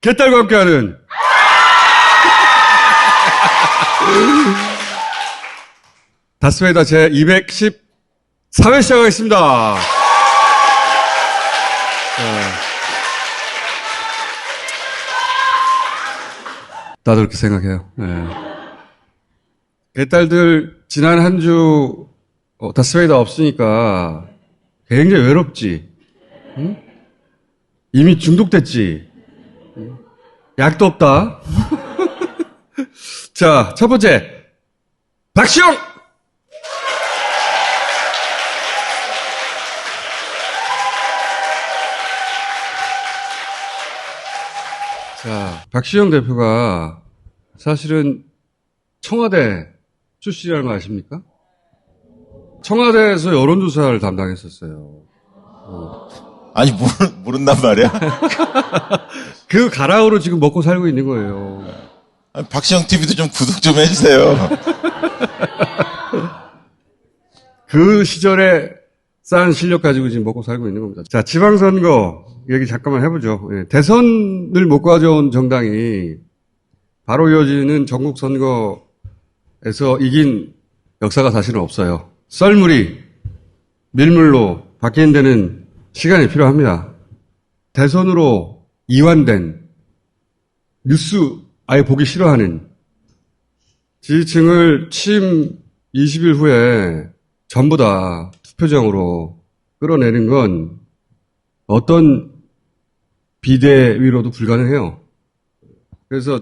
개딸과 함께하는 다스베이다 제 214회 시작하겠습니다. 나도 그렇게 생각해요. 네. 개딸들 지난 한 주 다스베이다 없으니까 굉장히 외롭지. 응? 이미 중독됐지. 약도 없다. 자, 첫 번째 박시영. 자, 박시영 대표가 사실은 청와대 출신이라는 거 아십니까? 청와대에서 여론조사를 담당했었어요. 아니, 모른단 말이야? 그 가락으로 지금 먹고 살고 있는 거예요. 아니, 박시영 TV도 좀 구독 좀 해주세요. 그 시절에 쌓은 실력 가지고 지금 먹고 살고 있는 겁니다. 자, 지방선거 얘기 잠깐만 해보죠. 예, 대선을 못 가져온 정당이 바로 이어지는 전국선거에서 이긴 역사가 사실은 없어요. 썰물이 밀물로 바뀌는 데는 시간이 필요합니다. 대선으로 이완된 뉴스 아예 보기 싫어하는 지지층을 취임 20일 후에 전부 다 투표장으로 끌어내는 건 어떤 비대위로도 불가능해요. 그래서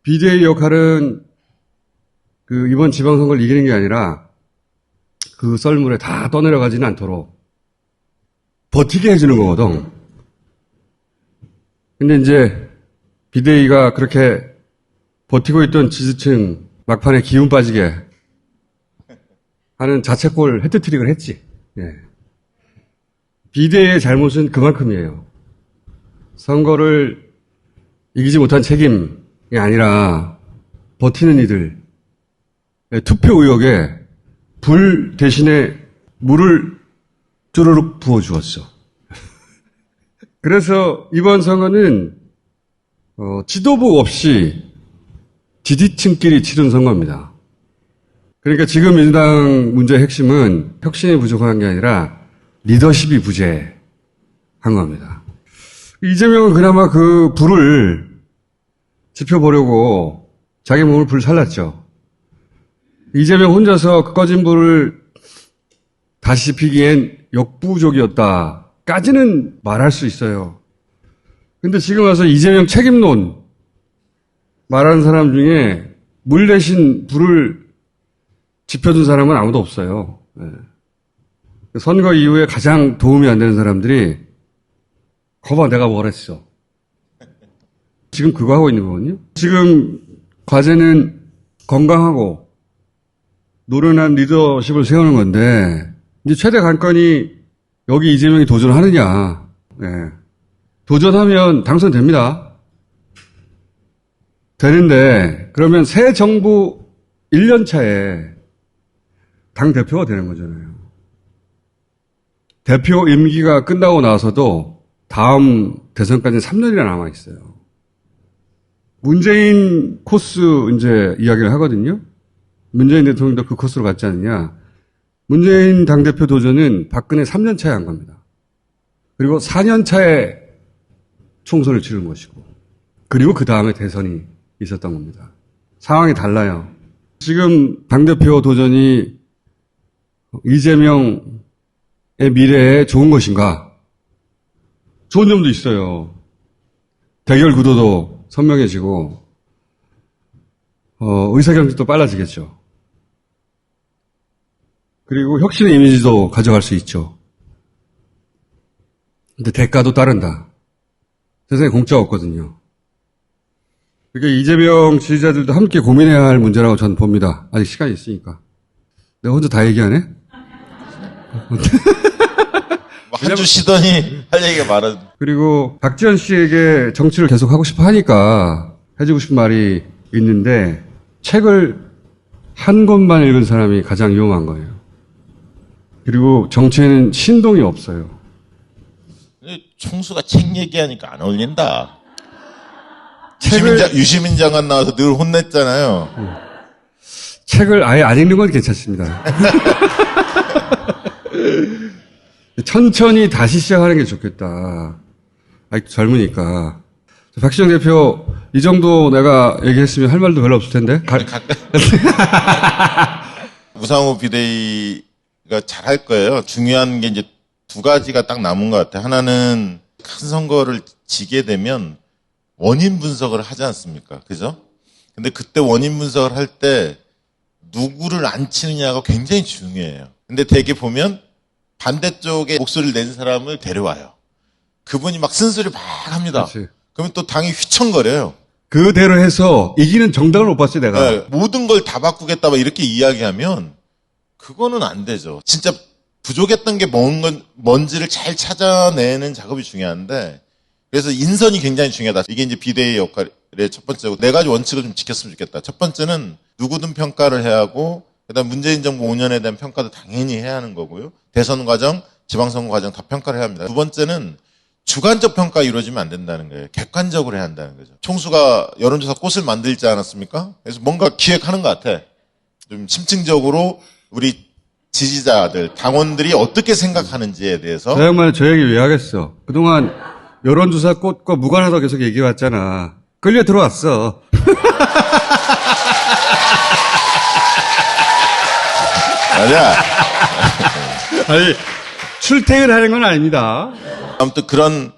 비대위 역할은 이번 지방선거를 이기는 게 아니라 그 썰물에 다 떠내려가지는 않도록 버티게 해주는 거거든. 근데 이제 비대위가 그렇게 버티고 있던 지지층 막판에 기운 빠지게 하는 자책골 헤트트릭을 했지. 예. 비대위의 잘못은 그만큼이에요. 선거를 이기지 못한 책임이 아니라 버티는 이들 투표 의혹에 불 대신에 물을 쭈르륵 부어주었어. 그래서 이번 선거는 지도부 없이 지지층끼리 치른 선거입니다. 그러니까 지금 민주당 문제의 핵심은 혁신이 부족한 게 아니라 리더십이 부재한 겁니다. 이재명은 그나마 그 불을 지펴보려고 자기 몸을 불 살랐죠. 이재명 혼자서 그 꺼진 불을 다시 지피기엔 역부족이었다까지는 말할 수 있어요. 근데 지금 와서 이재명 책임론 말하는 사람 중에 물 대신 불을 지펴준 사람은 아무도 없어요. 네. 선거 이후에 가장 도움이 안 되는 사람들이 거봐 내가 뭘 했어. 지금 그거 하고 있는 거거든요. 지금 과제는 건강하고 노련한 리더십을 세우는 건데 이제 최대 관건이 여기 이재명이 도전하느냐. 네. 도전하면 당선됩니다. 되는데 그러면 새 정부 1년 차에 당대표가 되는 거잖아요. 대표 임기가 끝나고 나서도 다음 대선까지 3년이나 남아있어요. 문재인 코스 이제 이야기를 하거든요. 문재인 대통령도 그 코스로 갔지 않느냐. 문재인 당대표 도전은 박근혜 3년 차에 한 겁니다. 그리고 4년 차에 총선을 치른 것이고 그리고 그 다음에 대선이 있었던 겁니다. 상황이 달라요. 지금 당대표 도전이 이재명의 미래에 좋은 것인가? 좋은 점도 있어요. 대결 구도도 선명해지고 의사결정도 빨라지겠죠. 그리고 혁신의 이미지도 가져갈 수 있죠. 근데 대가도 따른다. 세상에 공짜가 없거든요. 그러니까 이재명 지지자들도 함께 고민해야 할 문제라고 저는 봅니다. 아직 시간이 있으니까. 내가 혼자 다 얘기하네? 한 주 쉬더니 할 얘기가 많아. 그리고 박지원 씨에게 정치를 계속 하고 싶어 하니까 해주고 싶은 말이 있는데 책을 한 권만 읽은 사람이 가장 위험한 거예요. 그리고 정치에는 신동이 없어요. 총수가 책 얘기하니까 안 어울린다. 유시민 장관 나와서 늘 혼냈잖아요. 책을 아예 안 읽는 건 괜찮습니다. 천천히 다시 시작하는 게 좋겠다. 아직 젊으니까. 박시영 대표, 이 정도 내가 얘기했으면 할 말도 별로 없을 텐데. 우상호 비대위가 잘할 거예요. 중요한 게 이제 두 가지가 딱 남은 것 같아요. 하나는 큰 선거를 지게 되면 원인 분석을 하지 않습니까? 그죠? 근데 그때 원인 분석을 할 때 누구를 안 치느냐가 굉장히 중요해요. 근데 되게 보면 반대쪽에 목소리를 낸 사람을 데려와요. 그분이 막 쓴소리 막 합니다. 그렇지. 그러면 또 당이 휘청거려요. 그대로 해서 이기는 정당을 못 봤어요, 내가. 네, 모든 걸 다 바꾸겠다 막 이렇게 이야기하면 그거는 안 되죠. 진짜 부족했던 게 뭔지를 잘 찾아내는 작업이 중요한데, 그래서 인선이 굉장히 중요하다. 이게 이제 비대위 역할의 첫 번째고, 네 가지 원칙을 좀 지켰으면 좋겠다. 첫 번째는 누구든 평가를 해야 하고, 그다음 문재인 정부 5년에 대한 평가도 당연히 해야 하는 거고요. 대선 과정, 지방선거 과정 다 평가를 해야 합니다. 두 번째는 주관적 평가 이루어지면 안 된다는 거예요. 객관적으로 해야 한다는 거죠. 총수가 여론조사 꽃을 만들지 않았습니까? 그래서 뭔가 기획하는 것 같아. 좀 심층적으로 우리 지지자들, 당원들이 어떻게 생각하는지에 대해서. 저 양반은 저 얘기 왜 하겠어. 그동안 여론조사 꽃과 무관하다고 계속 얘기해왔잖아. 끌려 들어왔어. 맞아. 아니, 출퇴근하는 건 아닙니다. 아무튼 그런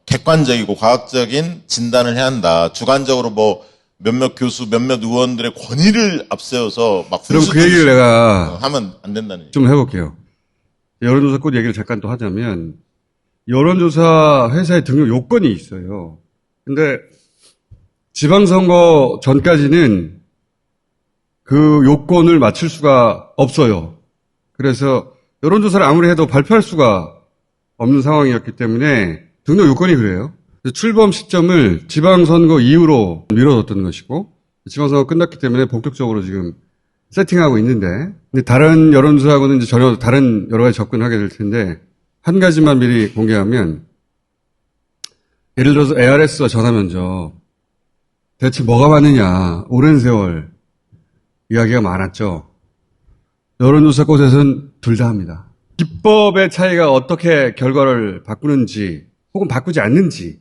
객관적이고 과학적인 진단을 해야 한다. 주관적으로 뭐 몇몇 교수, 몇몇 의원들의 권위를 앞세워서 막 그럼 그 얘기를 내가 하면 안 된다는 얘기. 좀 해볼게요. 여론조사 꽃 얘기를 잠깐 또 하자면, 여론조사 회사의 등록 요건이 있어요. 근데 지방선거 전까지는 그 요건을 맞출 수가 없어요. 그래서 여론조사를 아무리 해도 발표할 수가 없는 상황이었기 때문에 등록 요건이 그래요. 출범 시점을 지방선거 이후로 미뤄뒀던 것이고, 지방선거 끝났기 때문에 본격적으로 지금 세팅하고 있는데, 근데 다른 여론조사하고는 이제 전혀 다른 여러 가지 접근을 하게 될 텐데, 한 가지만 미리 공개하면, 예를 들어서 ARS와 전화면접, 대체 뭐가 맞느냐, 오랜 세월 이야기가 많았죠. 여론조사 곳에서는 둘 다 합니다. 기법의 차이가 어떻게 결과를 바꾸는지, 혹은 바꾸지 않는지,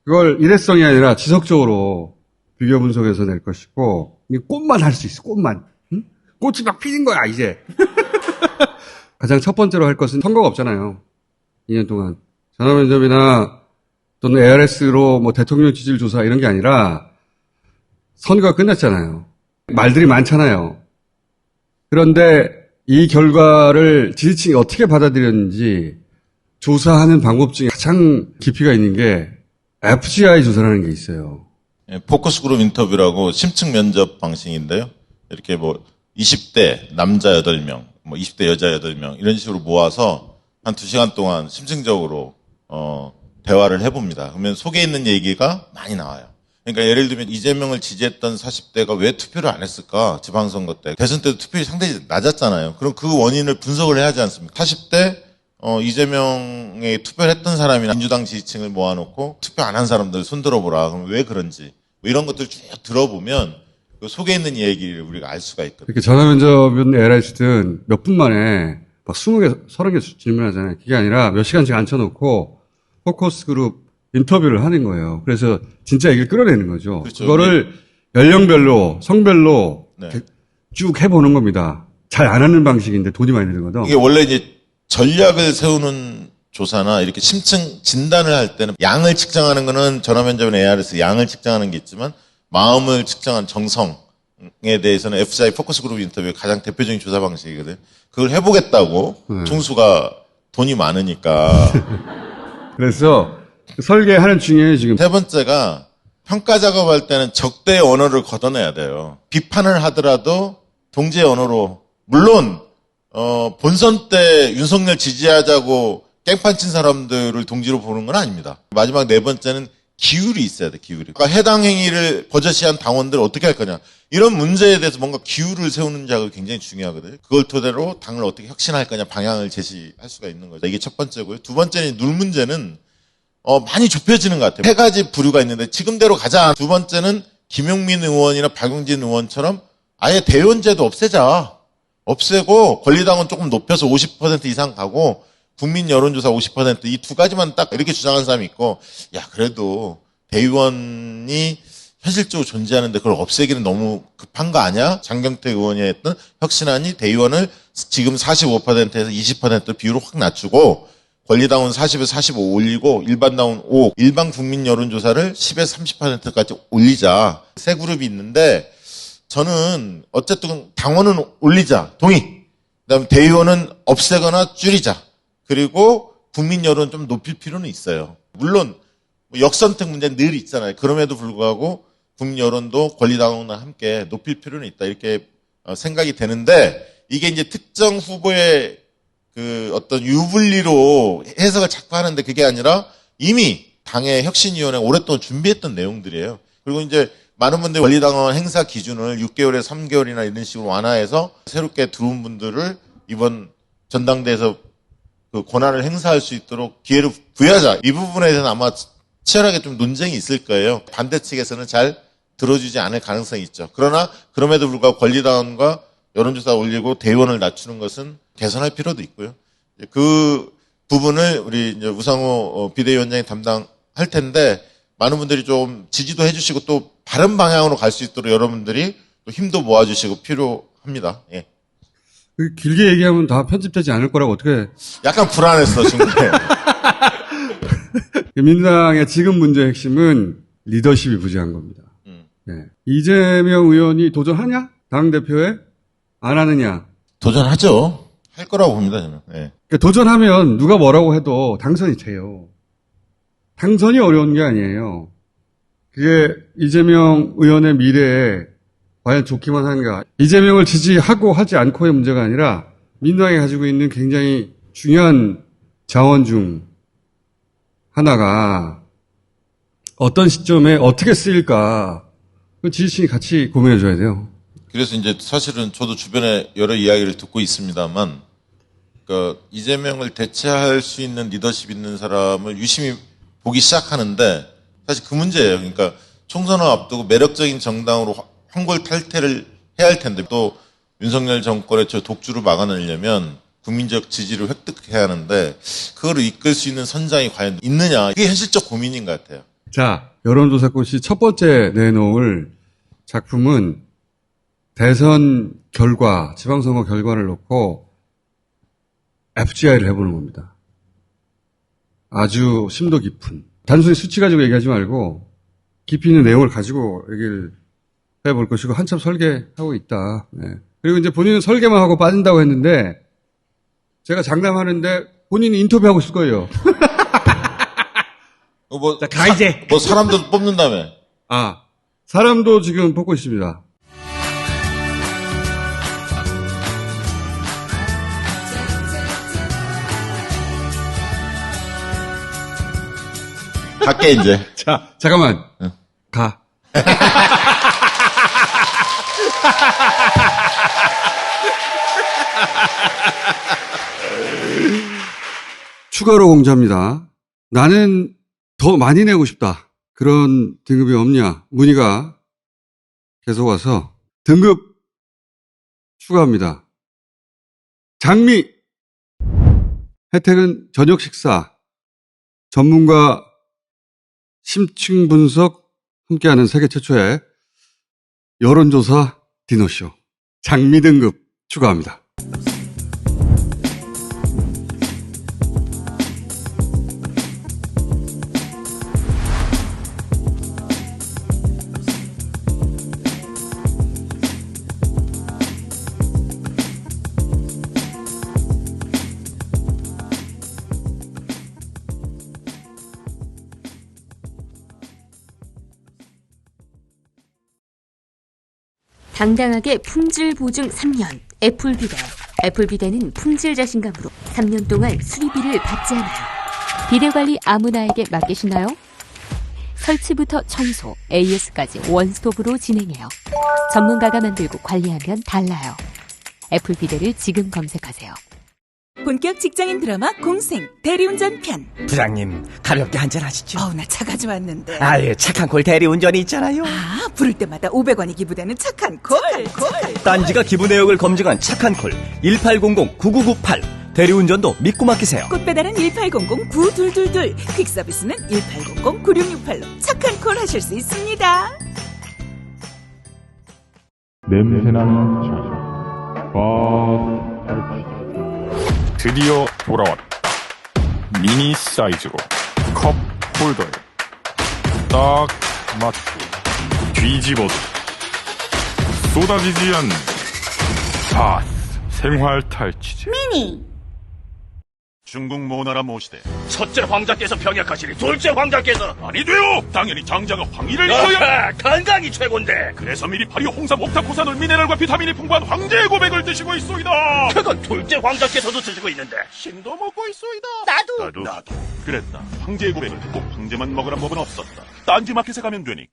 그걸 일회성이 아니라 지속적으로 비교 분석해서 낼 것이고, 꽃만 할 수 있어, 꽃만. 응? 꽃이 막 피는 거야, 이제. 가장 첫 번째로 할 것은 선거가 없잖아요. 2년 동안. 전화면접이나 또는 ARS로 뭐 대통령 지지율 조사 이런 게 아니라 선거가 끝났잖아요. 말들이 많잖아요. 그런데 이 결과를 지지층이 어떻게 받아들였는지 조사하는 방법 중에 가장 깊이가 있는 게 FGI 조사라는 게 있어요. 포커스 그룹 인터뷰라고 심층 면접 방식인데요. 이렇게 뭐 20대 남자 8명, 뭐 20대 여자 8명 이런 식으로 모아서 한 2시간 동안 심층적으로 대화를 해봅니다. 그러면 속에 있는 얘기가 많이 나와요. 그러니까 예를 들면 이재명을 지지했던 40대가 왜 투표를 안 했을까? 지방선거 때. 대선 때도 투표율이 상당히 낮았잖아요. 그럼 그 원인을 분석을 해야 하지 않습니까? 40대 이재명에 투표를 했던 사람이나 민주당 지지층을 모아놓고 투표 안 한 사람들 손 들어보라. 그럼 왜 그런지 뭐 이런 것들 쭉 들어보면 그 속에 있는 얘기를 우리가 알 수가 있거든요. 이렇게 전화면접은 LIC든 몇 분 만에 막 20개, 30개 질문하잖아요. 그게 아니라 몇 시간씩 앉혀놓고 포커스 그룹 인터뷰를 하는 거예요. 그래서 진짜 얘기를 끌어내는 거죠. 그렇죠. 그거를 연령별로, 성별로 네. 쭉 해보는 겁니다. 잘 안 하는 방식인데 돈이 많이 들거든. 이게 원래 이제 전략을 세우는 조사나 이렇게 심층 진단을 할 때는 양을 측정하는 거는 전화면접이나 ARS 양을 측정하는 게 있지만 마음을 측정한 정성에 대해서는 FGI 포커스 그룹 인터뷰의 가장 대표적인 조사 방식이거든요. 그걸 해보겠다고 총수가 돈이 많으니까. 그래서 설계하는 중에 지금 세 번째가 평가 작업할 때는 적대의 언어를 걷어내야 돼요. 비판을 하더라도 동지의 언어로. 물론 본선 때 윤석열 지지하자고 깽판 친 사람들을 동지로 보는 건 아닙니다. 마지막 네 번째는 기율이 있어야 돼, 기율이. 그러니까 해당 행위를 버젓이한 당원들 어떻게 할 거냐. 이런 문제에 대해서 뭔가 기율을 세우는 작업이 굉장히 중요하거든요. 그걸 토대로 당을 어떻게 혁신할 거냐 방향을 제시할 수가 있는 거죠. 이게 첫 번째고요. 두 번째는 눌 문제는 많이 좁혀지는 것 같아요. 세 가지 부류가 있는데 지금대로 가자. 두 번째는 김용민 의원이나 박용진 의원처럼 아예 대의원제도 없애고 권리당원 조금 높여서 50% 이상 가고 국민 여론조사 50% 이 두 가지만 딱 이렇게 주장하는 사람이 있고, 야 그래도 대의원이 현실적으로 존재하는데 그걸 없애기는 너무 급한 거 아니야? 장경태 의원이 했던 혁신안이 대의원을 지금 45%에서 20% 비율을 확 낮추고 권리당원 40에서 45 올리고 일반당원 5, 일반 국민 여론조사를 10에서 30%까지 올리자. 세 그룹이 있는데 저는 어쨌든 당원은 올리자. 동의. 그다음에 대의원은 없애거나 줄이자. 그리고 국민 여론 좀 높일 필요는 있어요. 물론 역선택 문제는 늘 있잖아요. 그럼에도 불구하고 국민 여론도 권리당원과 함께 높일 필요는 있다. 이렇게 생각이 되는데 이게 이제 특정 후보의 그 어떤 유불리로 해석을 자꾸 하는데 그게 아니라 이미 당의 혁신위원회가 오랫동안 준비했던 내용들이에요. 그리고 이제 많은 분들이 권리당원 행사 기준을 6개월에 3개월이나 이런 식으로 완화해서 새롭게 들어온 분들을 이번 전당대회에서 그 권한을 행사할 수 있도록 기회를 부여하자. 이 부분에 대해서는 아마 치열하게 좀 논쟁이 있을 거예요. 반대 측에서는 잘 들어주지 않을 가능성이 있죠. 그러나 그럼에도 불구하고 권리당원과 여론조사 올리고 대의원을 낮추는 것은 개선할 필요도 있고요. 그 부분을 우리 이제 우상호 비대위원장이 담당할 텐데 많은 분들이 좀 지지도 해주시고 또 바른 방향으로 갈 수 있도록 여러분들이 또 힘도 모아주시고 필요합니다. 예. 길게 얘기하면 다 편집되지 않을 거라고 어떻게. 약간 불안했어, 중간에. 민주당의 지금 문제의 핵심은 리더십이 부재한 겁니다. 네. 이재명 의원이 도전하냐? 당대표에? 안 하느냐? 도전하죠. 할 거라고 봅니다, 저는. 네. 그러니까 도전하면 누가 뭐라고 해도 당선이 돼요. 당선이 어려운 게 아니에요. 그게 이재명 의원의 미래에 과연 좋기만 한가. 이재명을 지지하고 하지 않고의 문제가 아니라 민주당이 가지고 있는 굉장히 중요한 자원 중 하나가 어떤 시점에 어떻게 쓰일까. 그 지지층이 같이 고민해 줘야 돼요. 그래서 이제 사실은 저도 주변에 여러 이야기를 듣고 있습니다만, 그러니까 이재명을 대체할 수 있는 리더십 있는 사람을 유심히 보기 시작하는데 사실 그 문제예요. 그러니까 총선을 앞두고 매력적인 정당으로 황골탈퇴를 해야 할 텐데 또 윤석열 정권의 저 독주를 막아내려면 국민적 지지를 획득해야 하는데 그거를 이끌 수 있는 선장이 과연 있느냐. 이게 현실적 고민인 것 같아요. 자, 여론조사꽃이 첫 번째 내놓을 작품은 대선 결과, 지방선거 결과를 놓고 FGI를 해보는 겁니다. 아주 심도 깊은. 단순히 수치 가지고 얘기하지 말고 깊이 있는 내용을 가지고 얘기를 해볼 것이고 한참 설계하고 있다. 네. 그리고 이제 본인은 설계만 하고 빠진다고 했는데 제가 장담하는데 본인이 인터뷰하고 있을 거예요. 자, 가 이제. 뭐 사람도 뽑는다며. 아, 사람도 지금 뽑고 있습니다. 갈게 이제. 자, 잠깐만. 응. 가. 추가로 공지합니다. 나는 더 많이 내고 싶다. 그런 등급이 없냐? 문의가 계속 와서 등급 추가합니다. 장미 혜택은 저녁 식사, 전문가 심층 분석 함께하는 세계 최초의 여론조사 디너쇼. 장미 등급 추가합니다. 당당하게 품질 보증 3년 애플비데. 애플비데는 품질 자신감으로 3년 동안 수리비를 받지 않아요. 비데 관리 아무나에게 맡기시나요? 설치부터 청소, AS까지 원스톱으로 진행해요. 전문가가 만들고 관리하면 달라요. 애플비데를 지금 검색하세요. 본격 직장인 드라마 공생 대리운전 편. 부장님, 가볍게 한잔 하시죠. 나 차 가져왔는데. 아예 착한 콜 대리운전이 있잖아요. 부를 때마다 500원이 기부되는 착한 콜. 딴지가 기부 내역을 검증한 착한 콜 1800-9998. 대리운전도 믿고 맡기세요. 꽃배달은 1800-9222. 퀵서비스는 1800-9668로 착한 콜 하실 수 있습니다. 냄새나는 차. 드디어 돌아왔다. 미니 사이즈로 컵 홀더에 딱 맞고 뒤집어도 쏟아지지 않는 바스 생활 탈취제. 중국 모나라 모시대 첫째 황자께서 병약하시니 둘째 황자께서 아니 돼요. 당연히 장자가 황의를 이뤄야. 건강이 최고인데 그래서 미리 파리 홍삼 옥타코산올 미네랄과 비타민이 풍부한 황제의 고백을 드시고 있소이다. 그건 둘째 황자께서도 드시고 있는데 신도 먹고 있소이다. 나도 그랬다. 황제의 고백을 꼭 황제만 먹으란 법은 없었다. 딴지 마켓에 가면 되니.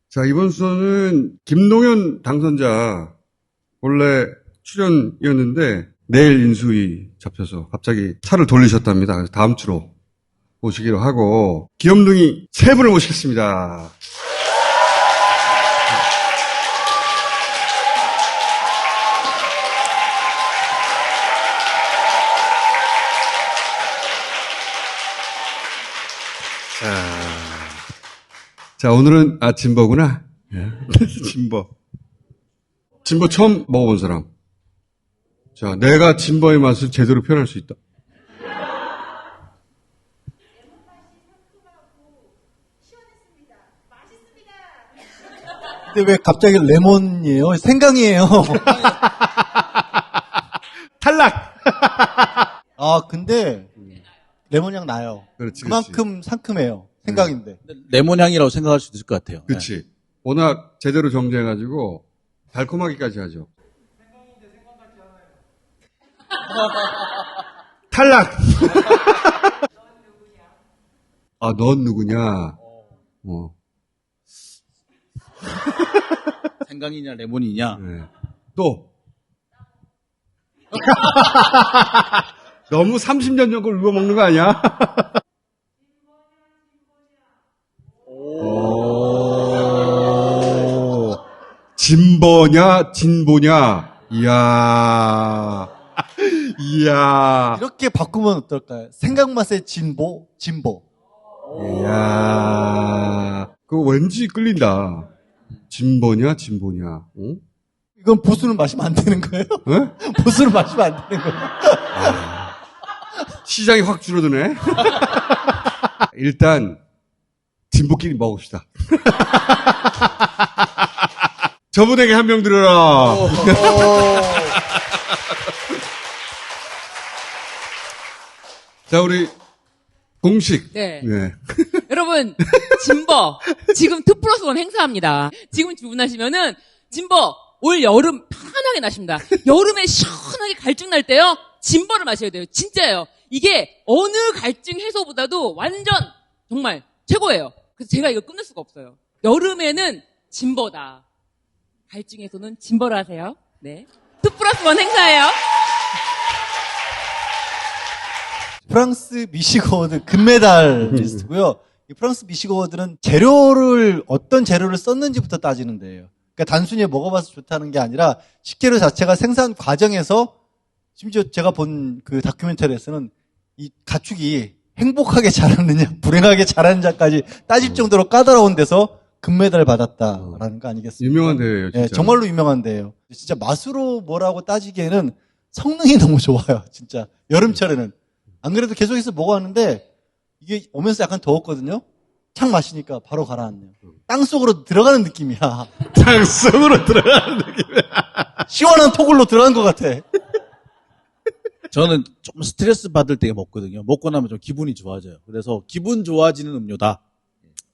자, 이번 수는 김동연 당선자 원래 출연이었는데 내일 인수위 잡혀서 갑자기 차를 돌리셨답니다. 그래서 다음 주로 모시기로 하고 귀염둥이 세 분을 모시겠습니다. 자, 오늘은 진버구나. 진버 처음 먹어본 사람. 자, 내가 진버의 맛을 제대로 표현할 수 있다. 근데 왜 갑자기 레몬이에요? 생강이에요. 탈락! 근데 레몬 향 나요. 그렇지, 그만큼 상큼해요. 생강인데. 레몬 향이라고 생각할 수도 있을 것 같아요. 그렇지. 워낙 제대로 정제해가지고 달콤하기까지 하죠. 탈락! 넌 누구냐? 생강이냐 레몬이냐. 네. 또. 너무 30년 전 걸 누가 먹는 거 아니야? 진버냐, 진보냐. 이야. 이렇게 바꾸면 어떨까요? 생강 맛의 진보. 이야. 그거 왠지 끌린다. 진보냐, 진보냐. 응? 이건 보수는 마시면 안 되는 거예요? 네? 보수는 마시면 안 되는 거예요? 시장이 확 줄어드네. 일단 진보끼리 먹읍시다. 저분에게 한 명 들어라. 자, 우리 공식. 네. 네. 여러분, 진버, 지금 2+1 행사합니다. 지금 주문하시면은, 진버, 올 여름 편하게 나십니다. 여름에 시원하게 갈증 날 때요, 진버를 마셔야 돼요. 진짜예요. 이게 어느 갈증 해소보다도 완전, 정말 최고예요. 그래서 제가 이거 끝낼 수가 없어요. 여름에는 진버다. 갈증 해소는 진버를 하세요. 네. 2+1 행사예요. 프랑스 미식어워드 금메달리스트고요. 이 프랑스 미식어워드는 어떤 재료를 썼는지부터 따지는 데예요. 그러니까 단순히 먹어봐서 좋다는 게 아니라 식재료 자체가 생산 과정에서 심지어 제가 본 그 다큐멘터리에서는 이 가축이 행복하게 자랐느냐 불행하게 자랐느냐까지 따질 정도로 까다로운 데서 금메달을 받았다라는 거 아니겠습니까? 유명한 데예요, 진짜. 네, 정말로 유명한 데예요. 진짜 맛으로 뭐라고 따지기에는 성능이 너무 좋아요. 진짜 여름철에는. 안 그래도 계속해서 먹어왔는데 이게 오면서 약간 더웠거든요. 착 마시니까 바로 가라앉네요. 땅속으로 들어가는 느낌이야. 땅속으로 들어가는 느낌이야. 시원한 토굴로 들어간 것 같아. 저는 좀 스트레스 받을 때 먹거든요. 먹고 나면 좀 기분이 좋아져요. 그래서 기분 좋아지는 음료다.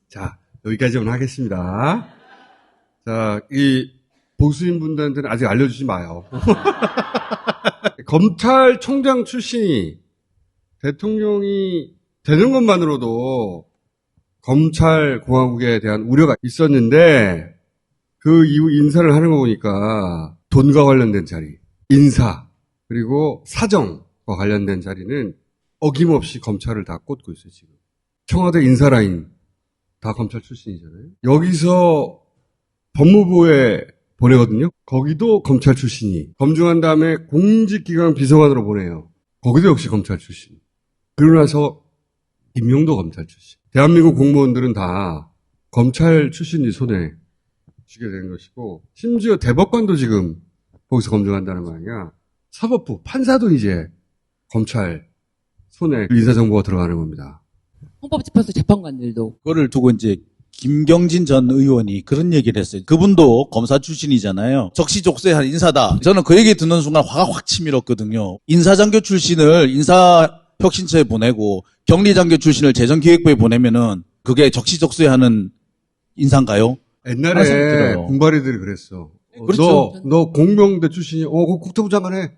자, 여기까지만 하겠습니다. 자, 이 보수인 분들한테는 아직 알려주지 마요. 검찰총장 출신이 대통령이 되는 것만으로도 검찰공화국에 대한 우려가 있었는데 그 이후 인사를 하는 거 보니까 돈과 관련된 자리, 인사, 그리고 사정과 관련된 자리는 어김없이 검찰을 다 꽂고 있어요, 지금. 청와대 인사라인 다 검찰 출신이잖아요. 여기서 법무부에 보내거든요. 거기도 검찰 출신이. 검증한 다음에 공직기강 비서관으로 보내요. 거기도 역시 검찰 출신. 그러고 나서 임용도 검찰 출신. 대한민국 공무원들은 다 검찰 출신이 손에 쥐게 되는 것이고, 심지어 대법관도 지금 거기서 검증한다는 거 아니야. 사법부, 판사도 이제 검찰 손에 인사정보가 들어가는 겁니다. 헌법재판소 재판관들도. 그거를 두고 이제 김경진 전 의원이 그런 얘기를 했어요. 그분도 검사 출신이잖아요. 적시적소한 인사다. 저는 그 얘기 듣는 순간 화가 확 치밀었거든요. 인사장교 출신을 인사혁신처에 보내고 격리장교 출신을 재정기획부에 보내면은 그게 적시적소하는 인사인가요? 옛날에 군바리들이 그랬어. 그렇죠. 너 공명대 출신이? 그 국토부 장관 해.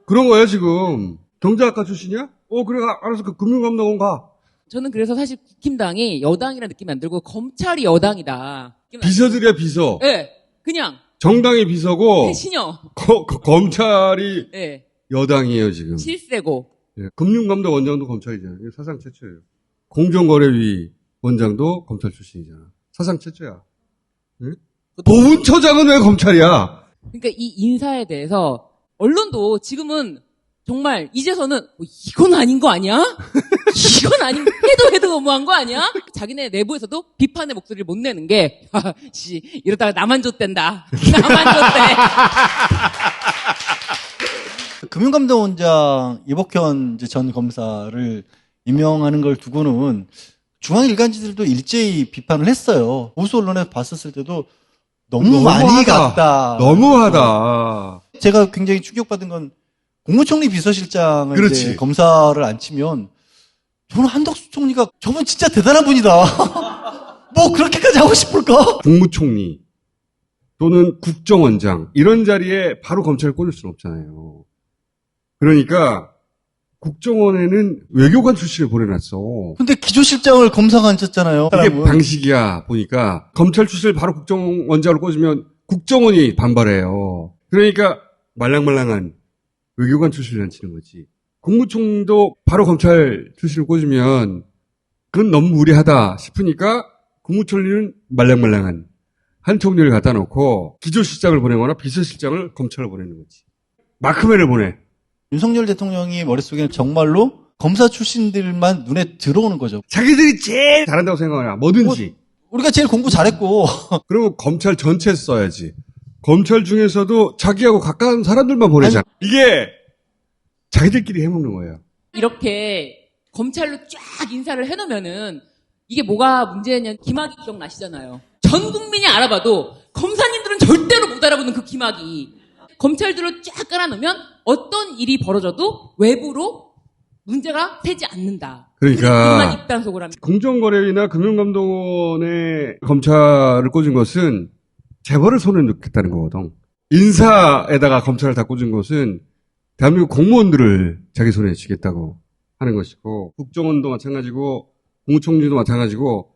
그런 거야, 지금. 경제학과 출신이야? 그래, 알아서 그 금융감독원 가. 저는 그래서 사실 국힘당이 여당이라는 느낌이 안 들고 검찰이 여당이다. 비서들이야, 비서. 네, 그냥. 정당이 비서고. 신여. 검찰이 네. 여당이에요, 지금. 실세고. 네, 금융감독 원장도 검찰이잖아요. 이게 사상 최초예요. 공정거래위 원장도 검찰 출신이잖아. 사상 최초야. 네? 보훈처장은 왜 검찰이야? 그러니까 이 인사에 대해서 언론도 지금은 정말 이제서는 이건 아닌 거 아니야? 이건 아닌 해도 너무한 거 아니야? 자기네 내부에서도 비판의 목소리를 못 내는 게 이러다가 나만 줬댄다. 나만 줬대. 금융감독원장 이복현 전 검사를 임명하는 걸 두고는 중앙일간지들도 일제히 비판을 했어요. 보수 언론에서 봤었을 때도 너무 많이 갔다. 너무하다. 제가 굉장히 충격받은 건 국무총리 비서실장을 그렇지. 이제 검사를 안 치면 저는 한덕수 총리가 저분 진짜 대단한 분이다. 뭐 그렇게까지 하고 싶을까? 국무총리 또는 국정원장 이런 자리에 바로 검찰을 꽂을 수는 없잖아요. 그러니까 국정원에는 외교관 출신을 보내놨어. 근데 기조실장을 검사가 앉혔잖아요. 이게 사람은. 방식이야. 보니까 검찰 출신을 바로 국정원장으로 꽂으면 국정원이 반발해요. 그러니까 말랑말랑한 외교관 출신을 앉히는 거지. 국무총리도 바로 검찰 출신을 꽂으면 그건 너무 무리하다 싶으니까 국무총리는 말랑말랑한 한 총리를 갖다 놓고 기조실장을 보내거나 비서실장을 검찰로 보내는 거지. 마크맨을 보내. 윤석열 대통령이 머릿속에는 정말로 검사 출신들만 눈에 들어오는 거죠. 자기들이 제일 잘한다고 생각하냐. 뭐든지. 우리가 제일 공부 잘했고. 그리고 검찰 전체 써야지. 검찰 중에서도 자기하고 가까운 사람들만 보내자. 이게 자기들끼리 해먹는 거예요. 이렇게 검찰로 쫙 인사를 해놓으면은 이게 뭐가 문제냐면 김학의 기억나시잖아요. 전 국민이 알아봐도 검사님들은 절대로 못 알아보는 그 김학의. 검찰들을 쫙 깔아놓으면 어떤 일이 벌어져도 외부로 문제가 새지 않는다. 그러니까 입단속을 합니다. 공정거래위나 금융감독원에 검찰을 꽂은 것은 재벌을 손에 넣겠다는 거거든. 인사에다가 검찰을 다 꽂은 것은 대한민국 공무원들을 자기 손에 쥐겠다고 하는 것이고, 국정원도 마찬가지고 국무총리도 마찬가지고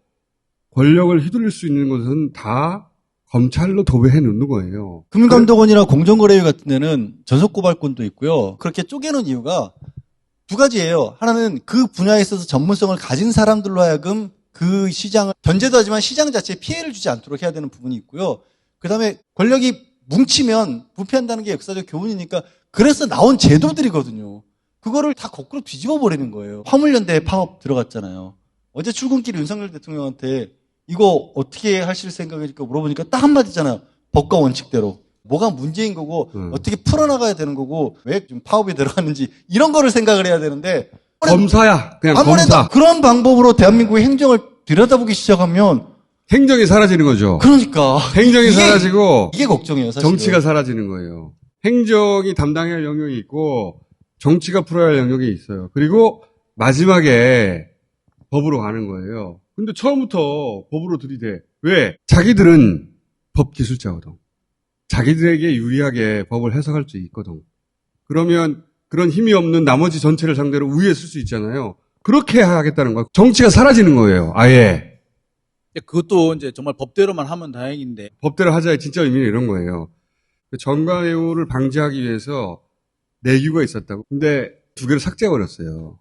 권력을 휘둘릴 수 있는 것은 다 검찰로 도배해 놓는 거예요. 금융감독원이나 공정거래위 같은 데는 전속고발권도 있고요. 그렇게 쪼개놓은 이유가 두 가지예요. 하나는 그 분야에 있어서 전문성을 가진 사람들로 하여금 그 시장을 견제도 하지만 시장 자체에 피해를 주지 않도록 해야 되는 부분이 있고요. 그 다음에 권력이 뭉치면 부패한다는 게 역사적 교훈이니까 그래서 나온 제도들이거든요. 그거를 다 거꾸로 뒤집어 버리는 거예요. 화물연대 파업 들어갔잖아요. 어제 출근길 윤석열 대통령한테 이거 어떻게 하실 생각이니까 물어보니까 딱 한마디잖아요. 법과 원칙대로. 뭐가 문제인 거고 어떻게 풀어나가야 되는 거고 왜 지금 파업에 들어갔는지 이런 거를 생각을 해야 되는데 검사야. 그냥 아무래도 검사. 그런 방법으로 대한민국의 행정을 들여다보기 시작하면 행정이 사라지는 거죠. 그러니까 행정이 사라지고 이게 걱정이에요. 사실은. 정치가 사라지는 거예요. 행정이 담당해야 할 영역이 있고 정치가 풀어야 할 영역이 있어요. 그리고 마지막에 법으로 가는 거예요. 근데 처음부터 법으로 들이대. 왜? 자기들은 법 기술자거든. 자기들에게 유리하게 법을 해석할 수 있거든. 그러면 그런 힘이 없는 나머지 전체를 상대로 우위에 쓸 수 있잖아요. 그렇게 하겠다는 거야. 정치가 사라지는 거예요. 아예. 그것도 이제 정말 법대로만 하면 다행인데. 법대로 하자의 진짜 의미는 이런 거예요. 정관예우를 방지하기 위해서 내규가 있었다고. 근데 2개를 삭제해버렸어요.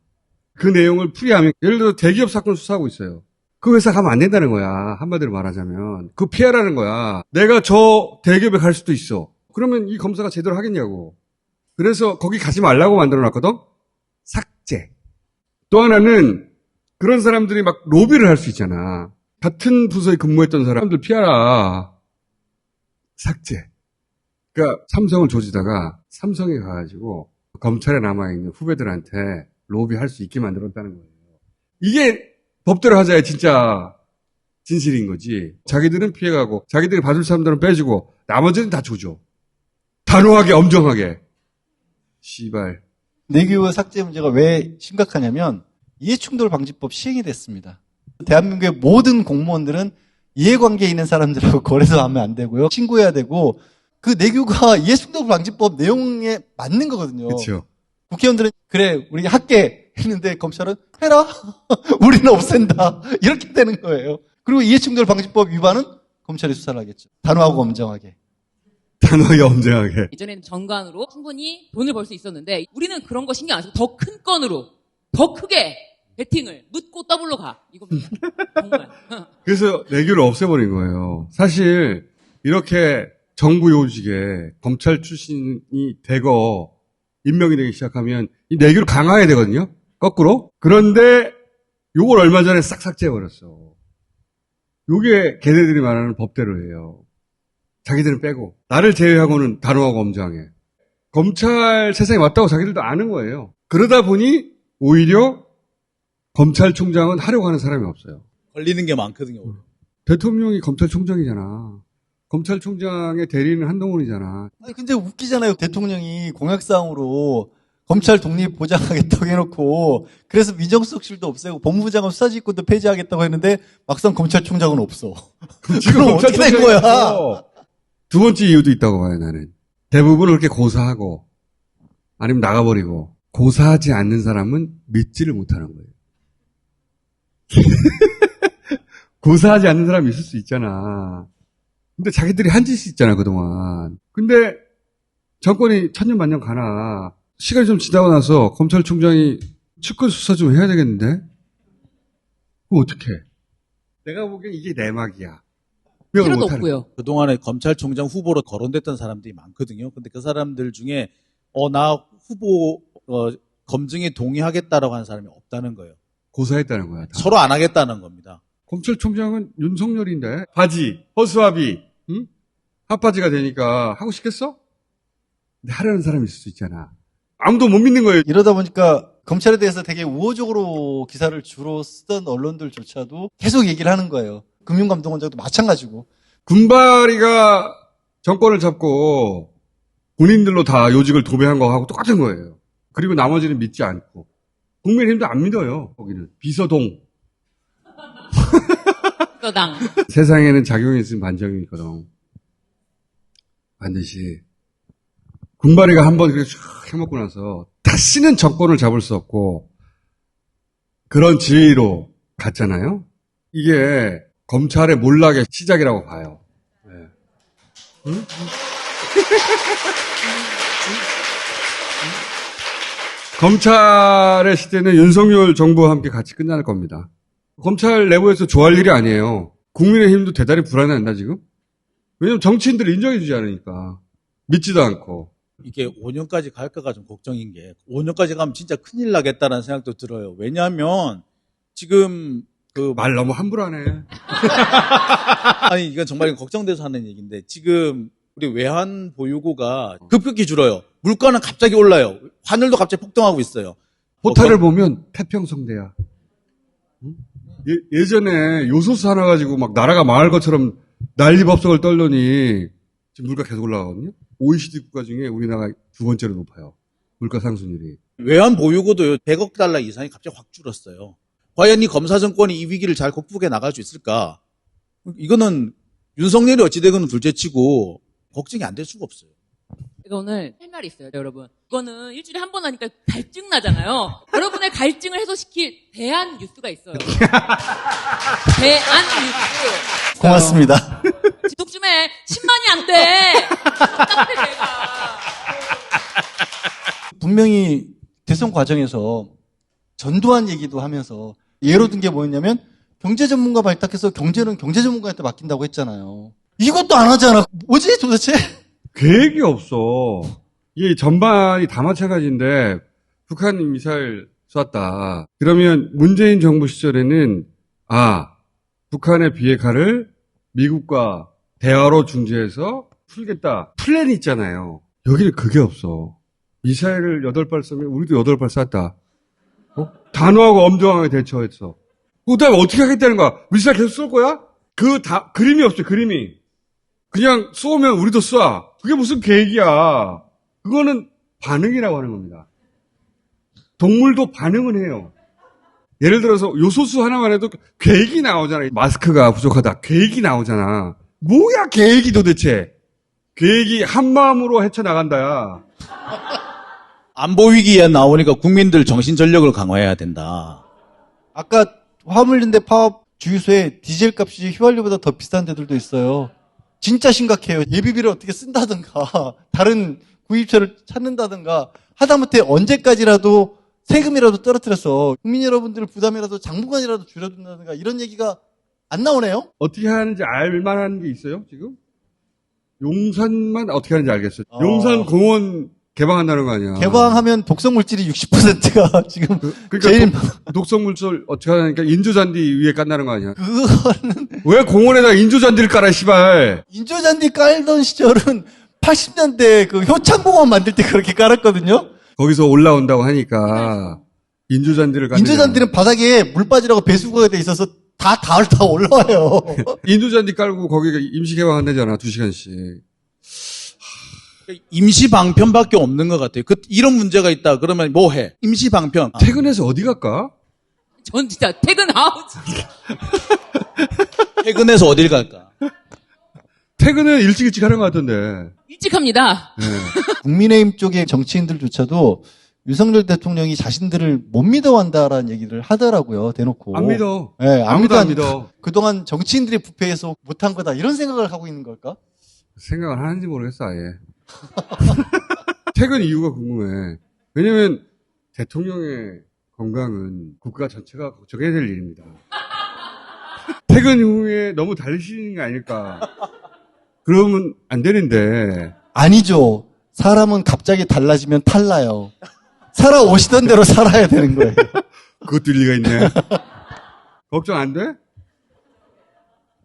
그 내용을 풀이하면, 예를 들어 대기업 사건 수사하고 있어요. 그 회사 가면 안 된다는 거야. 한마디로 말하자면. 그거 피하라는 거야. 내가 저 대기업에 갈 수도 있어. 그러면 이 검사가 제대로 하겠냐고. 그래서 거기 가지 말라고 만들어 놨거든? 삭제. 또 하나는 그런 사람들이 막 로비를 할 수 있잖아. 같은 부서에 근무했던 사람들 피하라. 삭제. 그러니까 삼성을 조지다가 삼성에 가가지고 검찰에 남아있는 후배들한테 로비할 수 있게 만들었다는 거예요. 이게 법대로 하자야 진짜 진실인 거지. 자기들은 피해가고 자기들이 받을 사람들은 빼주고 나머지는 다 조져. 단호하게 엄정하게. 씨발. 내규 삭제 문제가 왜 심각하냐면 이해충돌방지법 시행이 됐습니다. 대한민국의 모든 공무원들은 이해관계에 있는 사람들하고 거래도 하면 안 되고요. 신고해야 되고 그 내규가 이해충돌방지법 내용에 맞는 거거든요. 그렇죠. 국회의원들은 그래 우리 할게 했는데 검찰은 해라. 우리는 없앤다. 이렇게 되는 거예요. 그리고 이해충돌방지법 위반은 검찰이 수사를 하겠죠. 단호하고 엄정하게. 단호하게 엄정하게. 예전에는 전관으로 충분히 돈을 벌 수 있었는데 우리는 그런 거 신경 안 쓰고 더 큰 건으로 더 크게 배팅을 묻고 더블로 가. 이겁니다. 정말. 그래서 내규를 없애버린 거예요. 사실 이렇게 정부 요직에 검찰 출신이 대거 임명이 되기 시작하면 이 내규를 강화해야 되거든요. 거꾸로. 그런데 요걸 얼마 전에 싹 삭제해버렸어. 요게 걔네들이 말하는 법대로예요. 자기들은 빼고 나를 제외하고는 단호하고 엄정하게. 검찰 세상에 맞다고 자기들도 아는 거예요. 그러다 보니 오히려 검찰총장은 하려고 하는 사람이 없어요. 걸리는 게 많거든요. 대통령이 검찰총장이잖아. 검찰총장의 대리인은 한동훈이잖아. 아니, 근데 웃기잖아요. 대통령이 공약사항으로 검찰 독립 보장하겠다고 해놓고 그래서 민정수석실도 없애고 법무부 장관 수사지휘권도 폐지하겠다고 했는데 막상 검찰총장은 없어. 그럼 어떻게 된 거야? 두 번째 이유도 있다고 봐요, 나는. 대부분 그렇게 고사하고 아니면 나가버리고 고사하지 않는 사람은 믿지를 못하는 거예요. 고사하지 않는 사람이 있을 수 있잖아. 근데 자기들이 한 짓이 있잖아, 그동안. 근데 정권이 천년만년 가나 시간이 좀 지나고 나서 검찰총장이 측근 수사 좀 해야 되겠는데? 그럼 어떡해? 내가 보기엔 이게 내막이야. 필요도 없고요. 그동안에 검찰총장 후보로 거론됐던 사람들이 많거든요. 근데 그 사람들 중에 나 후보 검증에 동의하겠다라고 하는 사람이 없다는 거예요. 고사했다는 거야. 다. 서로 안 하겠다는 겁니다. 검찰총장은 윤석열인데 바지, 허수아비, 응? 핫바지가 되니까 하고 싶겠어? 근데 하려는 사람이 있을 수 있잖아. 아무도 못 믿는 거예요. 이러다 보니까 검찰에 대해서 되게 우호적으로 기사를 주로 쓰던 언론들조차도 계속 얘기를 하는 거예요. 금융감독원장도 마찬가지고. 군바리가 정권을 잡고 군인들로 다 요직을 도배한 거하고 똑같은 거예요. 그리고 나머지는 믿지 않고. 국민의힘도 안 믿어요. 거기는. 비서동. 비서당. 세상에는 작용이 있으면 반작용이 있거든. 반드시. 군바리가 한번 그렇게 쫙 해먹고 나서 다시는 정권을 잡을 수 없고 그런 지위로 갔잖아요. 이게 검찰의 몰락의 시작이라고 봐요. 네. 응? 검찰의 시대는 윤석열 정부와 함께 같이 끝날 겁니다. 검찰 내부에서 좋아할 일이 아니에요. 국민의힘도 대단히 불안해한다 지금. 왜냐면 정치인들을 인정해주지 않으니까. 믿지도 않고. 이게 5년까지 갈까가 좀 걱정인 게 5년까지 가면 진짜 큰일 나겠다는 생각도 들어요. 왜냐하면 지금 말 너무 함부로 하네. 아니 이건 정말 걱정돼서 하는 얘기인데 지금 우리 외환 보유고가 급격히 줄어요. 물가는 갑자기 올라요. 환율도 갑자기 폭등하고 있어요. 포탈을 보면 태평성대야. 응? 예전에 요소수 하나 가지고 막 나라가 망할 것처럼 난리법석을 떨더니 지금 물가 계속 올라가거든요. OECD 국가 중에 우리나라가 2번째로 높아요. 물가 상승률이. 외환 보유고도 100억 달러 이상이 갑자기 확 줄었어요. 과연 이 검사 정권이 이 위기를 잘 극복해 나갈 수 있을까? 이거는 윤석열이 어찌되건 둘째치고 걱정이 안 될 수가 없어요. 제가 오늘 할 말이 있어요, 여러분. 이거는 일주일에 한 번 하니까 갈증 나잖아요. 여러분의 갈증을 해소시킬 대안 뉴스가 있어요. 대안 뉴스. 고맙습니다. 지독 좀 해. 10만이 안 돼. 답답해, 내가. 분명히 대선 과정에서 전두환 얘기도 하면서 예로 든 게 뭐였냐면 경제 전문가 발탁해서 경제는 경제 전문가한테 맡긴다고 했잖아요. 이것도 안 하잖아. 뭐지 도대체? 계획이 없어. 이게 전반이 다 마찬가지인데 북한이 미사일 쐈다. 그러면 문재인 정부 시절에는 북한의 비핵화를 미국과 대화로 중재해서 풀겠다. 플랜이 있잖아요. 여기는 그게 없어. 미사일을 8발 쏘면 우리도 8발 쐈다. 단호하고 엄정하게 대처했어. 그 다음에 어떻게 하겠다는 거야? 미사일 계속 쏠 거야? 그림이 없어, 그림이. 그냥 쏘면 우리도 쏴. 그게 무슨 계획이야. 그거는 반응이라고 하는 겁니다. 동물도 반응은 해요. 예를 들어서 요소수 하나만 해도 계획이 나오잖아. 마스크가 부족하다. 계획이 나오잖아. 뭐야, 계획이 도대체. 계획이 한마음으로 헤쳐나간다야. 안보 위기에 나오니까 국민들 정신 전력을 강화해야 된다. 아까 화물연대 파업 주유소에 디젤 값이 휘발유보다 더 비싼 데들도 있어요. 진짜 심각해요. 예비비를 어떻게 쓴다든가 다른 구입처를 찾는다든가 하다못해 언제까지라도 세금이라도 떨어뜨려서 국민 여러분들 부담이라도 당분간이라도 줄여준다든가 이런 얘기가 안 나오네요. 어떻게 하는지 알만한 게 있어요, 지금? 용산만 어떻게 하는지 알겠어요. 용산 공원 개방한다는 거 아니야. 개방하면 독성 물질이 60%가 지금 그러니까 제일 독성 물질 어떻게 하니까 인조잔디 위에 깐다는 거 아니야. 그거는 왜 공원에다 인조잔디를 깔아, 씨발. 인조잔디 깔던 시절은 80년대 그 효창공원 만들 때 그렇게 깔았거든요. 거기서 올라온다고 하니까 인조잔디를 깔아. 인조잔디는 바닥에 물 빠지라고 배수구가 돼 있어서 다 올라와요. 인조잔디 깔고 거기가 임시 개방한다잖아, 2시간씩. 임시 방편밖에 없는 것 같아요. 이런 문제가 있다. 그러면 뭐 해? 임시 방편. 퇴근해서 어디 갈까? 전 진짜 퇴근 아웃. 퇴근해서 어딜 갈까? 퇴근은 일찍 하는 것 같던데. 일찍 합니다. 네. 국민의힘 쪽의 정치인들조차도 윤석열 대통령이 자신들을 못 믿어한다라는 얘기를 하더라고요. 대놓고. 안 믿어. 네, 아무도 안 믿어. 그동안 정치인들이 부패해서 못한 거다. 이런 생각을 하고 있는 걸까? 생각을 하는지 모르겠어, 아예. 퇴근 이유가 궁금해. 왜냐면 대통령의 건강은 국가 전체가 걱정해야 될 일입니다. 퇴근 후에 너무 달리시는 게 아닐까. 그러면 안 되는데. 아니죠. 사람은 갑자기 달라지면 탈나요. 살아오시던 대로 살아야 되는 거예요. 그것도 일리가 있네. 걱정 안 돼?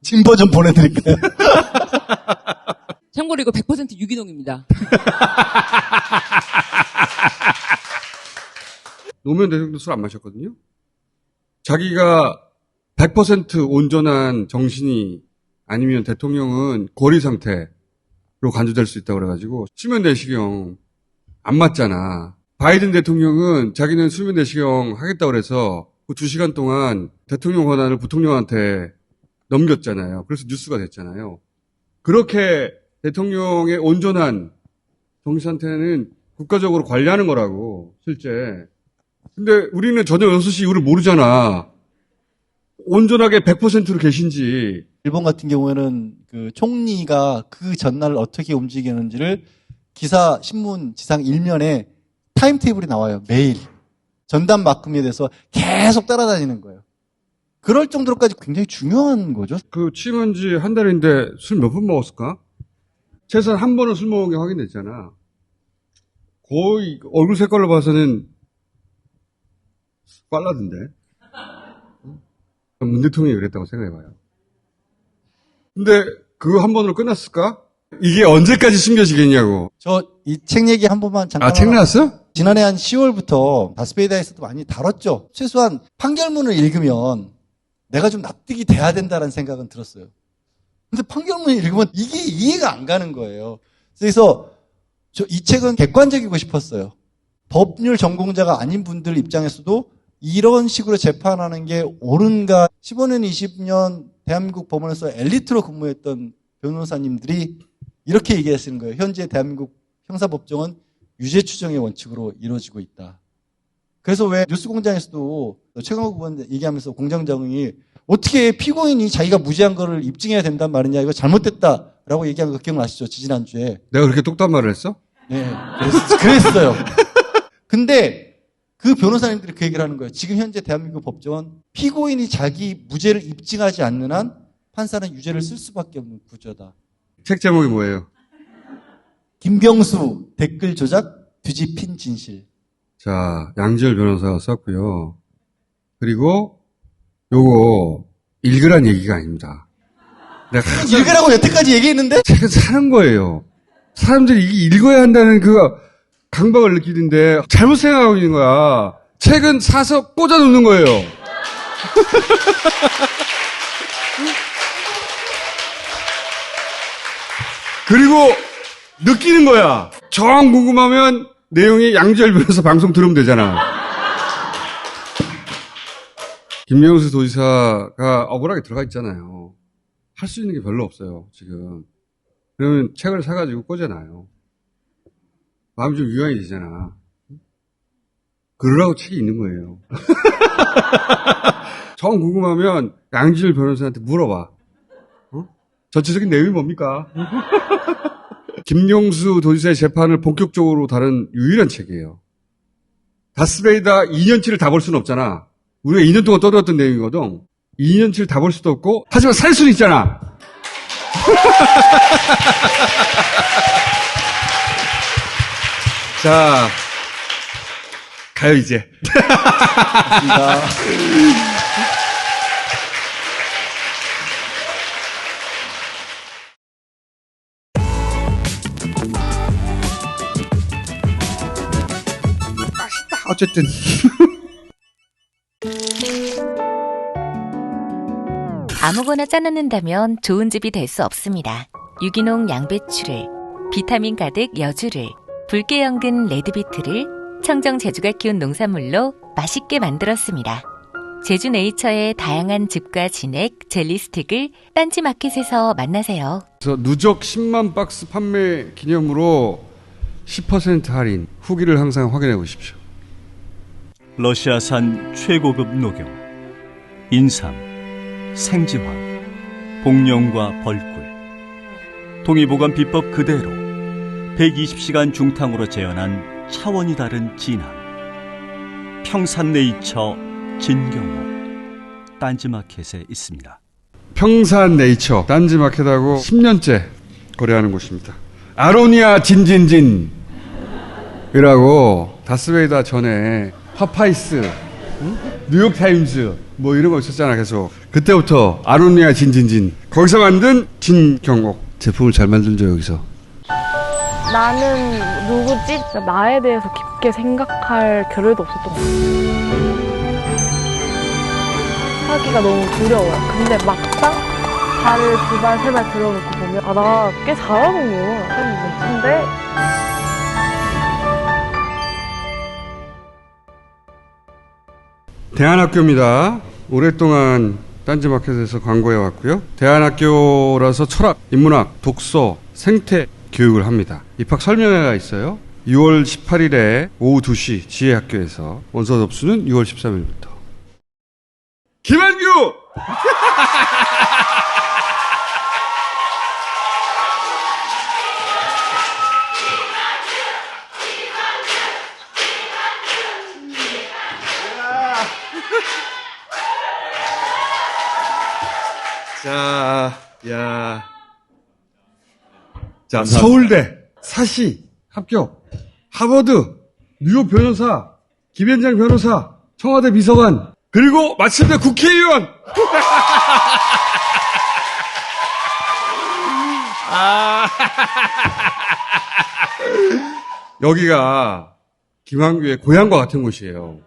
진버 좀 보내드릴까요? 참고로 이거 100% 유기농입니다. 노무현 대통령도 술 안 마셨거든요. 자기가 100% 온전한 정신이 아니면 대통령은 고리 상태로 간주될 수 있다고 그래가지고 수면 내시경 안 맞잖아. 바이든 대통령은 자기는 수면 내시경 하겠다고 그래서 그 2시간 동안 대통령 권한을 부통령한테 넘겼잖아요. 그래서 뉴스가 됐잖아요. 그렇게 대통령의 온전한 정신 상태는 국가적으로 관리하는 거라고, 실제. 근데 우리는 저녁 6시 이후를 모르잖아. 온전하게 100%로 계신지. 일본 같은 경우에는 그 총리가 그 전날 어떻게 움직이는지를 기사, 신문, 지상 일면에 타임테이블이 나와요. 매일. 전담 막음에 대해서 계속 따라다니는 거예요. 그럴 정도로까지 굉장히 중요한 거죠. 그 취임한 지 한 달인데 술 몇 번 먹었을까? 최소한 한 번은 술 먹은 게 확인됐잖아. 거의 얼굴 색깔로 봐서는 빨라던데. 문 대통령이 그랬다고 생각해봐요. 근데 그거 한 번으로 끝났을까? 이게 언제까지 숨겨지겠냐고. 저 이 책 얘기 한 번만 잠깐. 책 나왔어? 지난해 한 10월부터 다스베이다에서도 많이 다뤘죠. 최소한 판결문을 읽으면 내가 좀 납득이 돼야 된다는 생각은 들었어요. 근데 판결문을 읽으면 이게 이해가 안 가는 거예요. 그래서 저 이 책은 객관적이고 싶었어요. 법률 전공자가 아닌 분들 입장에서도 이런 식으로 재판하는 게 옳은가. 15년, 20년 대한민국 법원에서 엘리트로 근무했던 변호사님들이 이렇게 얘기하시는 거예요. 현재 대한민국 형사법정은 유죄 추정의 원칙으로 이루어지고 있다. 그래서 왜 뉴스공장에서도 최강욱 의원 얘기하면서 공장장이 어떻게 피고인이 자기가 무죄한 거를 입증해야 된단 말이냐, 이거 잘못됐다라고 얘기한 거 기억나시죠? 지지난주에. 내가 그렇게 똑똑한 말을 했어? 네, 그랬어요. 근데 그 변호사님들이 그 얘기를 하는 거예요. 지금 현재 대한민국 법정은 피고인이 자기 무죄를 입증하지 않는 한 판사는 유죄를 쓸 수밖에 없는 구조다. 책 제목이 뭐예요? 김경수 댓글 조작 뒤집힌 진실. 자, 양지열 변호사가 썼고요. 그리고 요거 읽으란 얘기가 아닙니다. 내가 읽으라고 여태까지 얘기했는데? 책은 사는 거예요. 사람들이 이게 읽어야 한다는 그 강박을 느끼는데 잘못 생각하고 있는 거야. 책은 사서 꽂아 놓는 거예요. 그리고 느끼는 거야. 정 궁금하면 내용이 양지열 변호사 방송 들으면 되잖아. 김명수 도지사가 억울하게 들어가 있잖아요. 할 수 있는 게 별로 없어요, 지금. 그러면 책을 사가지고 꽂아놔요. 마음이 좀 유연이 되잖아. 그러라고 책이 있는 거예요. 정 궁금하면 양지열 변호사한테 물어봐. 전체적인 내용이 뭡니까? 김용수 도지사의 재판을 본격적으로 다룬 유일한 책이에요. 다스베이다 2년치를 다 볼 수는 없잖아. 우리가 2년 동안 떠들었던 내용이거든. 2년치를 다 볼 수도 없고, 하지만 살 수는 있잖아. 자, 가요, 이제. 어쨌든. 아무거나 짜놓는다면 좋은 집이 될 수 없습니다. 유기농 양배추를, 비타민 가득 여주를, 붉게 연근 레드비트를 청정 제주가 키운 농산물로 맛있게 만들었습니다. 제주 네이처의 다양한 즙과 진액, 젤리 스틱을 딴지마켓에서 만나세요. 그래서 누적 10만 박스 판매 기념으로 10% 할인, 후기를 항상 확인해 보십시오. 러시아산 최고급 녹용, 인삼, 생지황, 복령과 벌꿀, 동의보관 비법 그대로 120시간 중탕으로 재현한 차원이 다른 진함, 평산네이처 진경호, 딴지마켓에 있습니다. 평산네이처, 딴지마켓하고 10년째 거래하는 곳입니다. 아로니아 진진진이라고 다스베이다 전에 파파이스, 뉴욕타임즈 뭐 이런 거 있었잖아. 계속 그때부터 아로니아 진진진, 거기서 만든 진경옥 제품을 잘 만들죠. 여기서 나는 누구지? 나에 대해서 깊게 생각할 겨를도 없었던 것 같아요. 하기가 너무 두려워요. 근데 막상 발을 두 발, 세 발 들어놓고 보면 나 꽤 잘하는구나 했는데 대안학교입니다. 오랫동안 딴지마켓에서 광고해 왔고요. 대안학교라서 철학, 인문학, 독서, 생태 교육을 합니다. 입학 설명회가 있어요. 6월 18일에 오후 2시 지혜학교에서 원서 접수는 6월 13일부터. 김한규! 자, 서울대, 사시, 합격, 하버드, 뉴욕 변호사, 김현장 변호사, 청와대 비서관, 그리고 마침내 국회의원! 여기가 김한규의 고향과 같은 곳이에요.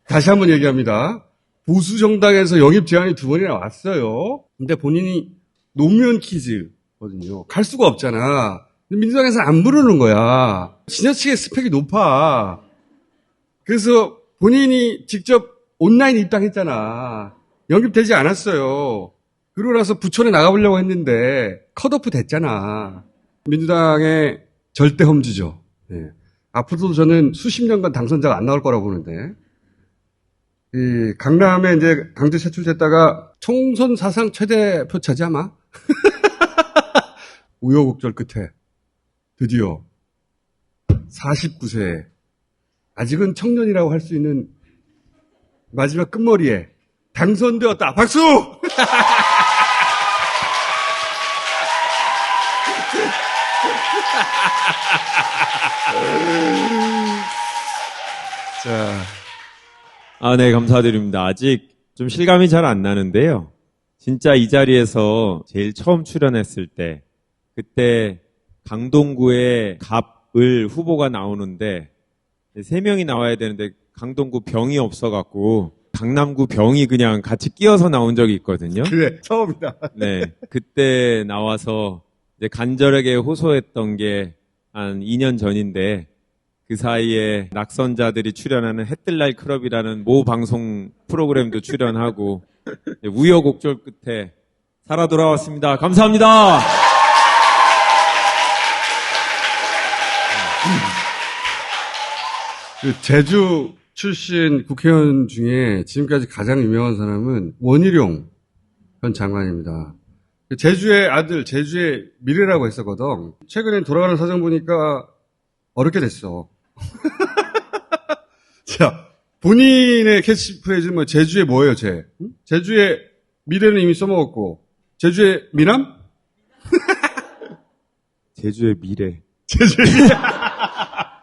다시 한번 얘기합니다. 보수 정당에서 영입 제안이 2번이나 왔어요. 근데 본인이 노무현 퀴즈거든요. 갈 수가 없잖아. 근데 민주당에서 안 부르는 거야. 지나치게 스펙이 높아. 그래서 본인이 직접 온라인 입당했잖아. 영입되지 않았어요. 그러고 나서 부천에 나가보려고 했는데 컷오프 됐잖아. 민주당의 절대 험지죠. 네. 앞으로도 저는 수십 년간 당선자가 안 나올 거라고 보는데, 이 강남에 이제 강제 세출됐다가 총선 사상 최대 표차지 아마? 우여곡절 끝에 드디어 49세에 아직은 청년이라고 할 수 있는 마지막 끝머리에 당선되었다. 박수! 자. 네, 감사드립니다. 아직 좀 실감이 잘 안 나는데요. 진짜 이 자리에서 제일 처음 출연했을 때, 그때 강동구의 갑을 후보가 나오는데, 3명이 나와야 되는데, 강동구 병이 없어갖고, 강남구 병이 그냥 같이 끼어서 나온 적이 있거든요. 그래, 처음이다. 네. 그때 나와서 이제 간절하게 호소했던 게 한 2년 전인데, 그 사이에 낙선자들이 출연하는 해뜰날 클럽이라는 모 방송 프로그램도 출연하고, 우여곡절 끝에 살아 돌아왔습니다. 감사합니다. 그 제주 출신 국회의원 중에 지금까지 가장 유명한 사람은 원희룡 전 장관입니다. 제주의 아들, 제주의 미래라고 했었거든. 최근에 돌아가는 사정 보니까 어렵게 됐어. 자, 본인의 캐치프레이즈 뭐 제주의 뭐예요, 제? 제주의 미래는 이미 써먹었고, 제주의 미남? 제주의 미래. 제주의 미래.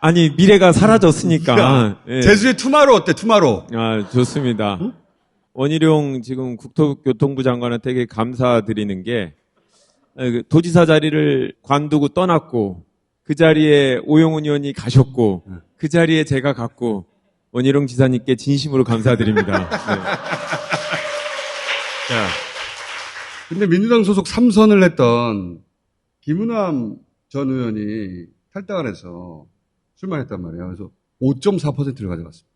아니, 미래가 사라졌으니까. 예. 제주의 투마로 어때, 투마로? 좋습니다. 응? 원희룡 지금 국토교통부 장관한테 되게 감사드리는 게, 도지사 자리를 관두고 떠났고, 그 자리에 오영훈 의원이 가셨고, 그 자리에 제가 갔고, 원희룡 지사님께 진심으로 감사드립니다. 네. 자, 근데 민주당 소속 3선을 했던 김은남 전 의원이 탈당을 해서 출마했단 말이에요. 그래서 5.4%를 가져갔습니다.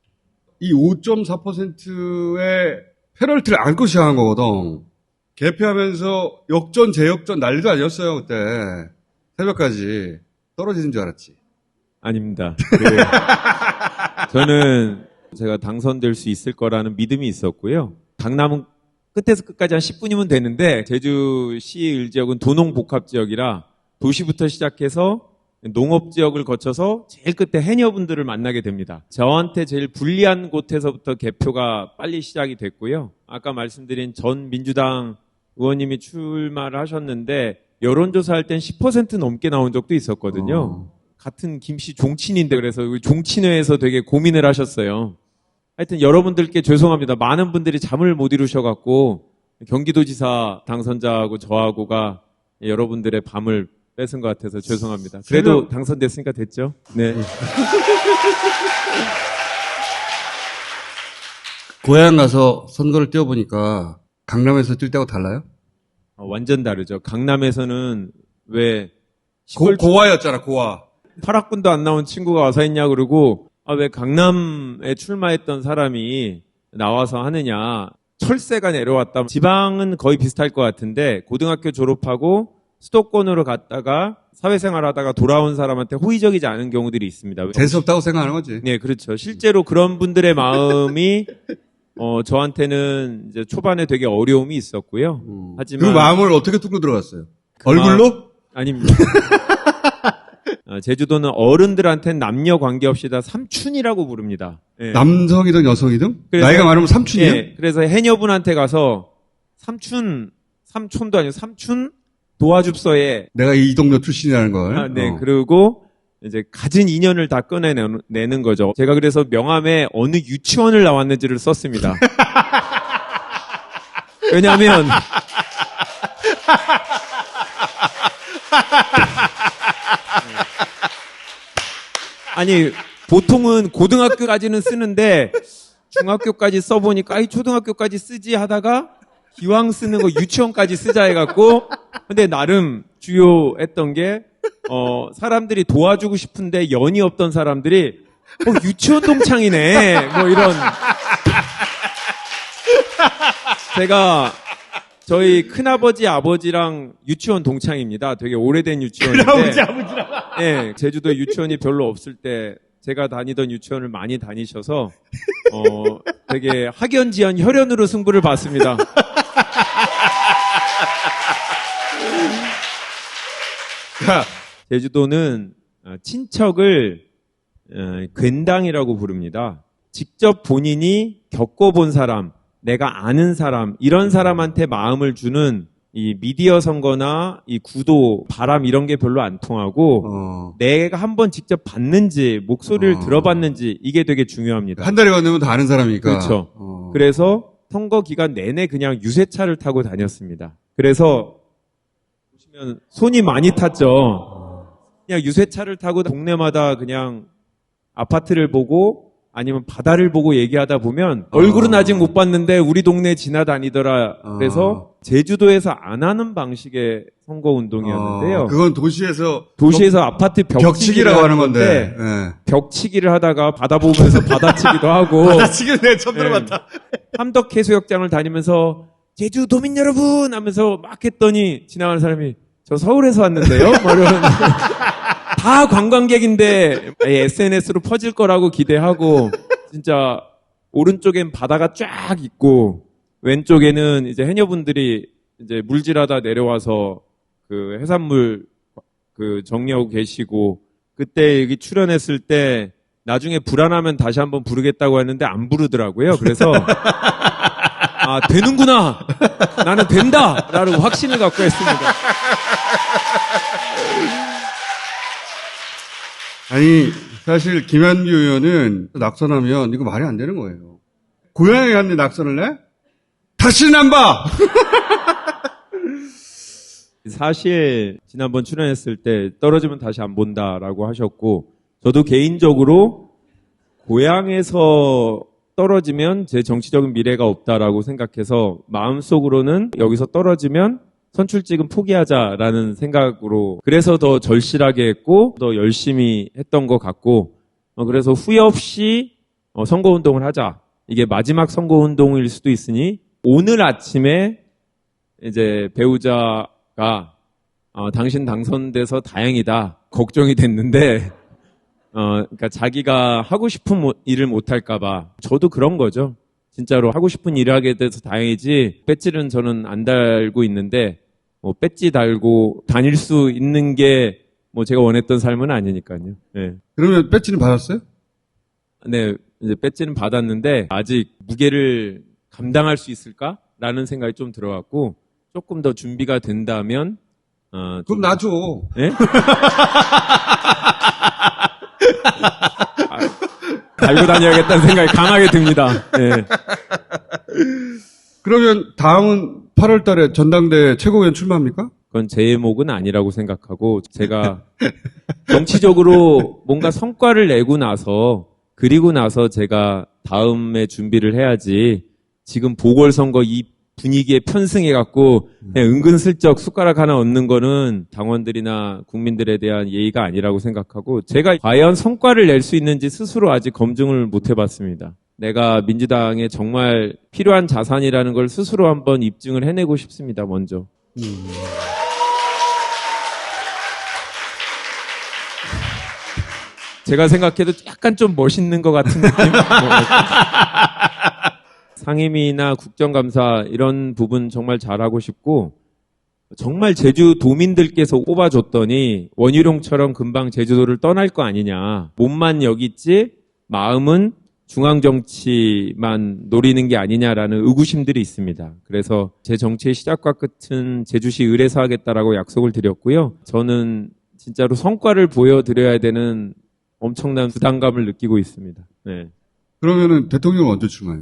이 5.4%의 페널티를 안고 시작한 거거든. 개표하면서 역전, 재역전 난리도 아니었어요, 그때. 새벽까지. 떨어지는 줄 알았지. 아닙니다. 저는 제가 당선될 수 있을 거라는 믿음이 있었고요. 강남은 끝에서 끝까지 한 10분이면 되는데 제주시 을지역은 도농복합지역이라 도시부터 시작해서 농업지역을 거쳐서 제일 끝에 해녀분들을 만나게 됩니다. 저한테 제일 불리한 곳에서부터 개표가 빨리 시작이 됐고요. 아까 말씀드린 전 민주당 의원님이 출마를 하셨는데 여론조사할 땐 10% 넘게 나온 적도 있었거든요. 같은 김씨 종친인데 그래서 종친회에서 되게 고민을 하셨어요. 하여튼 여러분들께 죄송합니다. 많은 분들이 잠을 못 이루셔갖고 경기도지사 당선자하고 저하고가 여러분들의 밤을 뺏은 것 같아서 죄송합니다. 그래도 당선됐으니까 됐죠? 네. 고향 가서 선거를 뛰어보니까 강남에서 뛸 때하고 달라요? 완전 다르죠. 강남에서는 왜 고화였잖아, 고화. 8학군도 안 나온 친구가 와서 했냐 그러고 왜 강남에 출마했던 사람이 나와서 하느냐. 철새가 내려왔다. 지방은 거의 비슷할 것 같은데 고등학교 졸업하고 수도권으로 갔다가 사회생활 하다가 돌아온 사람한테 호의적이지 않은 경우들이 있습니다. 재수없다고 생각하는 거지. 네, 그렇죠. 실제로 그런 분들의 마음이 저한테는 이제 초반에 되게 어려움이 있었고요. 하지만 그 마음을 어떻게 뚫고 들어갔어요? 얼굴로? 아닙니다. 제주도는 어른들한테는 남녀 관계없이 다 삼촌이라고 부릅니다. 네. 남성이든 여성이든? 나이가 많으면 삼촌이에요? 네, 그래서 해녀분한테 가서 삼촌도 아니고 삼촌 도와줍서에 내가 이 동료 출신이라는 걸. 네, 그리고 이제 가진 인연을 다 꺼내내는 거죠. 제가 그래서 명함에 어느 유치원을 나왔는지를 썼습니다. 왜냐하면 아니 보통은 고등학교까지는 쓰는데 중학교까지 써보니까 초등학교까지 쓰지 하다가 기왕 쓰는 거 유치원까지 쓰자 해갖고 근데 나름 주요했던 게 사람들이 도와주고 싶은데 연이 없던 사람들이 유치원 동창이네 뭐 이런 제가 저희 큰아버지 아버지랑 유치원 동창입니다. 되게 오래된 유치원인데 큰아버지 아버지랑 네, 제주도 유치원이 별로 없을 때 제가 다니던 유치원을 많이 다니셔서 되게 학연지연 혈연으로 승부를 봤습니다. 제주도는 친척을 괜당이라고 부릅니다. 직접 본인이 겪어본 사람, 내가 아는 사람, 이런 사람한테 마음을 주는 이 미디어 선거나 이 구도, 바람 이런 게 별로 안 통하고 내가 한번 직접 봤는지 목소리를 들어봤는지 이게 되게 중요합니다. 한 달에 건너면 다 아는 사람이니까. 그렇죠. 그래서 선거 기간 내내 그냥 유세차를 타고 다녔습니다. 그래서 보시면 손이 많이 탔죠. 그냥 유세차를 타고 동네마다 그냥 아파트를 보고 아니면 바다를 보고 얘기하다 보면 얼굴은 아직 못 봤는데 우리 동네에 지나다니더라. 그래서 제주도에서 안 하는 방식의 선거운동이었는데요. 그건 도시에서 아파트 벽치기라고 하는 건데 벽치기를 하다가 바다 보면서 받아치기도 하고 받아치기는 내가 처음 들어봤다. 함덕 해수욕장을 다니면서 제주 도민 여러분 하면서 막 했더니 지나가는 사람이 저 서울에서 왔는데요? 다 관광객인데 SNS로 퍼질 거라고 기대하고 진짜 오른쪽엔 바다가 쫙 있고 왼쪽에는 이제 해녀분들이 이제 물질하다 내려와서 그 해산물 그 정리하고 계시고 그때 여기 출연했을 때 나중에 불안하면 다시 한번 부르겠다고 했는데 안 부르더라고요. 그래서 아 되는구나 나는 된다 라는 확신을 갖고 했습니다. 아니 사실 김한규 의원은 낙선하면 이거 말이 안 되는 거예요. 고향에 갔는데 낙선을 해? 다시는 안 봐! 사실 지난번 출연했을 때 떨어지면 다시 안 본다라고 하셨고 저도 개인적으로 고향에서 떨어지면 제 정치적인 미래가 없다라고 생각해서 마음속으로는 여기서 떨어지면 선출직은 포기하자라는 생각으로 그래서 더 절실하게 했고 더 열심히 했던 것 같고 그래서 후회 없이 선거운동을 하자. 이게 마지막 선거운동일 수도 있으니 오늘 아침에 이제 배우자가 당신 당선돼서 다행이다 걱정이 됐는데 그러니까 자기가 하고 싶은 일을 못할까봐 저도 그런 거죠. 진짜로 하고 싶은 일을 하게 돼서 다행이지 배지는 저는 안 달고 있는데 배지 달고 다닐 수 있는 게 제가 원했던 삶은 아니니까요. 네. 그러면 배지는 받았어요? 네, 이제 배지는 받았는데 아직 무게를 감당할 수 있을까라는 생각이 좀 들어왔고 조금 더 준비가 된다면 그럼 나 줘. 네? 달고 다녀야겠다는 생각이 강하게 듭니다. 네. 그러면 다음은 8월 달에 전당대 최고위원 출마합니까? 그건 제 제목은 아니라고 생각하고 제가 정치적으로 뭔가 성과를 내고 나서 그리고 나서 제가 다음에 준비를 해야지 지금 보궐선거 이 분위기에 편승해갖고 그냥 은근슬쩍 숟가락 하나 얹는 거는 당원들이나 국민들에 대한 예의가 아니라고 생각하고 제가 과연 성과를 낼 수 있는지 스스로 아직 검증을 못 해봤습니다. 내가 민주당에 정말 필요한 자산이라는 걸 스스로 한번 입증을 해내고 싶습니다. 먼저. 제가 생각해도 약간 좀 멋있는 것 같은 느낌? 상임위나 국정감사 이런 부분 정말 잘하고 싶고 정말 제주 도민들께서 뽑아줬더니 원희룡처럼 금방 제주도를 떠날 거 아니냐. 몸만 여기 있지 마음은 중앙정치만 노리는 게 아니냐라는 의구심들이 있습니다. 그래서 제 정치의 시작과 끝은 제주시 을에서 하겠다라고 약속을 드렸고요. 저는 진짜로 성과를 보여드려야 되는 엄청난 부담감을 느끼고 있습니다. 네. 그러면은 대통령 언제 출마해?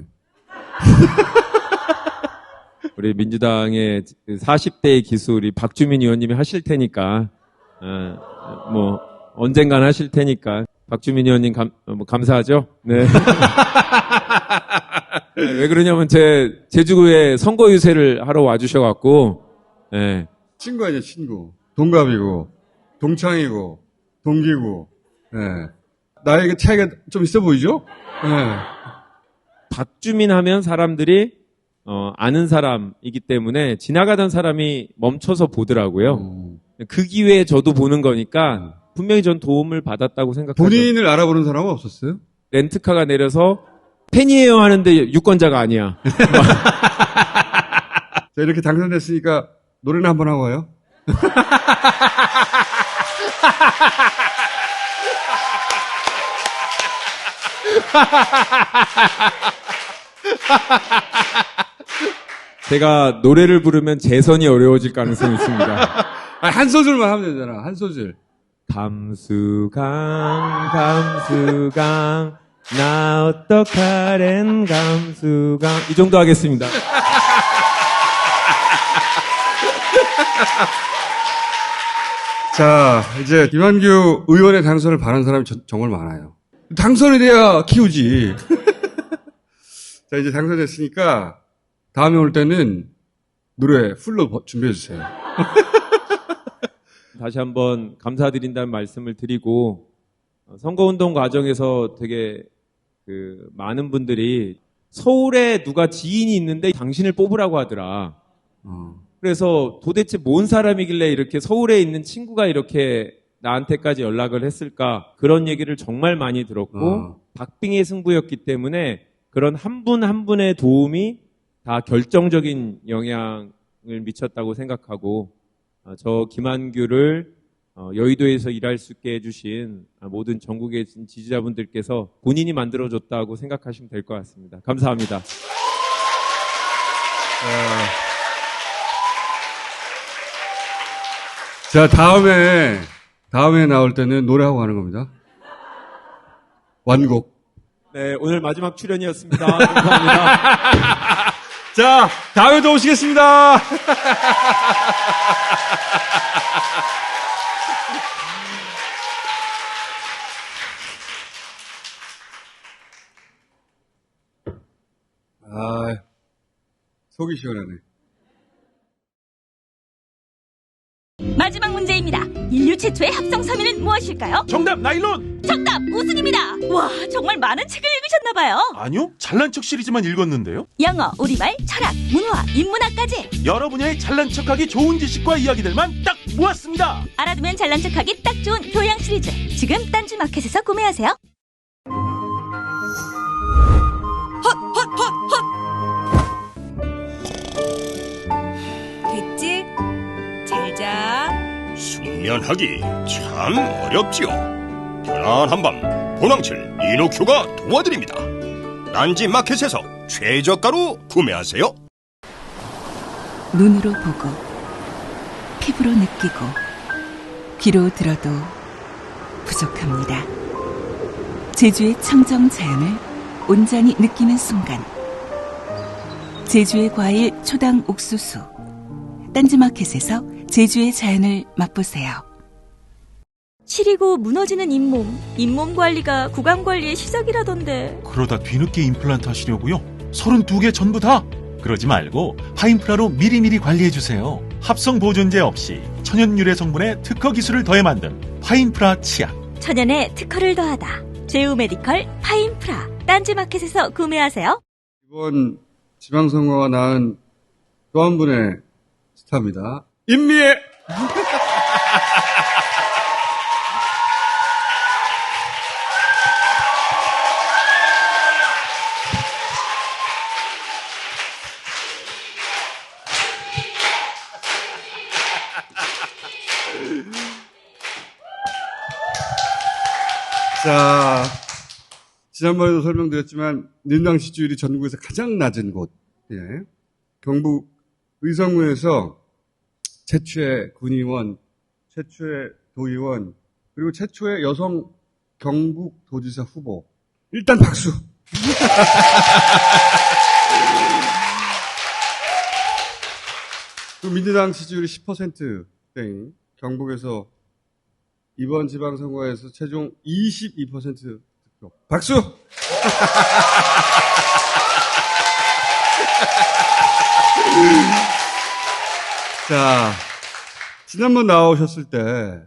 우리 민주당의 40대의 기술이 박주민 의원님이 하실 테니까 언젠간 하실 테니까 박주민 의원님 감사하죠. 네. 왜 그러냐면 제주구에 선거 유세를 하러 와주셔갖고 네. 친구 아니야 친구. 동갑이고 동창이고 동기고. 네. 나에게 차이가 좀 있어 보이죠? 네. 박주민 하면 사람들이 아는 사람이기 때문에 지나가던 사람이 멈춰서 보더라고요. 그 기회에 저도 보는 거니까 분명히 전 도움을 받았다고 생각하죠. 본인을 알아보는 사람은 없었어요? 렌트카가 내려서 팬이에요 하는데 유권자가 아니야. 자, 이렇게 당선됐으니까 노래나 한번 하고 와요. 제가 노래를 부르면 재선이 어려워질 가능성이 있습니다. 아니, 한 소절만 하면 되잖아. 한 소절. 감수강, 감수강, 나 어떡하랜 감수강. 이 정도 하겠습니다. 자, 이제 김한규 의원의 당선을 바라는 사람이 정말 많아요. 당선이 돼야 키우지. 자, 이제 당선됐으니까 다음에 올 때는 노래 풀로 준비해 주세요. 다시 한번 감사드린다는 말씀을 드리고, 선거운동 과정에서 되게 많은 분들이 서울에 누가 지인이 있는데 당신을 뽑으라고 하더라. 그래서 도대체 뭔 사람이길래 이렇게 서울에 있는 친구가 이렇게 나한테까지 연락을 했을까, 그런 얘기를 정말 많이 들었고, 박빙의 승부였기 때문에 그런 한 분 한 분의 도움이 다 결정적인 영향을 미쳤다고 생각하고, 저 김한규를 여의도에서 일할 수 있게 해주신 모든 전국에 계신 지지자분들께서 본인이 만들어줬다고 생각하시면 될 것 같습니다. 감사합니다. 자, 다음에 나올 때는 노래하고 가는 겁니다. 완곡. 네, 오늘 마지막 출연이었습니다. 감사합니다. 자, 다음에도 오시겠습니다. 속이 시원하네. 마지막 문제입니다. 인류 최초의 합성 섬유는 무엇일까요? 정답 나일론. 정답 우승입니다. 와, 정말 많은 책을 읽으셨나봐요. 아니요, 잘난 척 시리즈만 읽었는데요. 영어, 우리말, 철학, 문화, 인문학까지 여러 분야의 잘난 척하기 좋은 지식과 이야기들만 딱 모았습니다. 알아두면 잘난 척하기 딱 좋은 교양 시리즈. 지금 딴지마켓에서 구매하세요. 됐지? 잘 자. 숙면하기 참 어렵지요. 편안한 밤 보낭칠 이노큐가 도와드립니다. 딴지 마켓에서 최저가로 구매하세요. 눈으로 보고, 피부로 느끼고, 귀로 들어도 부족합니다. 제주의 청정 자연을 온전히 느끼는 순간. 제주의 과일 초당 옥수수. 딴지마켓에서 제주의 자연을 맛보세요. 시리고 무너지는 잇몸 관리가 구강 관리의 시작이라던데. 그러다 뒤늦게 임플란트 하시려고요? 32개 전부 다? 그러지 말고 파인프라로 미리미리 관리해주세요. 합성 보존제 없이 천연 유래 성분에 특허 기술을 더해 만든 파인프라 치약. 천연에 특허를 더하다. 제우메디컬 파인프라. 딴지마켓에서 구매하세요. 이번 지방선거가 낳은 또 한 분의 스타입니다. 임미애! 자, 지난번에도 설명드렸지만 민주당 지지율이 전국에서 가장 낮은 곳, 경북 의성군에서 최초의 군의원, 최초의 도의원, 그리고 최초의 여성 경북도지사 후보. 일단 박수. 그 민주당 지지율이 10%대인 경북에서 이번 지방선거에서 최종 22% 득표. 박수! 자, 지난번 나오셨을 때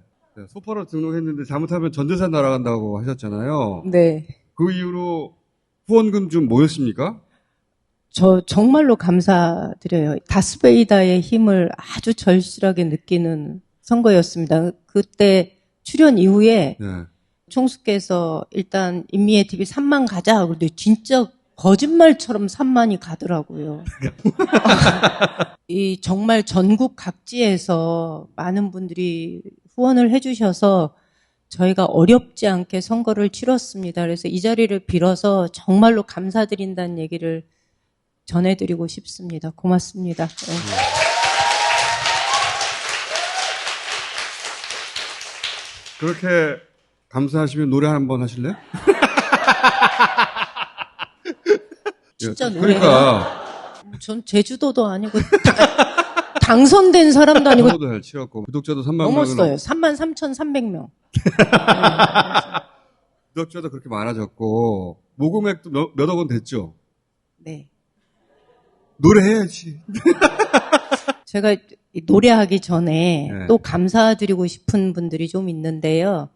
소파로 등록했는데 잘못하면 전재산 날아간다고 하셨잖아요. 네. 그 이후로 후원금 좀 모였습니까? 저 정말로 감사드려요. 다스베이다의 힘을 아주 절실하게 느끼는 선거였습니다. 그때 출연 이후에 총수께서 일단 임미애 TV 3만 가자. 그런데 진짜 거짓말처럼 3만이 가더라고요. 이 정말 전국 각지에서 많은 분들이 후원을 해주셔서 저희가 어렵지 않게 선거를 치렀습니다. 그래서 이 자리를 빌어서 정말로 감사드린다는 얘기를 전해드리고 싶습니다. 고맙습니다. 네. 그렇게 감사하시면 노래 한번 하실래요? 진짜 노래. 그러니까 전 제주도도 아니고 당선된 사람도 아니고 선거도 잘 치렀고 구독자도 3만 넘었어요. 33,300명. 구독자도 그렇게 많아졌고 모금액도 몇억 원 됐죠? 네. 노래해야지. 제가 노래하기 전에 네. 또 감사드리고 싶은 분들이 좀 있는데요.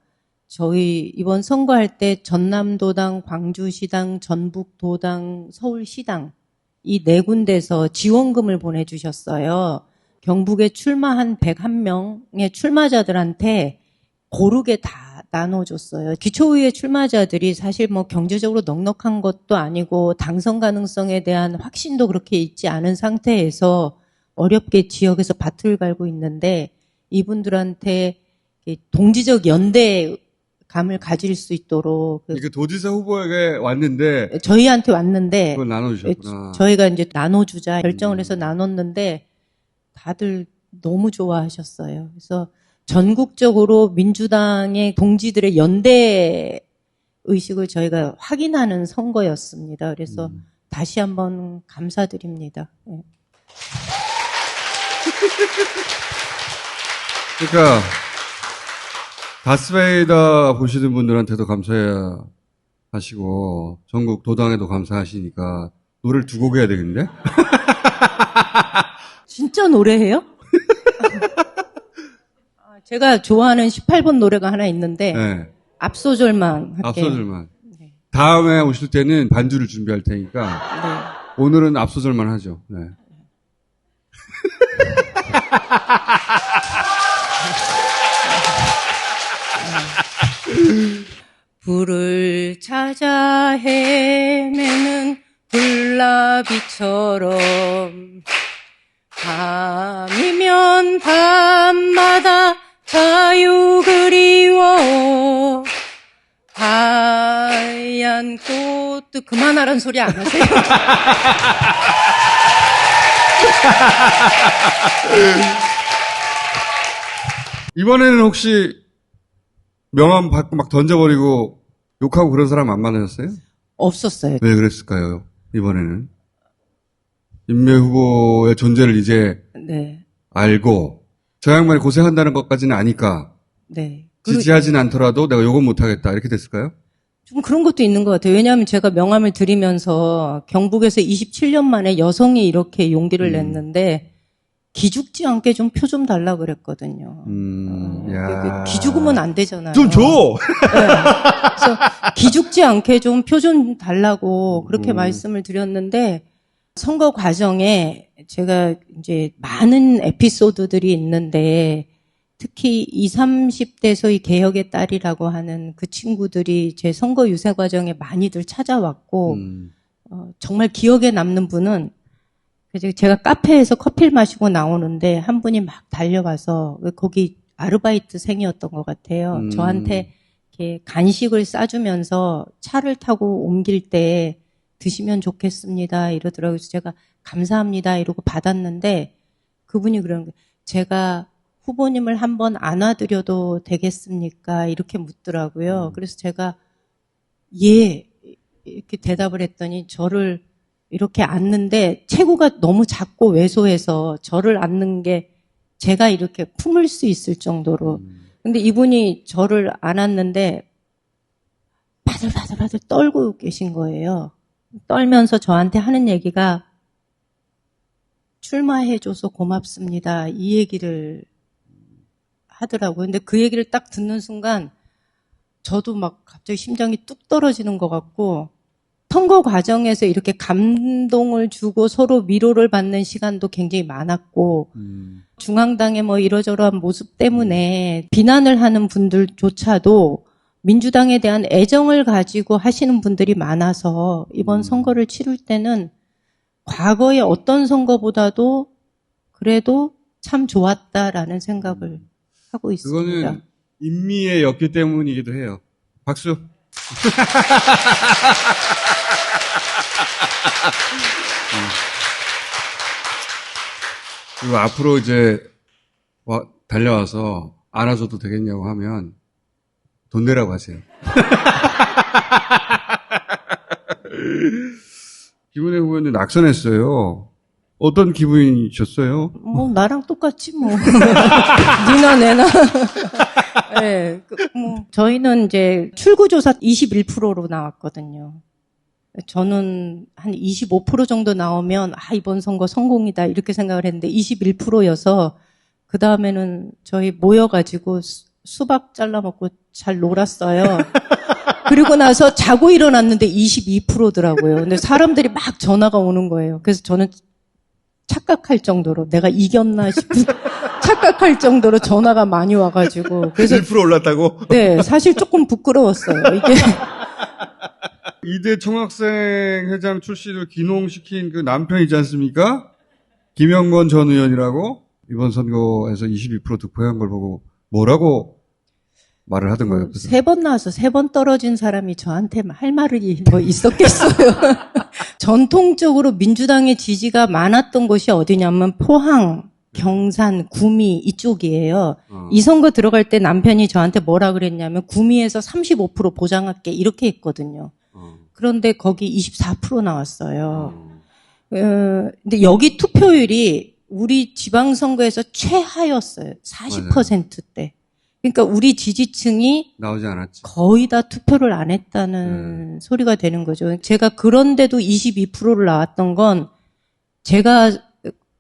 저희 이번 선거할 때 전남도당, 광주시당, 전북도당, 서울시당 이 네 군데서 지원금을 보내주셨어요. 경북에 출마한 101명의 출마자들한테 고르게 다 나눠줬어요. 기초의회 출마자들이 사실 뭐 경제적으로 넉넉한 것도 아니고 당선 가능성에 대한 확신도 그렇게 있지 않은 상태에서 어렵게 지역에서 밭을 갈고 있는데 이분들한테 동지적 연대감을 가질 수 있도록 이게 도지사 후보에게 왔는데 저희한테 왔는데 그걸 나눠주셨구나. 저희가 이제 나눠주자 결정을 해서 나눴는데 다들 너무 좋아하셨어요. 그래서 전국적으로 민주당의 동지들의 연대 의식을 저희가 확인하는 선거였습니다. 그래서 다시 한번 감사드립니다. 네. 그러니까 다스베이더 보시는 분들한테도 감사해야 하시고 전국 도당에도 감사하시니까 노래를 두 곡 해야 되겠는데? 진짜 노래해요? 제가 좋아하는 18번 노래가 하나 있는데 네. 앞소절만 할게요. 앞소절만. 다음에 오실 때는 반주를 준비할 테니까 오늘은 앞소절만 하죠. 네. 불을 찾아 헤매는 불나비처럼 밤이면 밤마다 자유 그리워 하얀 꽃도 그만하라는 소리 안 하세요? 이번에는 혹시 명함 받고 막 던져버리고 욕하고 그런 사람 안 만나셨어요? 없었어요. 왜 그랬을까요? 이번에는 임명 후보의 존재를 이제 네. 알고 저 양반이 고생한다는 것까지는 아니까 네. 지지하진 않더라도 내가 욕은 못하겠다 이렇게 됐을까요? 좀 그런 것도 있는 것 같아요. 왜냐하면 제가 명함을 드리면서 경북에서 27년 만에 여성이 이렇게 용기를 냈는데 기죽지 않게 좀 표 좀 달라 그랬거든요. 기죽으면 안 되잖아요. 좀 줘! 네. 그래서 기죽지 않게 좀 표 좀 달라고 그렇게 말씀을 드렸는데 선거 과정에 제가 이제 많은 에피소드들이 있는데 특히 20, 30대서의 개혁의 딸이라고 하는 그 친구들이 제 선거 유세 과정에 많이들 찾아왔고 정말 기억에 남는 분은 제가 카페에서 커피를 마시고 나오는데 한 분이 막 달려가서 거기 아르바이트생이었던 것 같아요. 저한테 이렇게 간식을 싸주면서 차를 타고 옮길 때 드시면 좋겠습니다 이러더라고요. 그래서 제가 감사합니다 이러고 받았는데 그분이 그러는 거예요. 제가 후보님을 한번 안아드려도 되겠습니까? 이렇게 묻더라고요. 그래서 제가 예 이렇게 대답을 했더니 저를 이렇게 안는데 체구가 너무 작고 왜소해서 저를 안는 게 제가 이렇게 품을 수 있을 정도로 근데 이분이 저를 안았는데 바들바들 떨고 계신 거예요. 떨면서 저한테 하는 얘기가 출마해줘서 고맙습니다. 이 얘기를 하더라고요. 근데 그 얘기를 딱 듣는 순간 저도 막 갑자기 심장이 뚝 떨어지는 것 같고 선거 과정에서 이렇게 감동을 주고 서로 위로를 받는 시간도 굉장히 많았고 중앙당의 뭐 이러저러한 모습 때문에 비난을 하는 분들조차도 민주당에 대한 애정을 가지고 하시는 분들이 많아서 이번 선거를 치를 때는 과거의 어떤 선거보다도 그래도 참 좋았다라는 생각을 하고 있습니다. 그거는 인미의 였기 때문이기도 해요. 박수. 그리고 앞으로 이제 달려와서 안아줘도 되겠냐고 하면 돈 내라고 하세요. 김은혜 후보님 낙선했어요. 어떤 기분이셨어요? 뭐 나랑 똑같지 뭐. 니나 내나. 네, 저희는 이제 출구조사 21%로 나왔거든요. 저는 한 25% 정도 나오면 이번 선거 성공이다 이렇게 생각을 했는데 21%여서 그 다음에는 저희 모여가지고 수박 잘라 먹고 잘 놀았어요. 그리고 나서 자고 일어났는데 22%더라고요. 근데 사람들이 막 전화가 오는 거예요. 그래서 저는 착각할 정도로 내가 이겼나 싶은 착각할 정도로 전화가 많이 와가지고 그래서 1% 올랐다고? 네, 사실 조금 부끄러웠어요. 이게 이대 총학생 회장 출신을 기농시킨 그 남편이지 않습니까? 김영건 전 의원이라고 이번 선거에서 22% 득표한 걸 보고 뭐라고 말을 하던가요? 3번 나와서 3번 떨어진 사람이 저한테 할 말이 뭐 있었겠어요. 전통적으로 민주당의 지지가 많았던 곳이 어디냐면 포항, 경산, 구미 이쪽이에요. 이 선거 들어갈 때 남편이 저한테 뭐라 그랬냐면 구미에서 35% 보장할게 이렇게 했거든요. 그런데 거기 24% 나왔어요. 근데 여기 투표율이 우리 지방선거에서 최하였어요. 40%대. 그러니까 우리 지지층이 나오지 않았지. 거의 다 투표를 안 했다는 소리가 되는 거죠. 제가 그런데도 22%를 나왔던 건 제가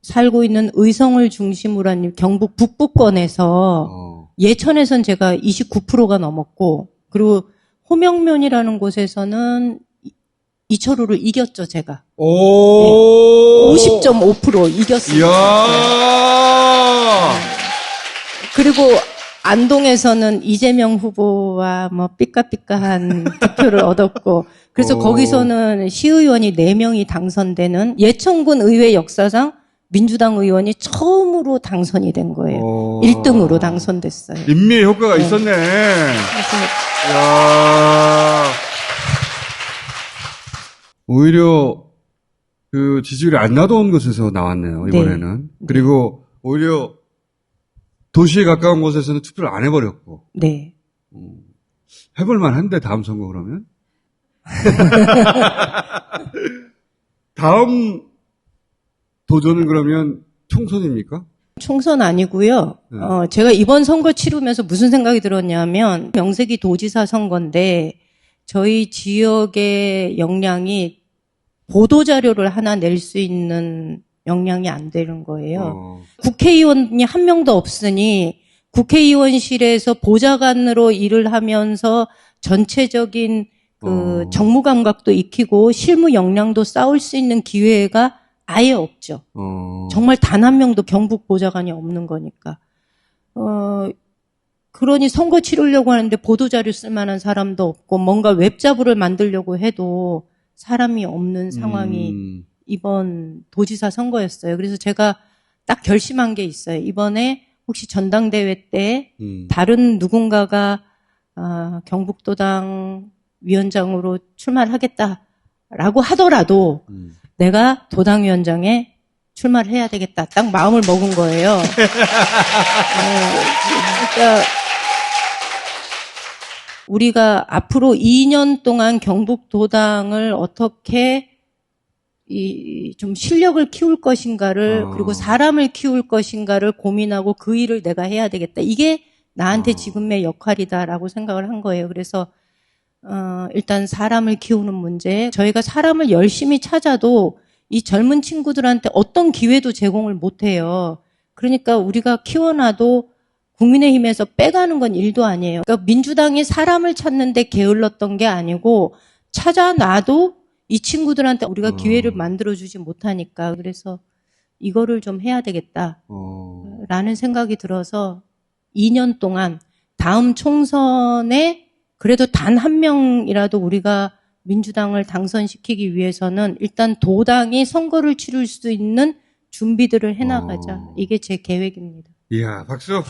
살고 있는 의성을 중심으로 한 경북 북부권에서 예천에선 제가 29%가 넘었고 그리고 호명면이라는 곳에서는 이철우를 이겼죠, 제가. 오! 50.5% 이겼습니다. 이야! 그리고 안동에서는 이재명 후보와 뭐 삐까삐까한 득표를 얻었고 그래서 거기서는 시의원이 4명이 당선되는 예천군 의회 역사상 민주당 의원이 처음으로 당선이 된 거예요. 1등으로 당선됐어요. 인미의 효과가 있었네. 이야. 오히려 그 지지율이 안 나던 곳에서 나왔네요, 이번에는. 네. 그리고 오히려 도시에 가까운 곳에서는 투표를 안 해버렸고. 네. 해볼만 한데, 다음 선거 그러면? 다음 도전은 그러면 총선입니까? 총선 아니고요. 네. 제가 이번 선거 치르면서 무슨 생각이 들었냐면 명색이 도지사 선거인데 저희 지역의 역량이 보도자료를 하나 낼 수 있는 역량이 안 되는 거예요. 국회의원이 한 명도 없으니 국회의원실에서 보좌관으로 일을 하면서 전체적인 그 정무 감각도 익히고 실무 역량도 쌓을 수 있는 기회가 아예 없죠. 정말 단 한 명도 경북 보좌관이 없는 거니까. 그러니 선거 치르려고 하는데 보도자료 쓸 만한 사람도 없고 뭔가 웹자부를 만들려고 해도 사람이 없는 상황이 이번 도지사 선거였어요. 그래서 제가 딱 결심한 게 있어요. 이번에 혹시 전당대회 때 다른 누군가가 경북도당 위원장으로 출마를 하겠다라고 하더라도 내가 도당위원장에 출마를 해야 되겠다. 딱 마음을 먹은 거예요. 그러니까 우리가 앞으로 2년 동안 경북도당을 어떻게 좀 실력을 키울 것인가를 그리고 사람을 키울 것인가를 고민하고 그 일을 내가 해야 되겠다. 이게 나한테 지금의 역할이다라고 생각을 한 거예요. 그래서 일단 사람을 키우는 문제. 저희가 사람을 열심히 찾아도 이 젊은 친구들한테 어떤 기회도 제공을 못 해요. 그러니까 우리가 키워놔도 국민의힘에서 빼가는 건 일도 아니에요. 그러니까 민주당이 사람을 찾는데 게을렀던 게 아니고 찾아놔도 이 친구들한테 우리가 기회를 만들어주지 못하니까 그래서 이거를 좀 해야 되겠다라는 생각이 들어서 2년 동안 다음 총선에 그래도 단 한 명이라도 우리가 민주당을 당선시키기 위해서는 일단 도당이 선거를 치를 수 있는 준비들을 해나가자. 이게 제 계획입니다. 이야, 박수.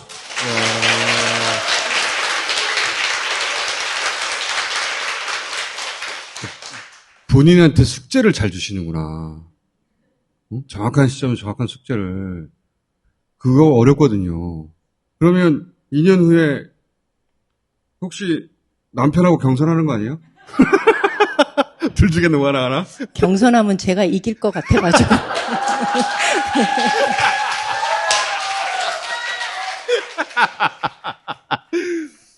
본인한테 숙제를 잘 주시는구나. 응? 정확한 시점에 정확한 숙제를. 그거 어렵거든요. 그러면 2년 후에 혹시 남편하고 경선하는 거 아니에요? 둘 중에 누구 하나? 경선하면 제가 이길 것 같아가지고.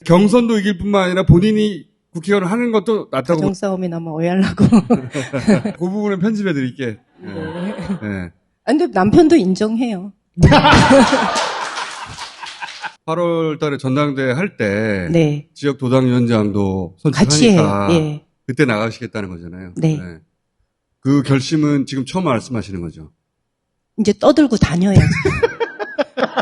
경선도 이길 뿐만 아니라 본인이 국회의원을 하는 것도 낫다고. 정싸움이나 뭐 오해하려고. 그 부분은 편집해 드릴게. 네. 근데 남편도 인정해요. 8월 달에 전당대회 할 때. 네. 지역 도당위원장도 같이 해요. 선출하니까. 예. 그때 나가시겠다는 거잖아요. 네. 그 결심은 지금 처음 말씀하시는 거죠? 이제 떠들고 다녀야지.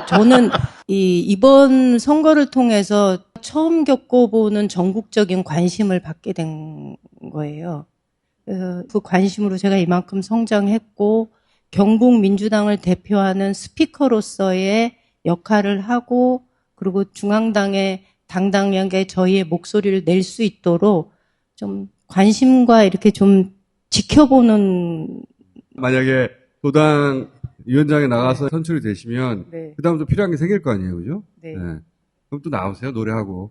저는 이번 선거를 통해서 처음 겪어보는 전국적인 관심을 받게 된 거예요. 그 관심으로 제가 이만큼 성장했고 경북 민주당을 대표하는 스피커로서의 역할을 하고 그리고 중앙당에 당당하게 저희의 목소리를 낼 수 있도록 좀 관심과 이렇게 좀 지켜보는. 만약에 도당 위원장에 나가서 선출이 되시면 네. 그다음부터 필요한 게 생길 거 아니에요, 그죠? 네. 그럼 또 나오세요, 노래하고.